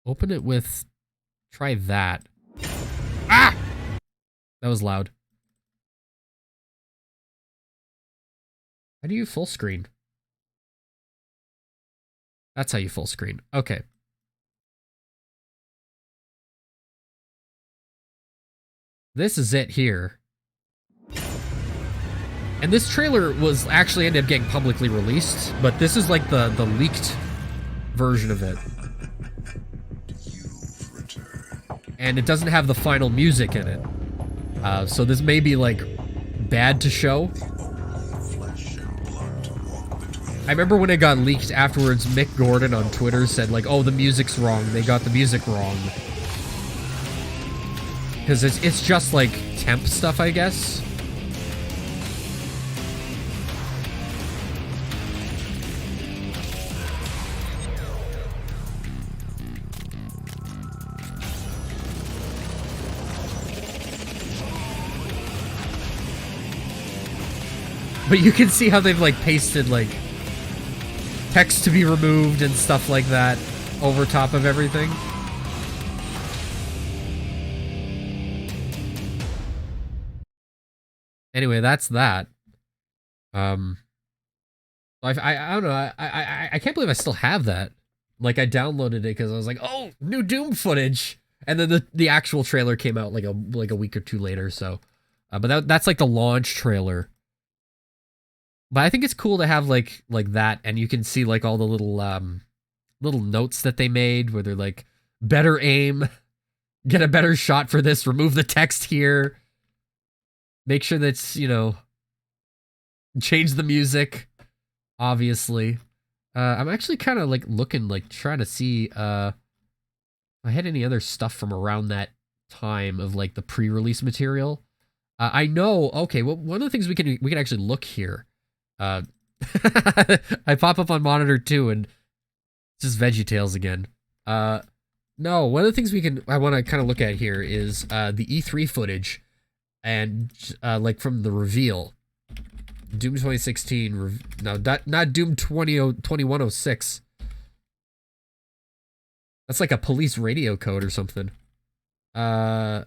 Open it with... Try that. Ah! That was loud. How do you full screen? That's how you full screen. Okay. This is it here. And this trailer was actually ended up getting publicly released, but this is like the leaked version of it. And it doesn't have the final music in it. So this may be like bad to show. I remember when it got leaked afterwards, Mick Gordon on Twitter said like, oh, the music's wrong. They got the music wrong. Because it's just like temp stuff, I guess. But you can see how they've like pasted like text to be removed and stuff like that over top of everything. Anyway, that's that. I don't know. I can't believe I still have that. Like I downloaded it because I was like, oh, new Doom footage, and then the actual trailer came out like a week or two later. So, but that's like the launch trailer. But I think it's cool to have like that, and you can see like all the little notes that they made where they're like, better aim, get a better shot for this, remove the text here, make sure that's, you know, change the music, obviously. I'm actually kind of like looking, like trying to see if I had any other stuff from around that time of like the pre-release material. I know, okay, well, one of the things we can actually look here. I pop up on monitor too, and it's just VeggieTales again. No, one of the things I want to kind of look at here is the E3 footage, and like from the reveal. Doom 2016, no, not Doom 2106. That's like a police radio code or something. Doom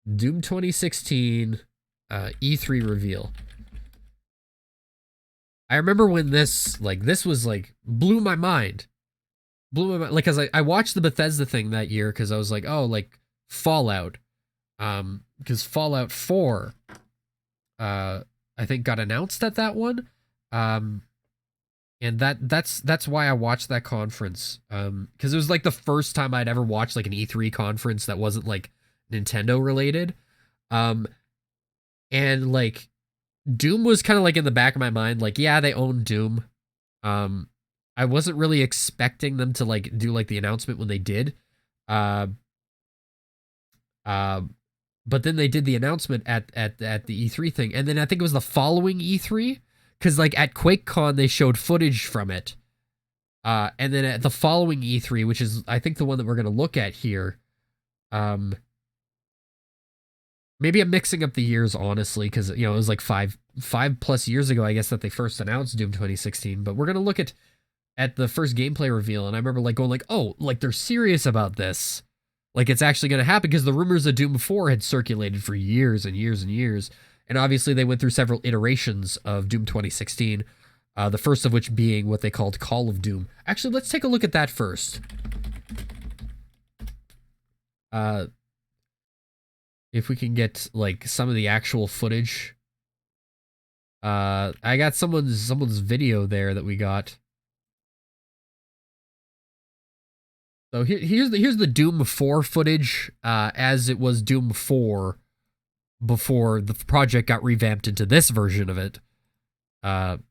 2016, E3 reveal. I remember when this was like, blew my mind. Like, cause I watched the Bethesda thing that year, cause I was like, oh, like, Fallout. Cause Fallout 4, I think got announced at that one. And that's why I watched that conference. Cause it was like the first time I'd ever watched like an E3 conference that wasn't like Nintendo related. And like Doom was kind of like in the back of my mind, like, yeah, they own Doom. I wasn't really expecting them to like do like the announcement when they did. But then they did the announcement at the E3 thing, and then I think it was the following E3, because like at QuakeCon they showed footage from it, and then at the following E3, which is I think the one that we're gonna look at here, maybe I'm mixing up the years honestly, because you know it was like five plus years ago I guess that they first announced Doom 2016, but we're gonna look at the first gameplay reveal, and I remember like going like, oh, like they're serious about this. Like, it's actually going to happen, because the rumors of Doom 4 had circulated for years and years and years. And obviously, they went through several iterations of Doom 2016, the first of which being what they called Call of Doom. Actually, let's take a look at that first. If we can get, like, some of the actual footage. I got someone's video there that we got. So here's the Doom 4 footage, as it was Doom 4 before the project got revamped into this version of it. And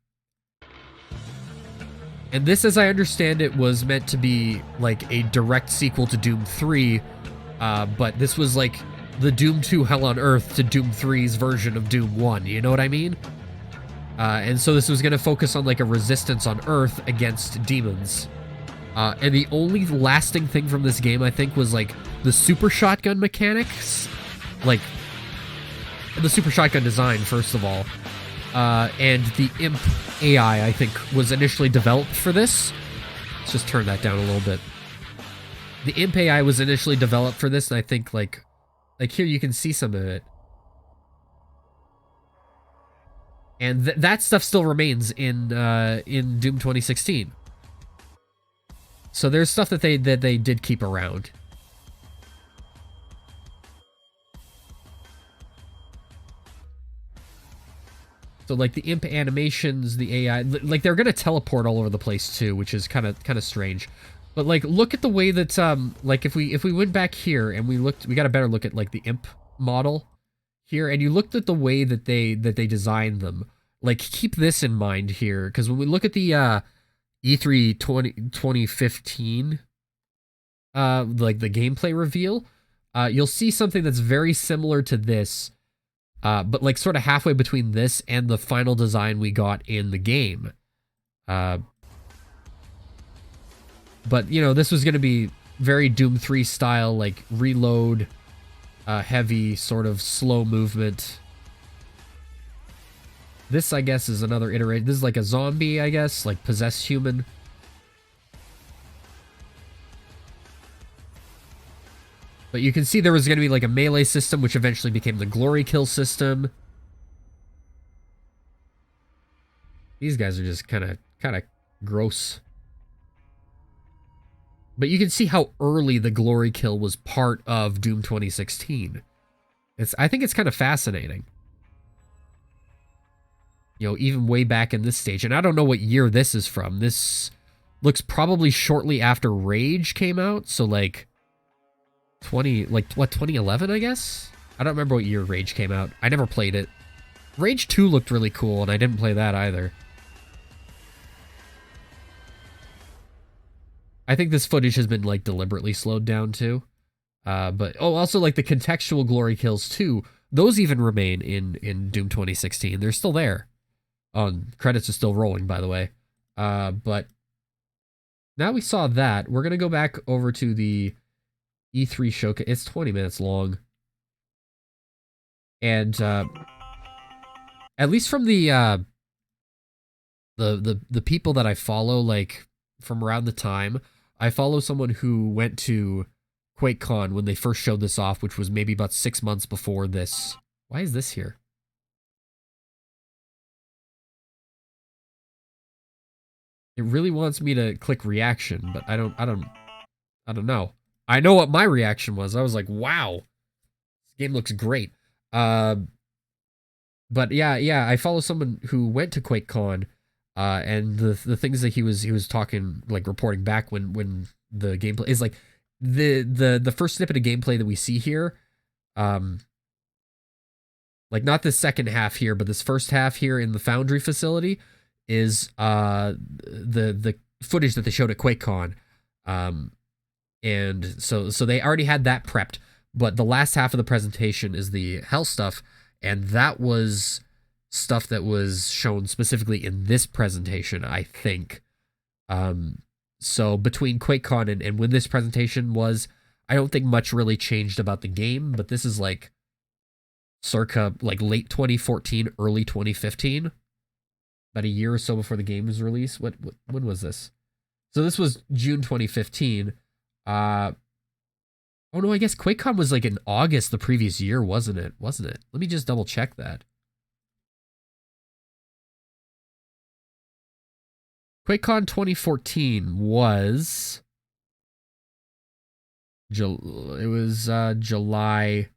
this, as I understand it, was meant to be like a direct sequel to Doom 3, but this was like the Doom 2 Hell on Earth to Doom 3's version of Doom 1, you know what I mean? And so this was going to focus on like a resistance on Earth against demons. And the only lasting thing from this game, I think, was like the super shotgun mechanics, like the super shotgun design, first of all, and the Imp AI, I think, was initially developed for this. Let's just turn that down a little bit. The Imp AI was initially developed for this, and I think like here you can see some of it, and that stuff still remains in Doom 2016. So there's stuff that they did keep around. So like the Imp animations, the AI, like they're gonna teleport all over the place too, which is kind of strange. But like look at the way that like if we went back here and we got a better look at like the Imp model here, and you looked at the way that they designed them. Like keep this in mind here, because when we look at the E3 2015, like the gameplay reveal, you'll see something that's very similar to this, but like sort of halfway between this and the final design we got in the game. But you know, this was going to be very Doom 3 style, like reload, heavy, sort of slow movement. This, I guess, is another iteration. This is like a zombie, I guess, like possessed human. But you can see there was going to be like a melee system, which eventually became the glory kill system. These guys are just kind of gross. But you can see how early the glory kill was part of Doom 2016. I think it's kind of fascinating. You know, even way back in this stage. And I don't know what year this is from. This looks probably shortly after Rage came out. So like 2011, I guess? I don't remember what year Rage came out. I never played it. Rage 2 looked really cool, and I didn't play that either. I think this footage has been, like, deliberately slowed down, too. But, also, like, the contextual glory kills, too. Those even remain in Doom 2016. They're still there. Credits are still rolling, by the way. But now we saw that. We're going to go back over to the E3 showcase. It's 20 minutes long. And, at least from the people that I follow, like, from around the time, I follow someone who went to QuakeCon when they first showed this off, which was maybe about 6 months before this. Why is this here? It really wants me to click reaction, but I don't know. I know what my reaction was. I was like, wow, this game looks great. But yeah, I follow someone who went to QuakeCon, and the things that he was talking, like, reporting back when the gameplay is like the first snippet of gameplay that we see here, like not the second half here, but this first half here in the Foundry facility is the footage that they showed at QuakeCon, and so they already had that prepped, but the last half of the presentation is the Hell stuff, and that was stuff that was shown specifically in this presentation, I think. So between QuakeCon and when this presentation was, I don't think much really changed about the game, but this is like circa like late 2014, early 2015. About a year or so before the game was released. When was this? So this was June 2015. Oh no, I guess QuakeCon was like in August the previous year, wasn't it? Let me just double check that. QuakeCon 2014 was July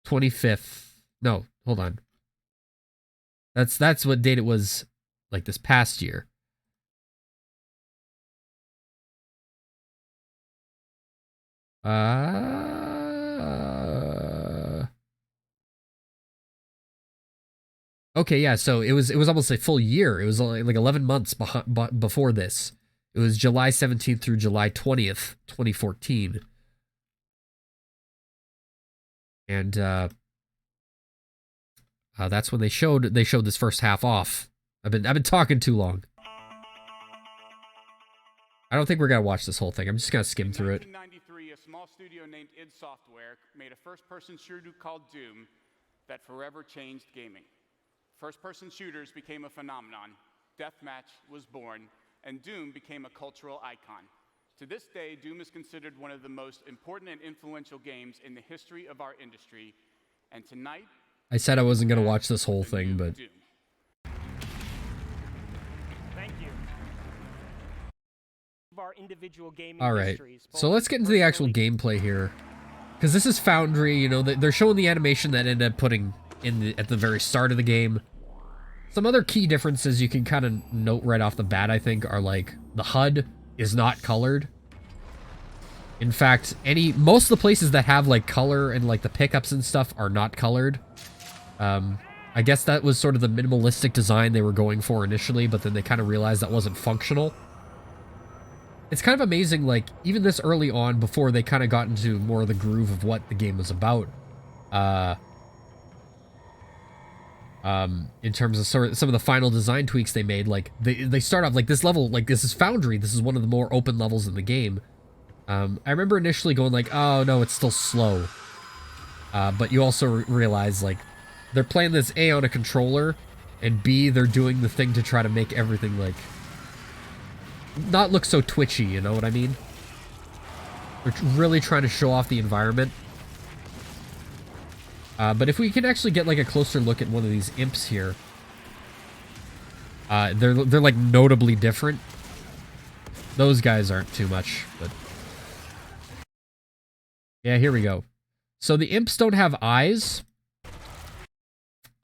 25th. No, hold on. That's what date it was, like this past year. Okay, yeah, so it was almost a full year. It was like 11 months before this. It was July 17th through July 20th, 2014. And that's when they showed this first half off. I've been talking too long. I don't think we're gonna watch this whole thing. I'm just gonna skim through it. In 1993, a small studio named id Software made a first-person shooter called Doom that forever changed gaming. First-person shooters became a phenomenon, Deathmatch was born, and Doom became a cultural icon. To this day, Doom is considered one of the most important and influential games in the history of our industry, and tonight... I said I wasn't going to watch this whole thing, but... Doom. Thank you. Our individual gaming All right, histories, so let's get into the actual gameplay here. Because this is Foundry, you know, they're showing the animation that ended up putting in at the very start of the game. Some other key differences you can kind of note right off the bat, I think, are like the HUD is not colored. In fact, most of the places that have like color and like the pickups and stuff are not colored. I guess that was sort of the minimalistic design they were going for initially, but then they kind of realized that wasn't functional. It's kind of amazing, like, even this early on, before they kind of got into more of the groove of what the game was about, in terms of sort of some of the final design tweaks they made, like, they start off, like, this level, like, this is Foundry, this is one of the more open levels in the game. I remember initially going like, oh, no, it's still slow. But you also realize, like, they're playing this A on a controller, and B, they're doing the thing to try to make everything, like, not look so twitchy, you know what I mean? They're really trying to show off the environment. But if we can actually get, like, a closer look at one of these imps here, they're like, notably different. Those guys aren't too much, but... Yeah, here we go. So the imps don't have eyes.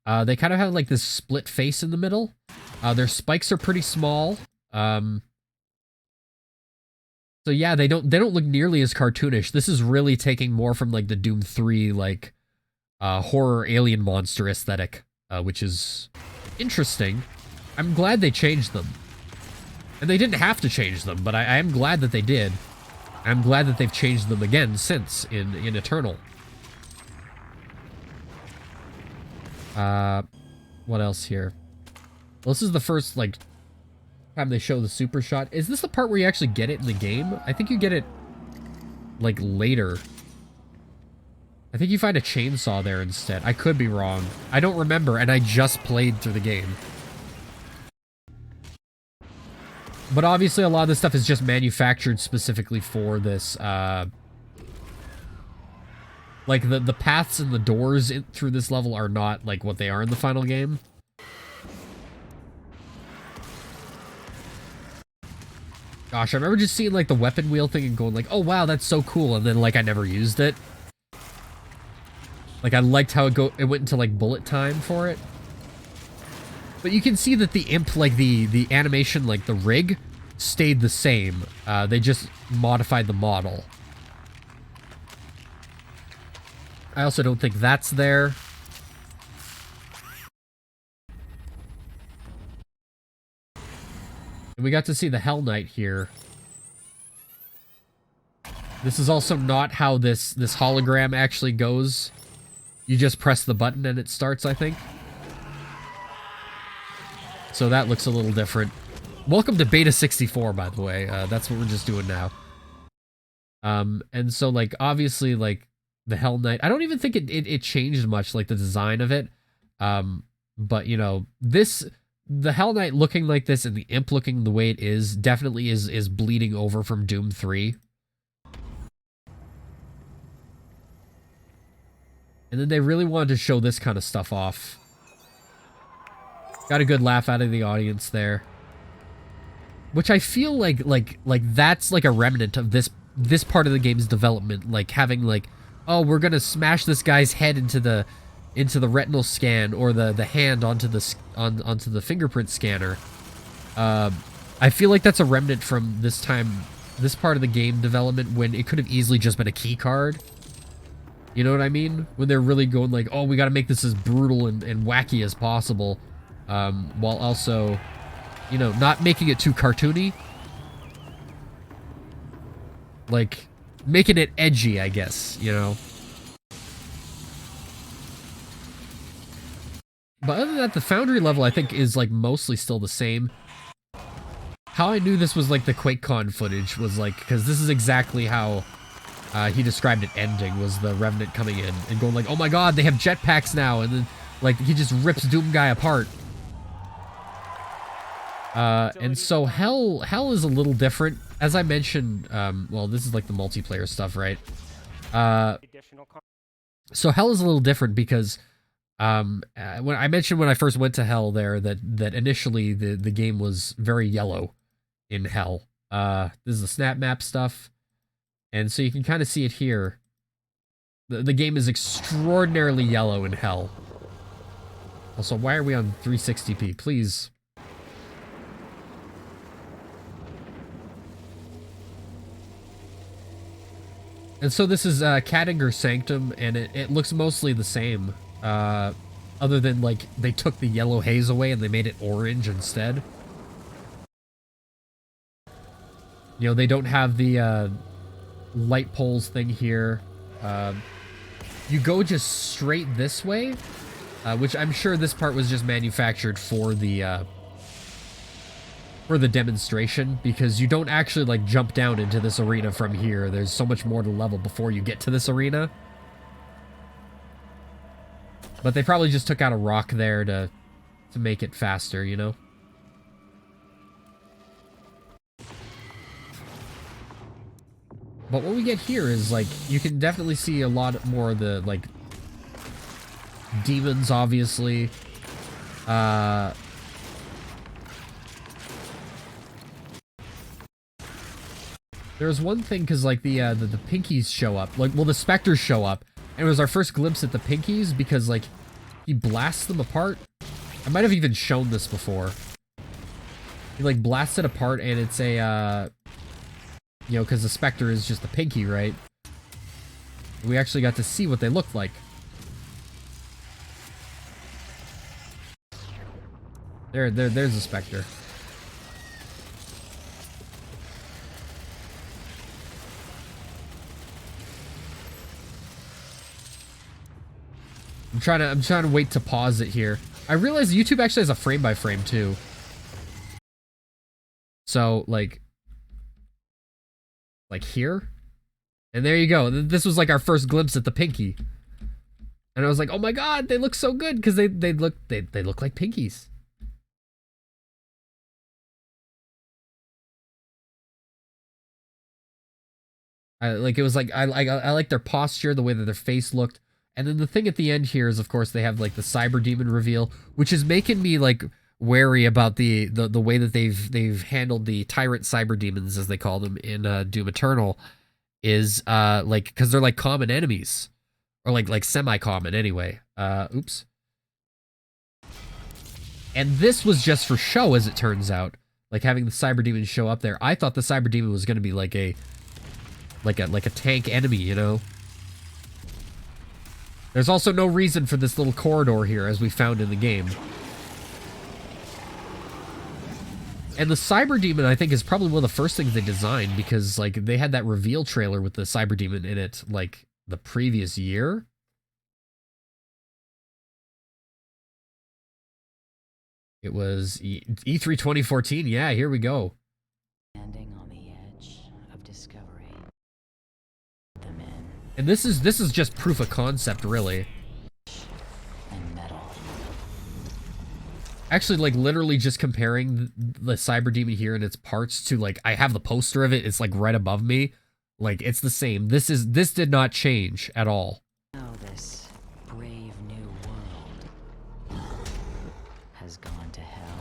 They kind of have, like, this split face in the middle. Their spikes are pretty small. So yeah, they don't look nearly as cartoonish. This is really taking more from, like, the Doom 3, like, horror alien monster aesthetic, which is interesting. I'm glad they changed them. And they didn't have to change them, but I am glad that they did. I'm glad that they've changed them again since in Eternal. What else here? Well, this is the first, like, time they show the super shot. Is this the part where you actually get it in the game? I think you get it, like, later. I think you find a chainsaw there instead. I could be wrong. I don't remember, and I just played through the game. But obviously a lot of this stuff is just manufactured specifically for this, like, the paths and the doors through this level are not, like, what they are in the final game. Gosh, I remember just seeing, like, the weapon wheel thing and going, like, oh, wow, that's so cool, and then, like, I never used it. Like, I liked how it went into, like, bullet time for it. But you can see that the imp, like, the animation, like, the rig, stayed the same. They just modified the model. I also don't think that's there. And we got to see the Hell Knight here. This is also not how this hologram actually goes. You just press the button and it starts, I think. So that looks a little different. Welcome to Beta 64, by the way. That's what we're just doing now. And so, like, obviously, like, the Hell Knight, I don't even think it changed much, like, the design of it. But, you know, the Hell Knight looking like this and the imp looking the way it is definitely is bleeding over from Doom 3. And then they really wanted to show this kind of stuff off. Got a good laugh out of the audience there. Which I feel like that's like a remnant of this part of the game's development, like having like, oh, we're gonna smash this guy's head into the retinal scan, or the hand onto the fingerprint scanner. I feel like that's a remnant from this part of the game development, when it could have easily just been a key card. You know what I mean? When they're really going like, oh, we gotta make this as brutal and wacky as possible, while also, you know, not making it too cartoony. Like, making it edgy, I guess, you know? But other than that, the Foundry level, I think, is, like, mostly still the same. How I knew this was, like, the QuakeCon footage was, like, because this is exactly how he described it ending, was the Revenant coming in and going like, oh my god, they have jetpacks now, and then, like, he just rips Doom Guy apart. And so Hell is a little different. As I mentioned, well, this is like the multiplayer stuff, right? So Hell is a little different because, when I mentioned when I first went to Hell there, that initially the game was very yellow in Hell. This is the snap map stuff. And so you can kind of see it here. The game is extraordinarily yellow in Hell. Also, why are we on 360p? Please. And so this is Kadinger Sanctum, and it looks mostly the same. Other than, like, they took the yellow haze away and they made it orange instead. You know, they don't have the light poles thing here. You go just straight this way, which I'm sure this part was just manufactured for the demonstration, because you don't actually, like, jump down into this arena from here. There's so much more to level before you get to this arena. But they probably just took out a rock there to to make it faster, you know? But what we get here is, like, you can definitely see a lot more of the, like, demons, obviously. There's one thing, because, like, the Pinkies show up. Like, well, the Spectres show up. And it was our first glimpse at the Pinkies, because, like, he blasts them apart. I might have even shown this before. He, like, blasts it apart, and it's a, you know, because the Spectre is just the Pinky, right? We actually got to see what they looked like. There's the Spectre. I'm trying to wait to pause it here. I realize YouTube actually has a frame by frame too. So like here, and there you go. This was like our first glimpse at the Pinky, and I was like, oh my god, they look so good because they look like Pinkies. I like their posture, the way that their face looked. And then the thing at the end here is, of course, they have like the Cyber Demon reveal, which is making me like wary about the way that they've handled the Tyrant Cyber Demons, as they call them in Doom Eternal, is like, because they're like common enemies, or like semi-common anyway. Oops. And this was just for show, as it turns out. Like having the Cyber Demon show up there, I thought the Cyber Demon was going to be like a tank enemy, you know. There's also no reason for this little corridor here, as we found in the game. And the Cyber Demon, I think, is probably one of the first things they designed, because, like, they had that reveal trailer with the Cyber Demon in it, like, the previous year. It was E3 2014. Yeah, here we go. Standing on the edge of discovery. And this is just proof of concept, really. And metal. Actually, like, literally just comparing the Cyber Demon here and its parts to, like, I have the poster of it. It's, like, right above me. Like, it's the same. This did not change at all. Now this brave new world has gone to hell.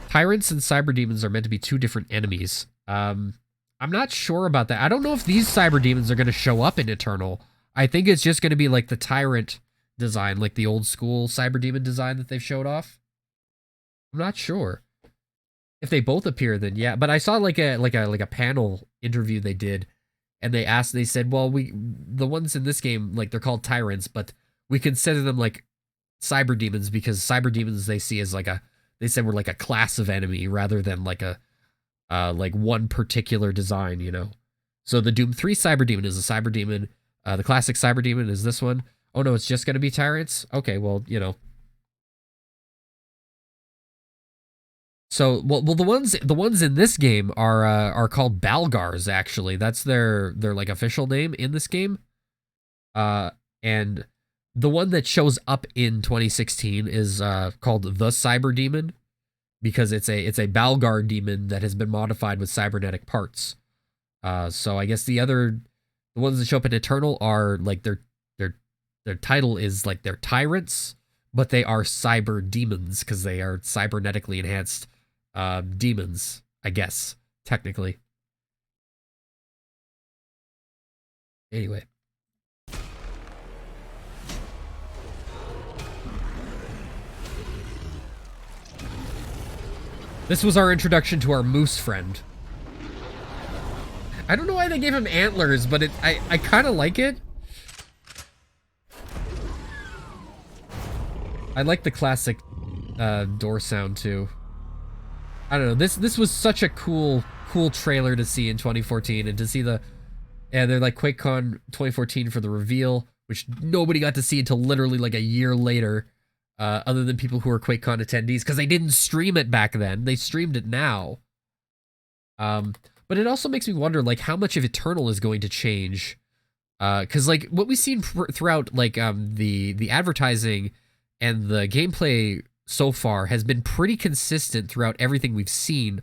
Tyrants and Cyber Demons are meant to be two different enemies. I'm not sure about that. I don't know if these Cyber Demons are going to show up in Eternal. I think it's just going to be like the Tyrant design, like the old school Cyber Demon design that they've showed off. I'm not sure. If they both appear, then yeah. But I saw like a panel interview they did, and they said, well, the ones in this game, like, they're called Tyrants, but we consider them like Cyber Demons because Cyber Demons they see as they said we're like a class of enemy rather than like like one particular design, you know. So the Doom 3 Cyber Demon is a Cyber Demon. The classic Cyber Demon is this one. Oh no, it's just gonna be Tyrants? Okay, well, you know. So, well, the ones in this game are called Balgars, actually. That's their like official name in this game. And the one that shows up in 2016 is called the Cyber Demon, because it's a Balgar demon that has been modified with cybernetic parts. So I guess the ones that show up in Eternal are like their title is like they're Tyrants, but they are Cyber Demons because they are cybernetically enhanced demons, I guess, technically. Anyway. This was our introduction to our moose friend. I don't know why they gave him antlers, but I kind of like it. I like the classic door sound too. I don't know. This was such a cool trailer to see in 2014, and to see they're like QuakeCon 2014 for the reveal, which nobody got to see until literally like a year later. Other than people who are QuakeCon attendees, because they didn't stream it back then. They streamed it now. But it also makes me wonder, like, how much of Eternal is going to change. Because, like, what we've seen throughout, like, the advertising and the gameplay so far has been pretty consistent throughout everything we've seen.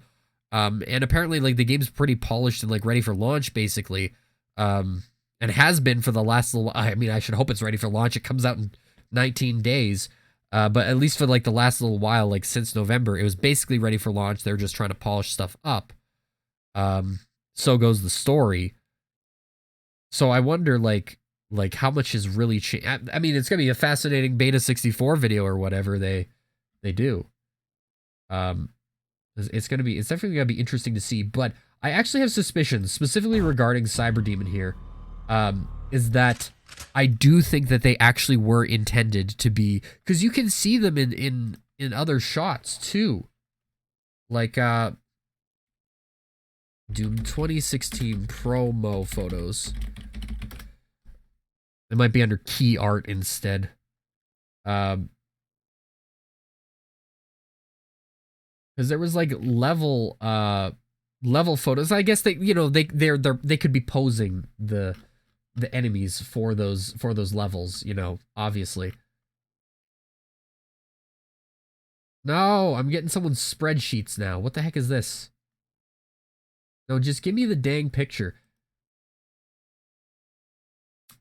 And apparently, like, the game's pretty polished and, like, ready for launch, basically. And has been for the last little... I mean, I should hope it's ready for launch. It comes out in 19 days. But at least for, like, the last little while, like, since November, it was basically ready for launch. They were just trying to polish stuff up. So goes the story. So I wonder, like how much has really changed. I mean, it's going to be a fascinating Beta 64 video or whatever they do. It's definitely going to be interesting to see, but I actually have suspicions, specifically regarding Cyberdemon here, is that I do think that they actually were intended to be, because you can see them in other shots too. Like, Doom 2016 promo photos. It might be under key art instead. Because there was like level photos. I guess they could be posing the enemies for those levels, obviously. No, I'm getting someone's spreadsheets now. What the heck is this? No, just give me the dang picture.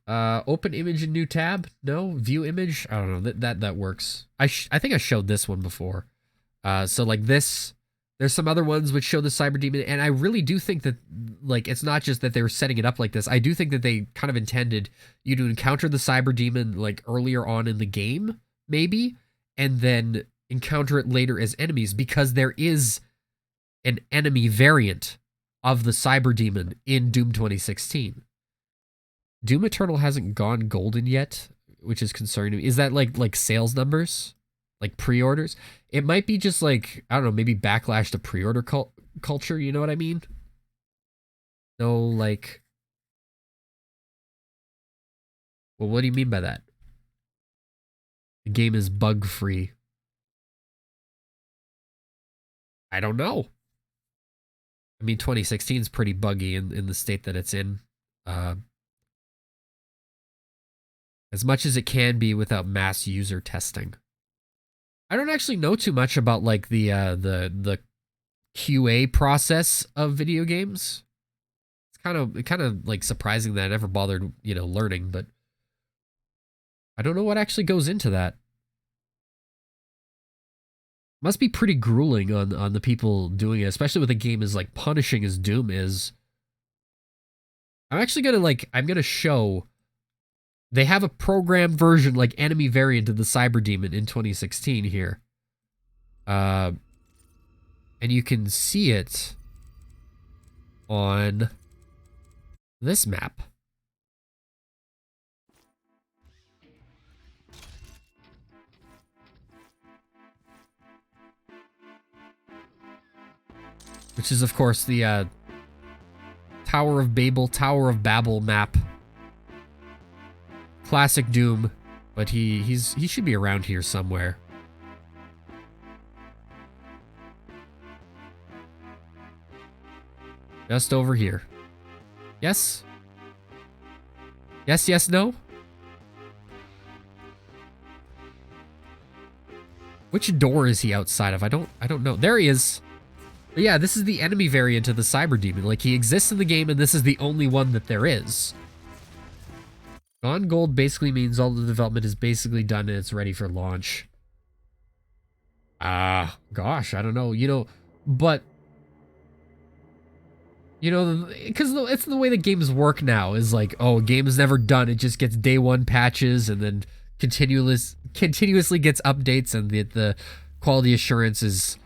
Open image in new tab? No, view image? I don't know. That works. I think I showed this one before. So like this, there's some other ones which show the Cyberdemon, and I really do think that, like, it's not just that they were setting it up like this. I do think that they kind of intended you to encounter the Cyberdemon like earlier on in the game, maybe, and then encounter it later as enemies, because there is an enemy variant of the Cyberdemon in Doom 2016. Doom Eternal hasn't gone golden yet, which is concerning me. Is that like sales numbers? Like pre-orders? It might be just like, I don't know, maybe backlash to pre-order culture, you know what I mean? No, like... Well, what do you mean by that? The game is bug-free. I don't know. I mean, 2016 is pretty buggy in the state that it's in. As much as it can be without mass user testing. I don't actually know too much about like the QA process of video games. It's kind of like surprising that I never bothered, learning, but I don't know what actually goes into that. Must be pretty grueling on the people doing it, especially with a game as like punishing as Doom is. I'm actually gonna show. They have a programmed version, like enemy variant of the Cyberdemon in 2016 here. And you can see it on this map. Which is, of course, the Tower of Babel map. Classic Doom, but he should be around here somewhere. Just over here. Yes? Yes, yes, no? Which door is he outside of? I don't know. There he is. But yeah, this is the enemy variant of the Cyberdemon. Like, he exists in the game, and this is the only one that there is. Gone gold basically means all the development is basically done and it's ready for launch. Gosh, I don't know, but, because it's the way the games work now, is like, oh, a game is never done. It just gets day one patches and then continuously gets updates, and the quality assurance is,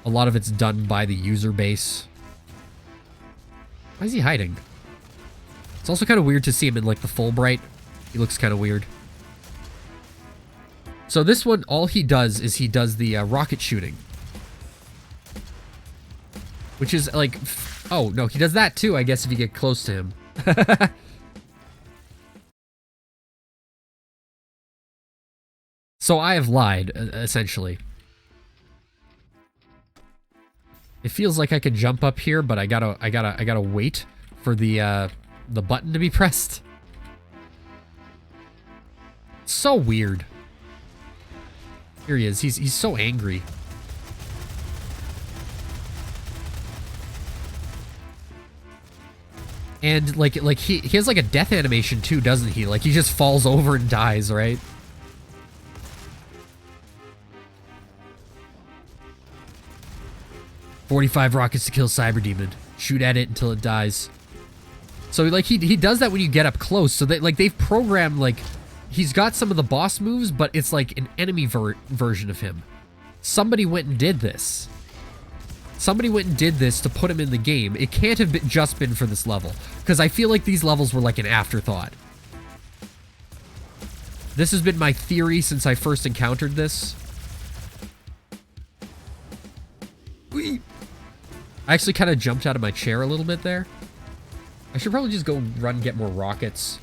a lot of it's done by the user base. Why is he hiding? It's also kind of weird to see him in like the Fulbright. He looks kind of weird. So this one, all he does is he does the rocket shooting. Which is like... Oh, no, he does that too, I guess, if you get close to him. So I have lied, essentially. It feels like I could jump up here, but I gotta wait for the button to be pressed. So weird. Here he is. He's so angry. And like he has like a death animation too, doesn't he? Like he just falls over and dies, right? "45 rockets to kill Cyber Demon. Shoot at it until it dies." So like he does that when you get up close. So that like they've programmed like he's got some of the boss moves, but it's like an enemy version of him. Somebody went and did this. Somebody went and did this to put him in the game. It can't have just been for this level, because I feel like these levels were like an afterthought. This has been my theory since I first encountered this. Whee! I actually kind of jumped out of my chair a little bit there. I should probably just go run and get more rockets.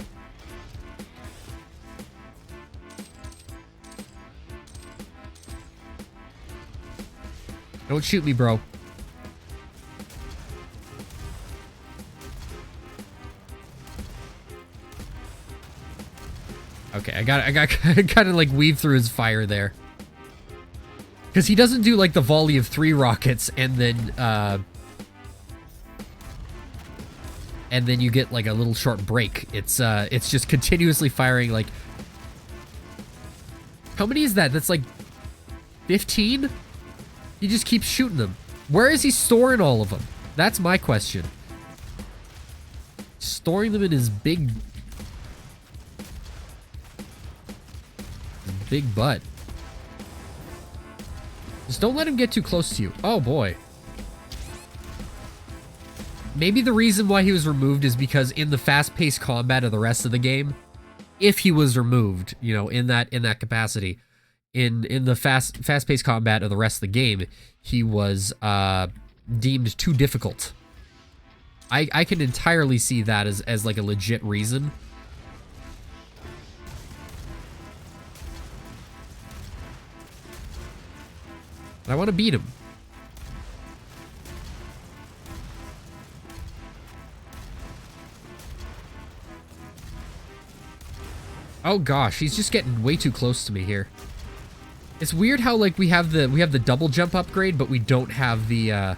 Don't shoot me, bro. Okay, I got kind of like weave through his fire there. Because he doesn't do like the volley of 3 rockets and then you get like a little short break. It's just continuously firing like... How many is that? That's like 15? He just keeps shooting them. Where is he storing all of them? That's my question. Storing them in his big butt. Just don't let him get too close to you. Oh boy. Maybe the reason why he was removed is because in the fast-paced combat of the rest of the game, if he was removed, you know, in that capacity, in the fast-paced combat of the rest of the game, he was deemed too difficult. I can entirely see that as like a legit reason. I want to beat him. Oh gosh, he's just getting way too close to me here. It's weird how like we have the double jump upgrade, but we don't have the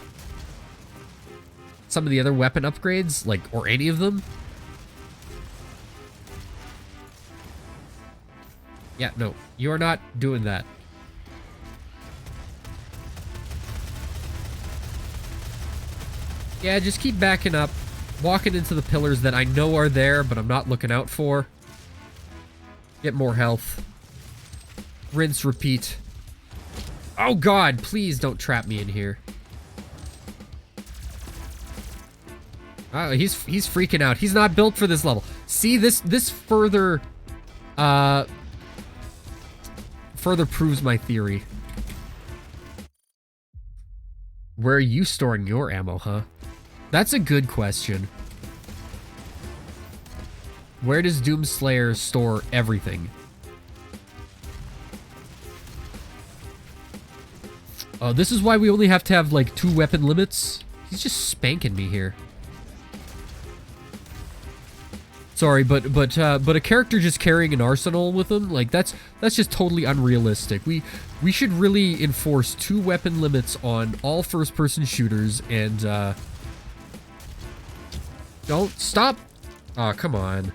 some of the other weapon upgrades, like, or any of them. Yeah, no, you are not doing that. Yeah, just keep backing up, walking into the pillars that I know are there, but I'm not looking out for. Get more health. Rinse, repeat. Oh god, please don't trap me in here. Oh, he's freaking out. He's not built for this level. See, this further proves my theory. Where are you storing your ammo, huh? That's a good question. Where does Doomslayer store everything? Oh, this is why we only have to have like 2 weapon limits. He's just spanking me here. Sorry, but a character just carrying an arsenal with him, like that's just totally unrealistic. We should really enforce 2 weapon limits on all first-person shooters and don't stop. Oh, come on.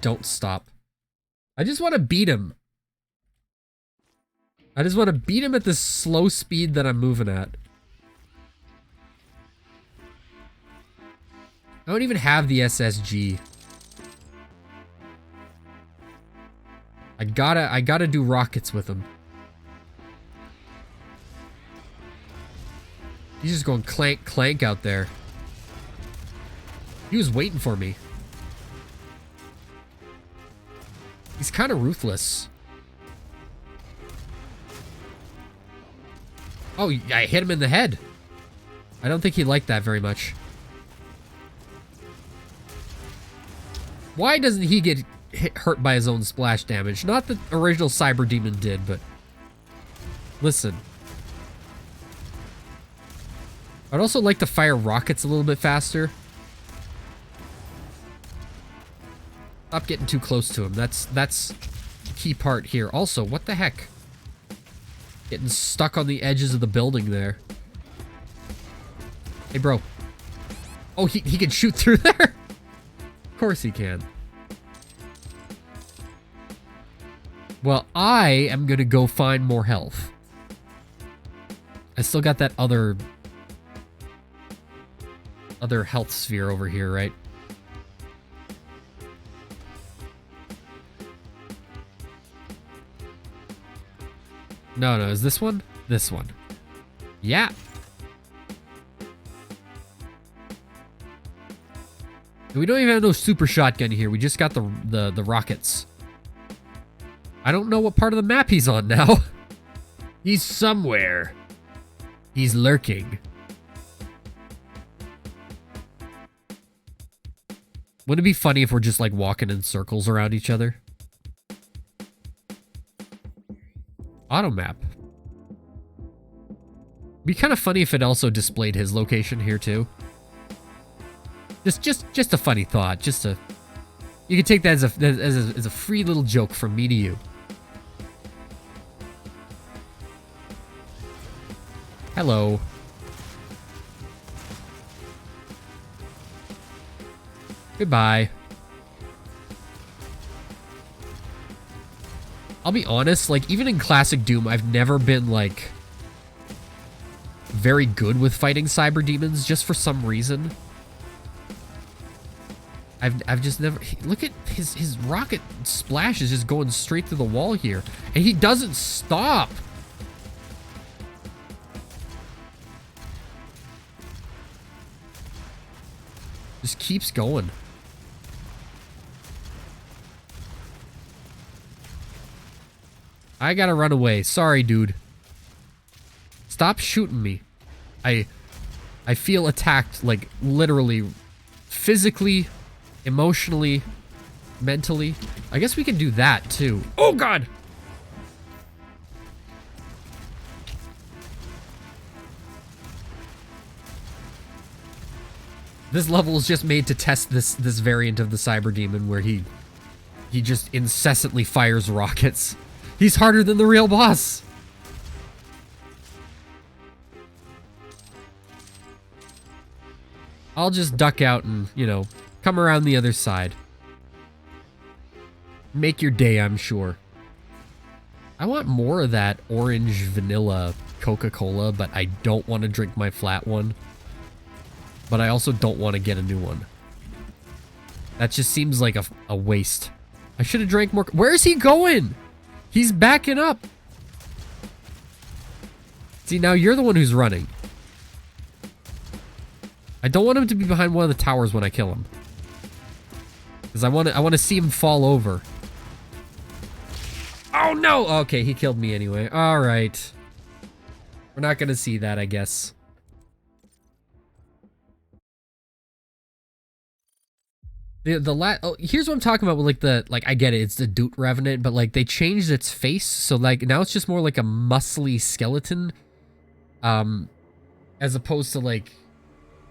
Don't stop. I just want to beat him. I just want to beat him at the slow speed that I'm moving at. I don't even have the SSG. I gotta do rockets with him. He's just going clank, clank out there. He was waiting for me. He's kind of ruthless. Oh, I hit him in the head. I don't think he liked that very much. Why doesn't he get hurt by his own splash damage? Not that original Cyber Demon did, but... Listen. I'd also like to fire rockets a little bit faster. Stop getting too close to him. That's key part here. Also, what the heck? Getting stuck on the edges of the building there. Hey, bro. Oh, he can shoot through there? Of course he can. Well, I am gonna go find more health. I still got that other health sphere over here, right? No, is this one? This one. Yeah. We don't even have no super shotgun here. We just got the rockets. I don't know what part of the map he's on now. He's somewhere. He's lurking. Wouldn't it be funny if we're just like walking in circles around each other? Auto map. Be kind of funny if it also displayed his location here too. Just a funny thought. You can take that as a free little joke from me to you. Hello. Goodbye. I'll be honest, like, even in classic Doom, I've never been, like, very good with fighting cyber demons, just for some reason. I've just never... Look at his rocket splash is just going straight through the wall here. And he doesn't stop! Just keeps going. I gotta run away. Sorry, dude. Stop shooting me. I feel attacked, like, literally, physically, emotionally, mentally. I guess we can do that, too. Oh, God! This level is just made to test this variant of the cyber demon where he just incessantly fires rockets. He's harder than the real boss. I'll just duck out and, you know, come around the other side. Make your day, I'm sure. I want more of that orange vanilla Coca-Cola, but I don't want to drink my flat one. But I also don't want to get a new one. That just seems like a waste. I should have drank more. Where is he going? He's backing up. See, now you're the one who's running. I don't want him to be behind one of the towers when I kill him. Because I want to see him fall over. Oh, no! Okay, he killed me anyway. All right. We're not going to see that, I guess. Here's what I'm talking about with I get it, it's the Doot Revenant, but like they changed its face, so like now it's just more like a muscly skeleton, as opposed to like,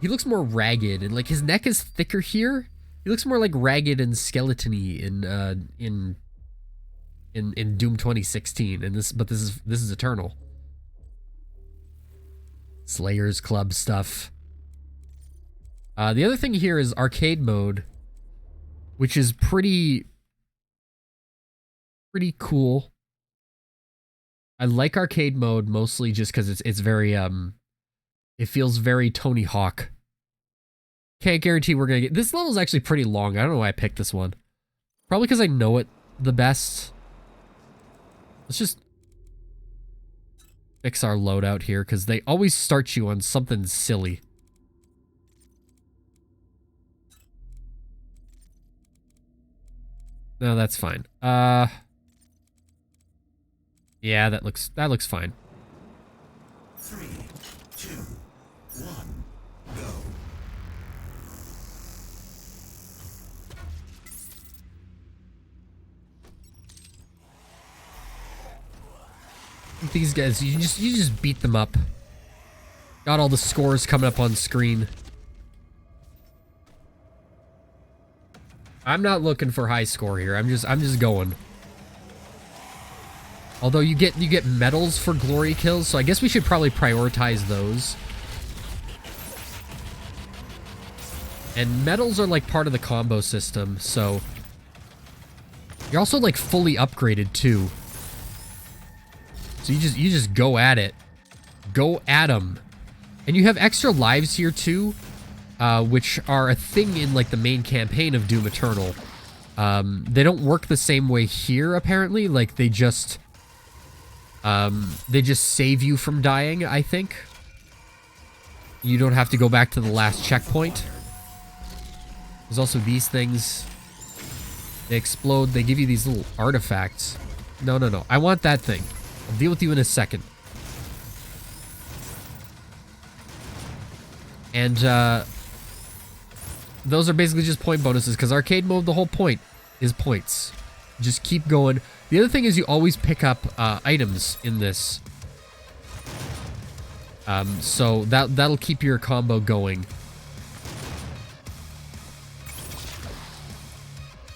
he looks more ragged and like his neck is thicker here. He looks more like ragged and skeleton-y in Doom 2016, and this is Eternal. Slayers Club stuff. The other thing here is arcade mode, which is pretty cool. I like arcade mode mostly just because it's very it feels very Tony Hawk. Can't guarantee we're gonna get this level's actually pretty long. I don't know why I picked this one. Probably because I know it the best. Let's just fix our loadout here because they always start you on something silly. No, that's fine. Yeah, that looks fine. 3, 2, 1, go. These guys, you just beat them up. Got all the scores coming up on screen. I'm not looking for high score here. I'm just going. Although you get medals for glory kills, so I guess we should probably prioritize those. And medals are like part of the combo system, so you're also like fully upgraded too. So you just go at it. Go at 'em. And you have extra lives here too, which are a thing in like the main campaign of Doom Eternal. They don't work the same way here apparently, like they just save you from dying, I think. You don't have to go back to the last checkpoint. There's also these things. They explode. They give you these little artifacts. No, no, no. I want that thing. I'll deal with you in a second. And, those are basically just point bonuses, because arcade mode, the whole point is points. Just keep going. The other thing is you always pick up, items in this. So that'll keep your combo going.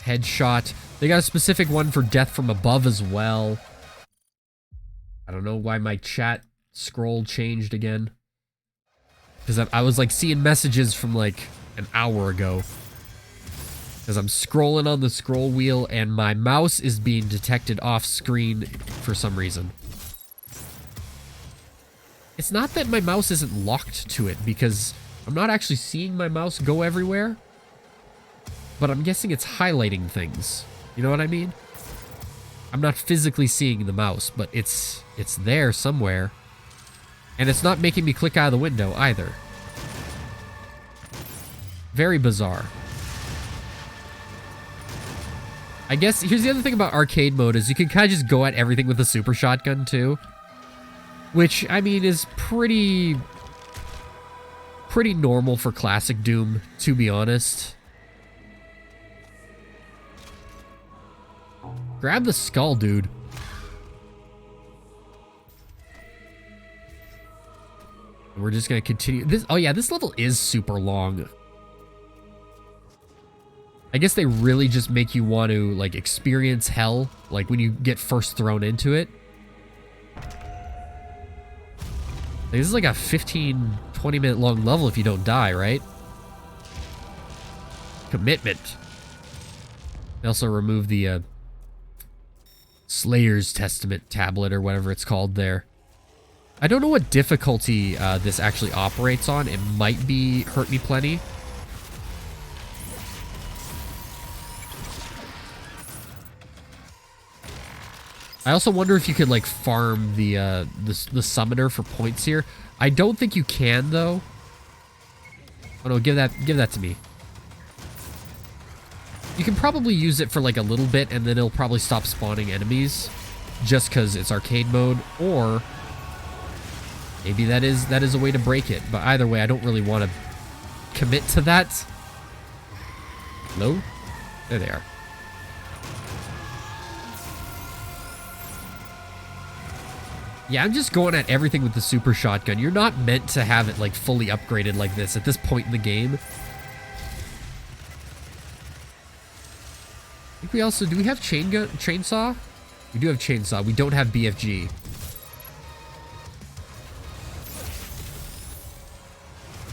Headshot. They got a specific one for death from above as well. I don't know why my chat scroll changed again. Because I was like seeing messages from like an hour ago. Because I'm scrolling on the scroll wheel and my mouse is being detected off screen for some reason. It's not that my mouse isn't locked to it, because I'm not actually seeing my mouse go everywhere. But I'm guessing it's highlighting things. You know what I mean? I'm not physically seeing the mouse, but it's there somewhere. And it's not making me click out of the window either. Very bizarre. I guess here's the other thing about arcade mode is you can kind of just go at everything with a super shotgun too. Which, I mean, is pretty normal for classic Doom, to be honest. Grab the skull, dude. We're just gonna continue this. Oh yeah, this level is super long. I guess they really just make you want to like experience hell, like when you get first thrown into it. This is like a 15-20 minute long level if you don't die, right? Commitment. They also remove the Slayer's Testament tablet or whatever it's called there. I don't know what difficulty this actually operates on. It might be Hurt Me Plenty. I also wonder if you could like farm the summoner for points here. I don't think you can though. Oh no, give that to me. You can probably use it for like a little bit and then it'll probably stop spawning enemies just because it's arcade mode, or maybe that is a way to break it. But either way, I don't really want to commit to that. Hello? There they are. Yeah, I'm just going at everything with the super shotgun. You're not meant to have it like fully upgraded like this at this point in the game. I think we also, do we have chainsaw? We do have chainsaw. We don't have BFG.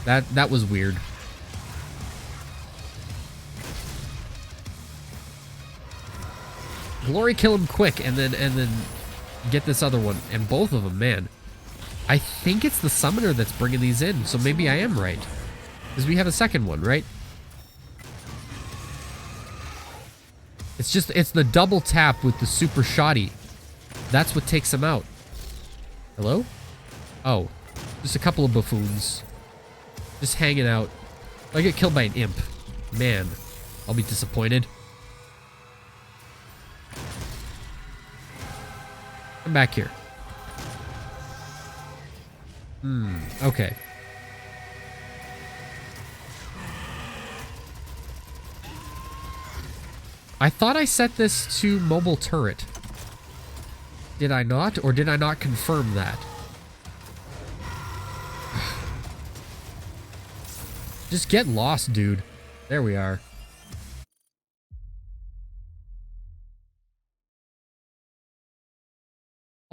That was weird. Glory kill him quick and then get this other one. And both of them, man. I think it's the summoner that's bringing these in, so maybe I am right. Because we have a second one, right? It's the double tap with the super shotty. That's what takes him out. Hello? Oh, just a couple of buffoons. Just hanging out. I get killed by an imp. Man, I'll be disappointed. Come back here. Okay. I thought I set this to mobile turret. Did I not? Or did I not confirm that? Just get lost, dude. There we are.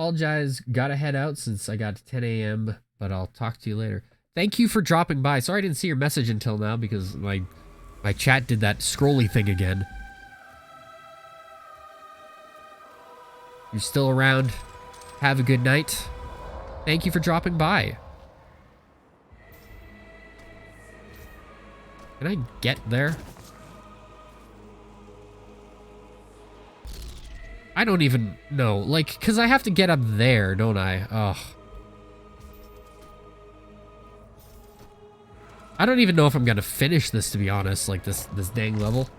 apologize. Gotta head out since I got 10 a.m., but I'll talk to you later. Thank you for dropping by. Sorry I didn't see your message until now because my chat did that scrolly thing again. You're still around. Have a good night. Thank you for dropping by. Can I get there? I don't even know. Like, because I have to get up there, don't I? Ugh. I don't even know if I'm going to finish this, to be honest. Like, this dang level.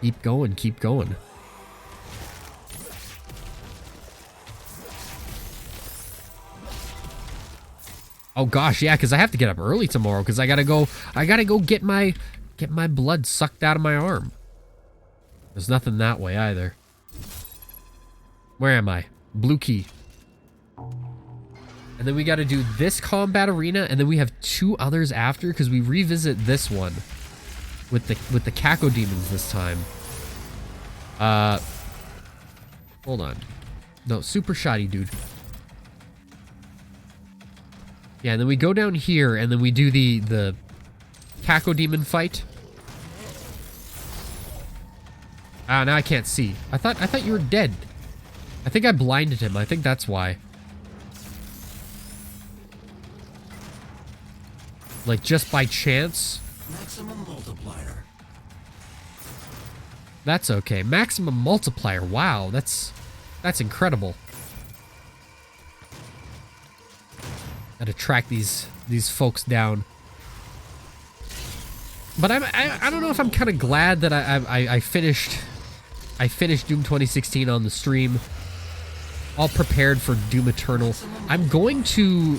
Keep going, keep going. Oh gosh, yeah, because I have to get up early tomorrow because I gotta go get my blood sucked out of my arm. There's nothing that way either. Where am I? Blue key. And then we gotta do this combat arena, and then we have 2 others after because we revisit this one with the Caco demons this time. Hold on. No, super shoddy dude. Yeah, and then we go down here, and then we do the Caco demon fight. Ah, now I can't see. I thought you were dead. I think I blinded him. I think that's why. Like, just by chance. Maximum multiplier. That's okay. Maximum multiplier. Wow, that's incredible. Gotta track these folks down. But I don't know if I'm kind of glad that I finished Doom 2016 on the stream, all prepared for Doom Eternal. I'm going to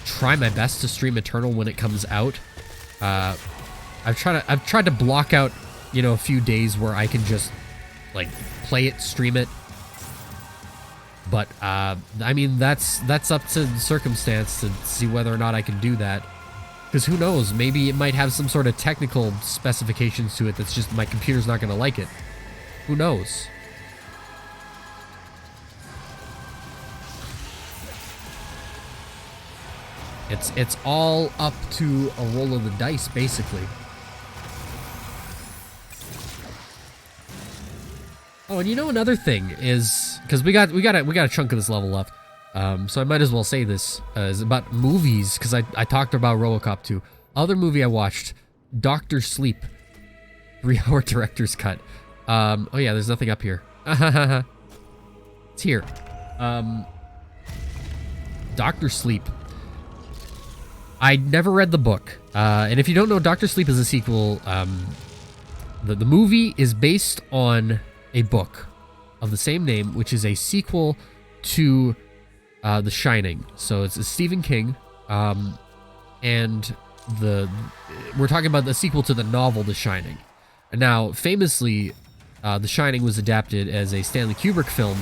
try my best to stream Eternal when it comes out. I've tried to block out, you know, a few days where I can just like play it, stream it. But I mean, that's up to the circumstance to see whether or not I can do that. Because who knows, maybe it might have some sort of technical specifications to it that's just my computer's not going to like it. Who knows? It's all up to a roll of the dice, basically. Oh, and you know another thing is, because we got a chunk of this level left, so I might as well say this is about movies, because I talked about RoboCop 2. Other movie I watched, Doctor Sleep, 3-hour director's cut. Oh yeah, there's nothing up here. It's here. Doctor Sleep. I never read the book, and if you don't know, Doctor Sleep is a sequel. The movie is based on a book of the same name, which is a sequel to The Shining. So it's a Stephen King, and we're talking about the sequel to the novel The Shining. And now, famously, The Shining was adapted as a Stanley Kubrick film,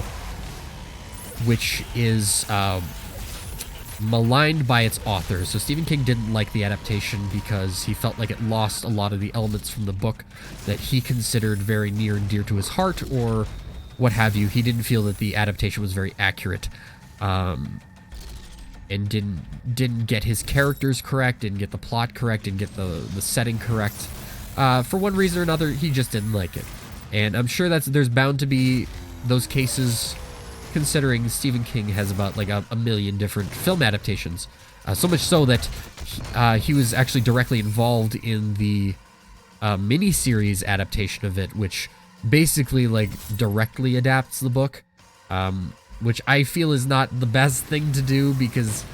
which is maligned by its author. So Stephen King didn't like the adaptation because he felt like it lost a lot of the elements from the book that he considered very near and dear to his heart, or what have you. He didn't feel that the adaptation was very accurate, and didn't get his characters correct, didn't get the plot correct, didn't get the setting correct. For one reason or another, he just didn't like it. And I'm sure there's bound to be those cases, considering Stephen King has about like a million different film adaptations. So much so that he was actually directly involved in the miniseries adaptation of it, which basically like directly adapts the book, which I feel is not the best thing to do because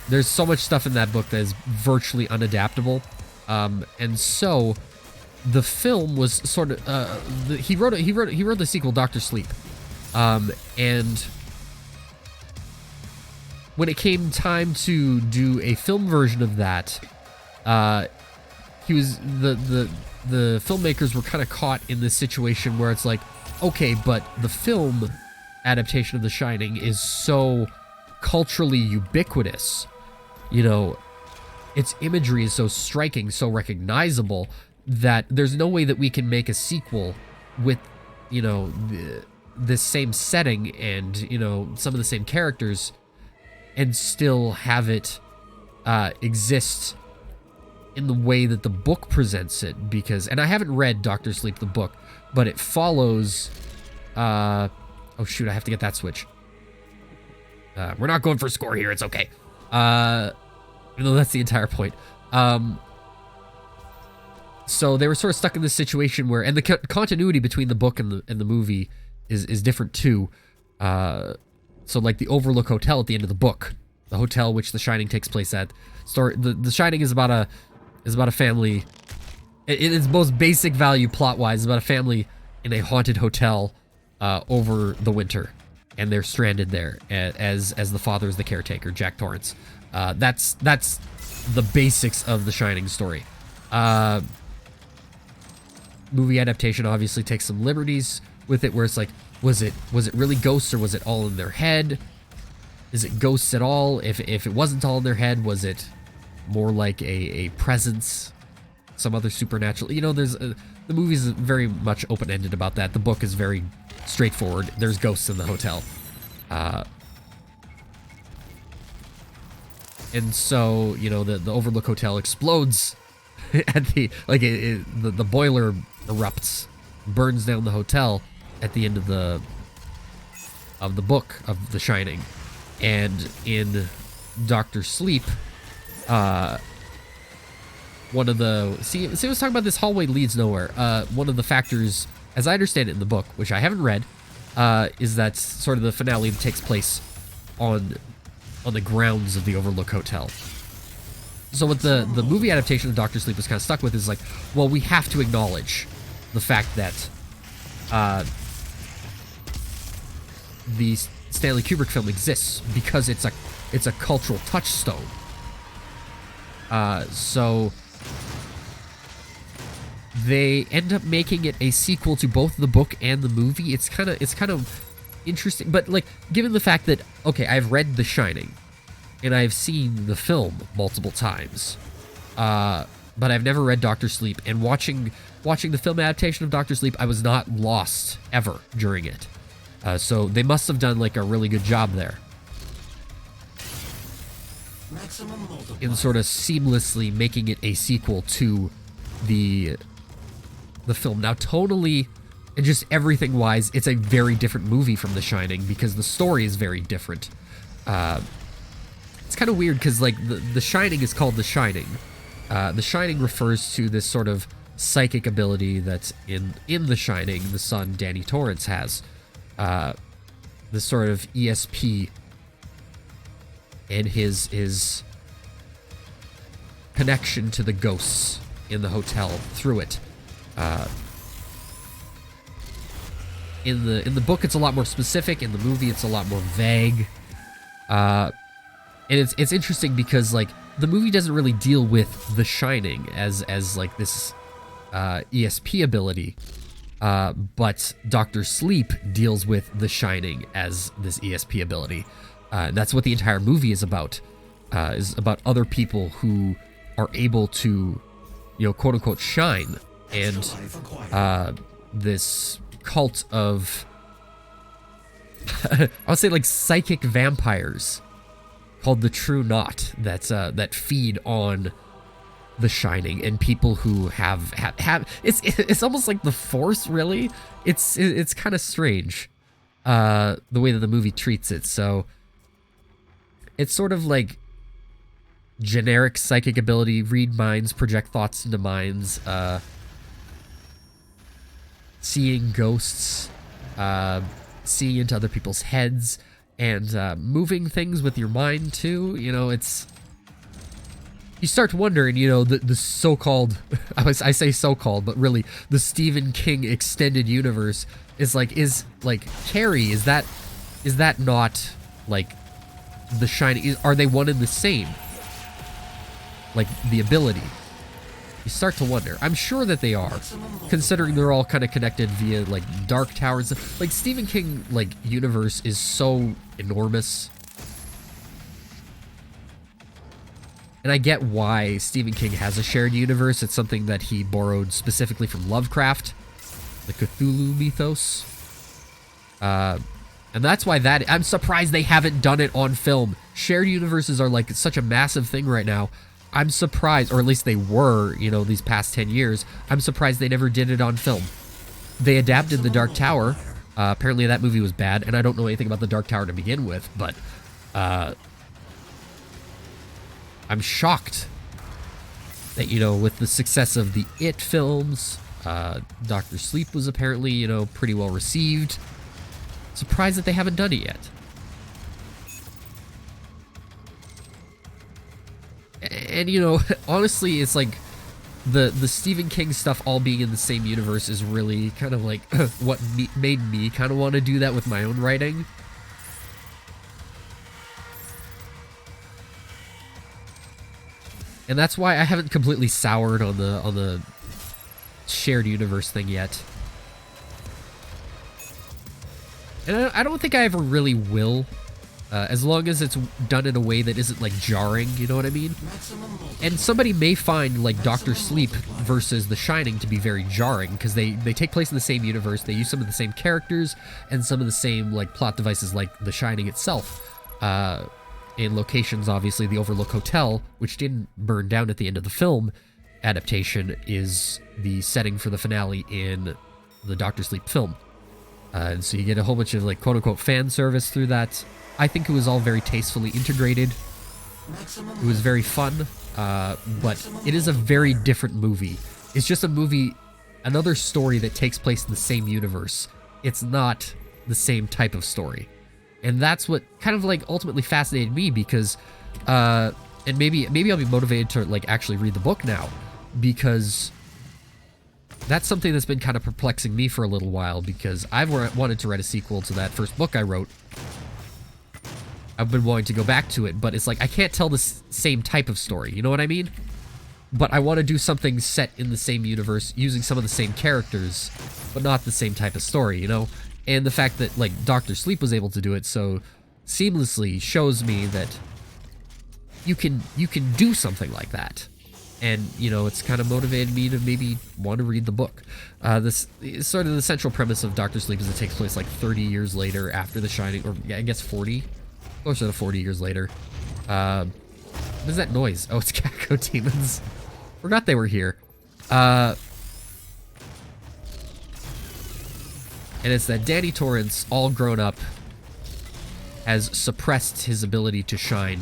there's so much stuff in that book that is virtually unadaptable. And so the film was sort of he wrote the sequel Doctor Sleep. And when it came time to do a film version of that, the filmmakers were kind of caught in this situation where it's like, okay, but the film adaptation of The Shining is so culturally ubiquitous, you know, its imagery is so striking, so recognizable, that there's no way that we can make a sequel with you know, this same setting and, you know, some of the same characters and still have it exist in the way that the book presents it, because, and I haven't read Doctor Sleep the book, but it follows, oh shoot, I have to get that switch. We're not going for score here, it's okay. Even though that's the entire point. So they were sort of stuck in this situation where, and the continuity between the book and the movie is different too. So like the Overlook Hotel at the end of the book, the hotel which The Shining takes place at. The Shining is about a family. In its most basic value plot-wise, about a family in a haunted hotel over the winter, and they're stranded there as the father is the caretaker, Jack Torrance. That's the basics of the Shining story. Movie adaptation obviously takes some liberties with it, where it's like, was it really ghosts, or was it all in their head? Is it ghosts at all? If it wasn't all in their head, was it more like a presence, some other supernatural? You know, the movie's very much open-ended about that. The book is very straightforward. There's ghosts in the hotel. And so, you know, the Overlook Hotel explodes at the, like, the boiler erupts, burns down the hotel at the end of the book of The Shining. And in Doctor Sleep, one of the, see, I was talking about this hallway leads nowhere. One of the factors, as I understand it in the book, which I haven't read, is that sort of the finale that takes place on the grounds of the Overlook Hotel. So what the movie adaptation of Doctor Sleep was kind of stuck with is like, well, we have to acknowledge the fact that the Stanley Kubrick film exists because it's a cultural touchstone. So they end up making it a sequel to both the book and the movie. It's kind of interesting, but like, given the fact that, okay, I've read The Shining and I've seen the film multiple times, but I've never read Doctor Sleep, and watching the film adaptation of Doctor Sleep, I was not lost ever during it. So they must have done like a really good job there in sort of seamlessly making it a sequel to the film. Now, tonally and just everything wise, it's a very different movie from The Shining because the story is very different. It's kind of weird because like the Shining is called The Shining. The Shining refers to this sort of psychic ability that's in The Shining, the son Danny Torrance has. This sort of ESP and his connection to the ghosts in the hotel through it. In the book, it's a lot more specific. In the movie, it's a lot more vague. And it's interesting because like the movie doesn't really deal with The Shining as like this ESP ability, but Doctor Sleep deals with The Shining as this ESP ability. That's what the entire movie is about other people who are able to, you know, quote unquote shine, and this cult of I would say like psychic vampires called the True Knot that feed on The Shining, and people who have it's almost like the Force, really. It's kind of strange the way that the movie treats it. So it's sort of like generic psychic ability, read minds, project thoughts into minds, seeing ghosts, seeing into other people's heads, and moving things with your mind too. You know, you start to wonder, and you know, the so-called, I say so-called, but really the Stephen King extended universe is like Carrie, is that not like The Shining? Are they one and the same? Like the ability, you start to wonder. I'm sure that they are, considering they're all kind of connected via like dark towers. Like Stephen King like universe is so enormous, and I get why Stephen King has a shared universe. It's something that he borrowed specifically from Lovecraft, the Cthulhu mythos. And that's why I'm surprised they haven't done it on film. Shared universes are like such a massive thing right now. I'm surprised, or at least they were, you know, these past 10 years. I'm surprised they never did it on film. They adapted The Dark Tower. Apparently that movie was bad, and I don't know anything about The Dark Tower to begin with, but I'm shocked that, you know, with the success of the It films, Dr. Sleep was apparently, you know, pretty well received. Surprised that they haven't done it yet. And, you know, honestly, it's like the Stephen King stuff all being in the same universe is really kind of like what made me kind of want to do that with my own writing. And that's why I haven't completely soured on the shared universe thing yet. And I don't think I ever really will, as long as it's done in a way that isn't, like, jarring, you know what I mean? And somebody may find, like, Dr. Sleep versus The Shining to be very jarring, because they take place in the same universe, they use some of the same characters, and some of the same, like, plot devices like The Shining itself. In locations, obviously, the Overlook Hotel, which didn't burn down at the end of the film adaptation, is the setting for the finale in the Dr. Sleep film. And so you get a whole bunch of, like, quote-unquote fan service through that. I think it was all very tastefully integrated. It was very fun, but it is a very different movie. It's just a movie, another story that takes place in the same universe. It's not the same type of story. And that's what kind of, like, ultimately fascinated me, because, and maybe I'll be motivated to, like, actually read the book now, because that's something that's been kind of perplexing me for a little while, because I've wanted to write a sequel to that first book I wrote. I've been wanting to go back to it, but it's like I can't tell the same type of story, you know what I mean? But I want to do something set in the same universe, using some of the same characters, but not the same type of story, you know? And the fact that, like, Dr. Sleep was able to do it so seamlessly shows me that you can do something like that. And, you know, it's kind of motivated me to maybe want to read the book. This sort of the central premise of Dr. Sleep is it takes place like 30 years later after The Shining, or yeah, I guess 40, closer to 40 years later. What is that noise? Oh, it's Cacko Demons. Forgot they were here. And it's that Danny Torrance, all grown up, has suppressed his ability to shine,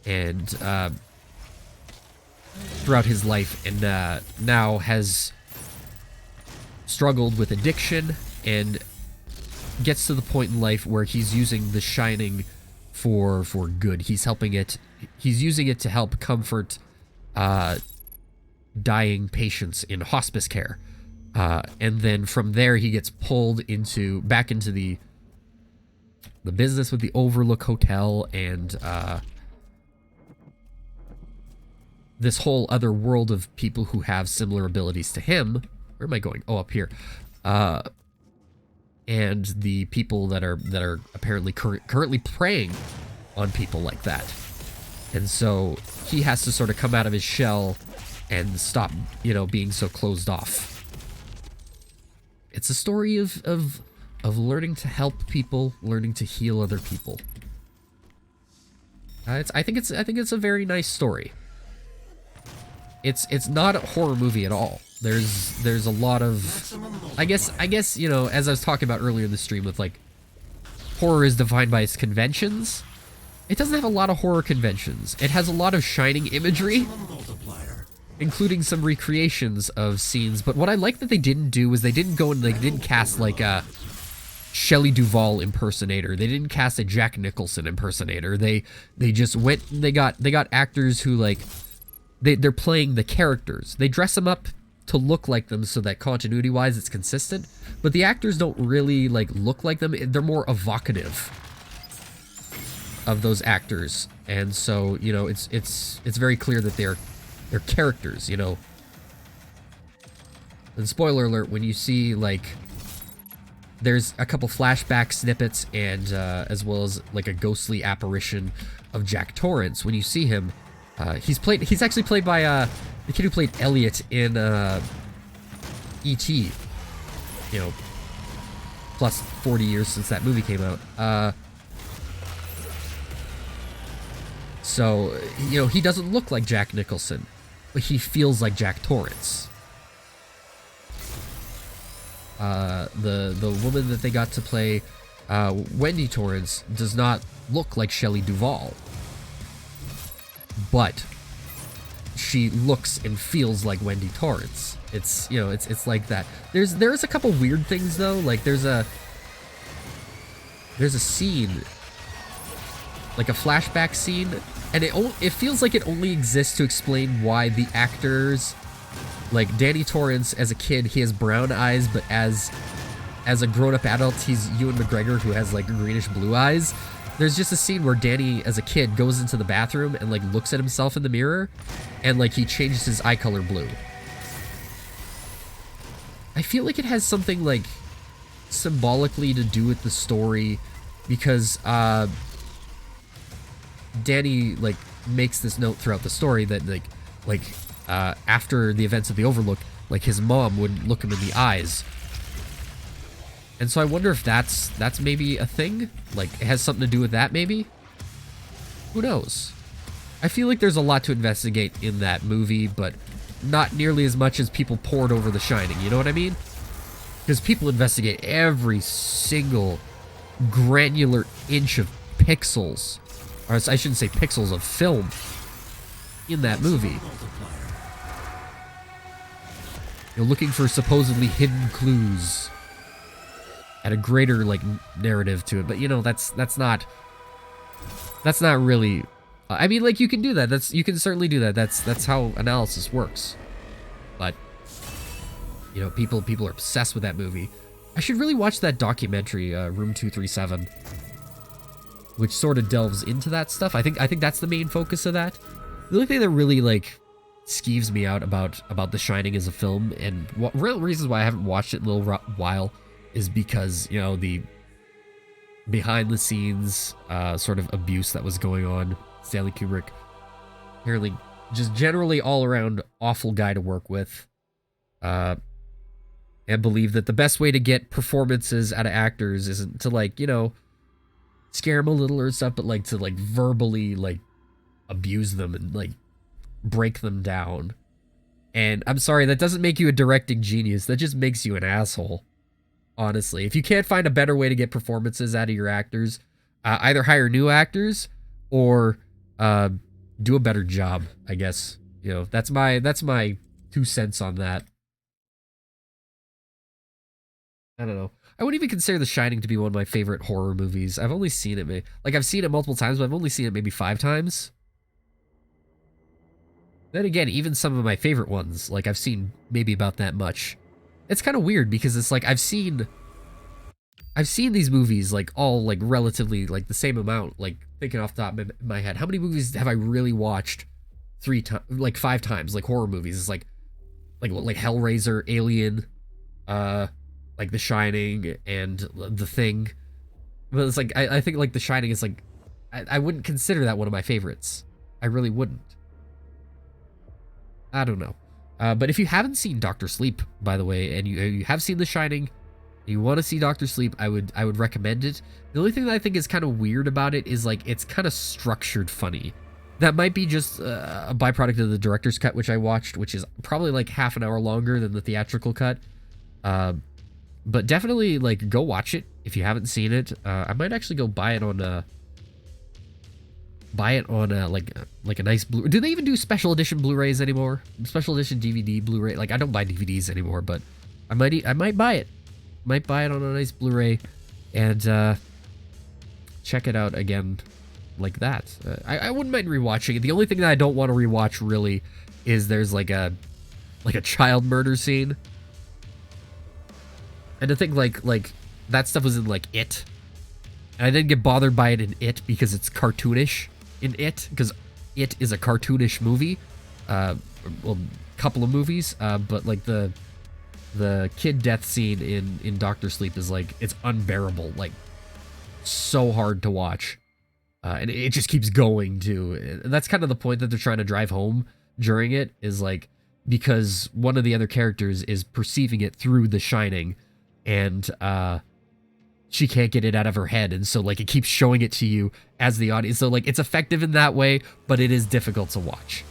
and throughout his life, and now has struggled with addiction and gets to the point in life where he's using the Shining for good. He's using it to help comfort dying patients in hospice care. And then from there he gets pulled back into the business with the Overlook Hotel, and this whole other world of people who have similar abilities to him. Where am I going? Oh, up here. And the people that are apparently currently preying on people like that. And so he has to sort of come out of his shell and stop, you know, being so closed off. It's a story of learning to help people, learning to heal other people. I think it's a very nice story. It's not a horror movie at all. There's a lot of, I guess, you know, as I was talking about earlier in the stream with, like, horror is defined by its conventions. It doesn't have a lot of horror conventions. It has a lot of Shining imagery, including some recreations of scenes. But what I like that they didn't do was they didn't go and they didn't cast like a Shelley Duvall impersonator. They didn't cast a Jack Nicholson impersonator. They just went and they got actors who, like, they're playing the characters. They dress them up to look like them so that continuity wise it's consistent, but the actors don't really, like, look like them. They're more evocative of those actors, and so, you know, it's very clear that they're characters, you know. And spoiler alert, when you see, like, there's a couple flashback snippets and as well as like a ghostly apparition of Jack Torrance. When you see him, he's actually played by the kid who played Elliot in E.T. you know, plus 40 years since that movie came out. So, you know, he doesn't look like Jack Nicholson, but he feels like Jack Torrance. The woman that they got to play Wendy Torrance does not look like Shelley Duvall, but she looks and feels like Wendy Torrance. It's, you know, it's like that. There's a couple weird things though. Like there's a scene, like a flashback scene, and it feels like it only exists to explain why the actors, like Danny Torrance as a kid, he has brown eyes, but as a grown-up adult, he's Ewan McGregor, who has like greenish blue eyes. There's just a scene where Danny, as a kid, goes into the bathroom and like looks at himself in the mirror, and like he changes his eye color blue. I feel like it has something like symbolically to do with the story, because Danny like makes this note throughout the story that like after the events of the Overlook, like his mom would look him in the eyes. And so I wonder if that's maybe a thing? Like, it has something to do with that, maybe? Who knows? I feel like there's a lot to investigate in that movie, but not nearly as much as people poured over The Shining, you know what I mean? Because people investigate every single granular inch of pixels, or I shouldn't say pixels, of film in that movie. You're looking for supposedly hidden clues, add a greater like narrative to it, but you know that's not really. I mean, like, you can do that. You can certainly do that. That's how analysis works. But you know, people are obsessed with that movie. I should really watch that documentary, Room 237, which sort of delves into that stuff. I think that's the main focus of that. The only thing that really like skeeves me out about The Shining as a film, and real reasons why I haven't watched it in a little while, is because, you know, the behind the scenes sort of abuse that was going on. Stanley Kubrick, apparently just generally all around awful guy to work with, and believe that the best way to get performances out of actors isn't to, like, you know, scare them a little or stuff, but like to like verbally like abuse them and like break them down. And I'm sorry, that doesn't make you a directing genius. That just makes you an asshole. Honestly, if you can't find a better way to get performances out of your actors, either hire new actors or do a better job, I guess. You know, that's my 2 cents on that. I don't know. I wouldn't even consider The Shining to be one of my favorite horror movies. I've only seen it, like, I've seen it multiple times, but I've only seen it maybe 5 times. Then again, even some of my favorite ones, like, I've seen maybe about that much. It's kind of weird because it's like I've seen these movies like all like relatively like the same amount, like thinking off the top of my head. How many movies have I really watched 3 times, like 5 times, like horror movies? It's like Hellraiser, Alien, like The Shining and The Thing. But it's like I think like The Shining is like I wouldn't consider that one of my favorites. I really wouldn't. I don't know. But if you haven't seen Dr. Sleep, by the way, and you have seen The Shining, and you want to see Dr. Sleep, I would recommend it. The only thing that I think is kind of weird about it is like it's kind of structured funny. That might be just a byproduct of the director's cut, which I watched, which is probably like half an hour longer than the theatrical cut. But definitely like go watch it if you haven't seen it. I might actually go buy it on like a nice Blu. Do they even do special edition Blu-rays anymore? Special edition DVD, Blu-ray. Like, I don't buy DVDs anymore, but I might buy it. Might buy it on a nice Blu-ray and check it out again like that. I wouldn't mind rewatching it. The only thing that I don't want to rewatch really is there's like a child murder scene. And to think like that stuff was in like It. And I didn't get bothered by it in It because it's cartoonish in It, because It is a cartoonish movie. Well, couple of movies, but like the kid death scene in Dr. Sleep is like, it's unbearable, like so hard to watch. And it just keeps going too. And that's kind of the point that they're trying to drive home during it, is like, because one of the other characters is perceiving it through The Shining, and she can't get it out of her head, and so like it keeps showing it to you as the audience. So like it's effective in that way, but it is difficult to watch.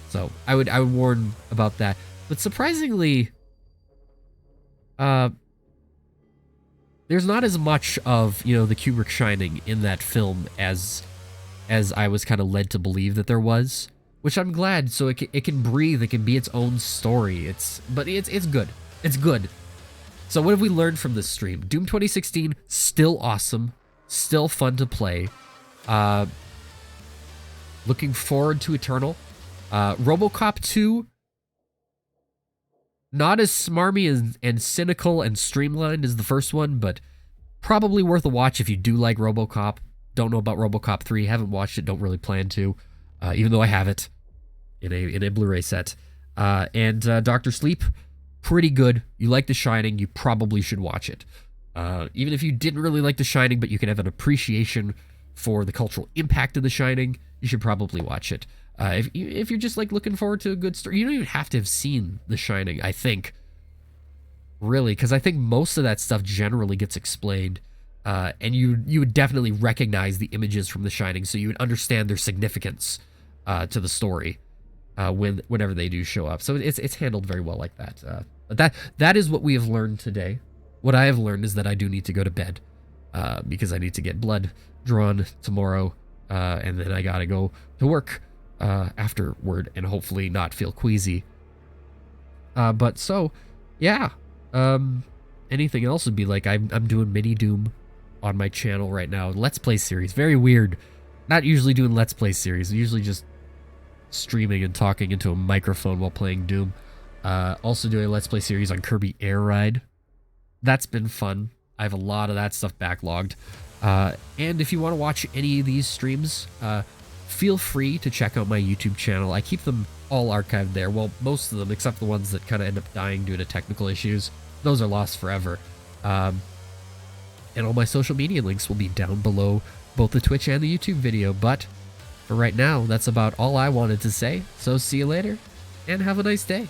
So I would warn about that. But surprisingly, there's not as much of, you know, the Kubrick Shining in that film as I was kind of led to believe that there was, which I'm glad. So it can breathe, it can be its own story. But it's good. It's good. So what have we learned from this stream? Doom 2016, still awesome, still fun to play. Looking forward to Eternal. RoboCop 2, not as smarmy and cynical and streamlined as the first one, but probably worth a watch if you do like RoboCop. Don't know about RoboCop 3, haven't watched it, don't really plan to, even though I have it in a Blu-ray set. And Dr. Sleep, pretty good. You like The Shining, you probably should watch it. Even if you didn't really like The Shining, but you can have an appreciation for the cultural impact of The Shining, you should probably watch it. If you're just like looking forward to a good story, you don't even have to have seen The Shining, I think. Really, because I think most of that stuff generally gets explained, and you would definitely recognize the images from The Shining, so you would understand their significance to the story whenever they do show up. So it's handled very well like that. But that is what we have learned today. What I have learned is that I do need to go to bed because I need to get blood drawn tomorrow, and then I gotta go to work afterward and hopefully not feel queasy. But so, yeah. Anything else would be like I'm doing mini Doom on my channel right now. Let's Play series. Very weird. Not usually doing Let's Play series. Usually just streaming and talking into a microphone while playing Doom. Also doing a Let's Play series on Kirby Air Ride. That's been fun. I have a lot of that stuff backlogged. And if you want to watch any of these streams, feel free to check out my YouTube channel. I keep them all archived there. Well, most of them, except the ones that kind of end up dying due to technical issues. Those are lost forever. And all my social media links will be down below both the Twitch and the YouTube video. But for right now, that's about all I wanted to say. So see you later, and have a nice day.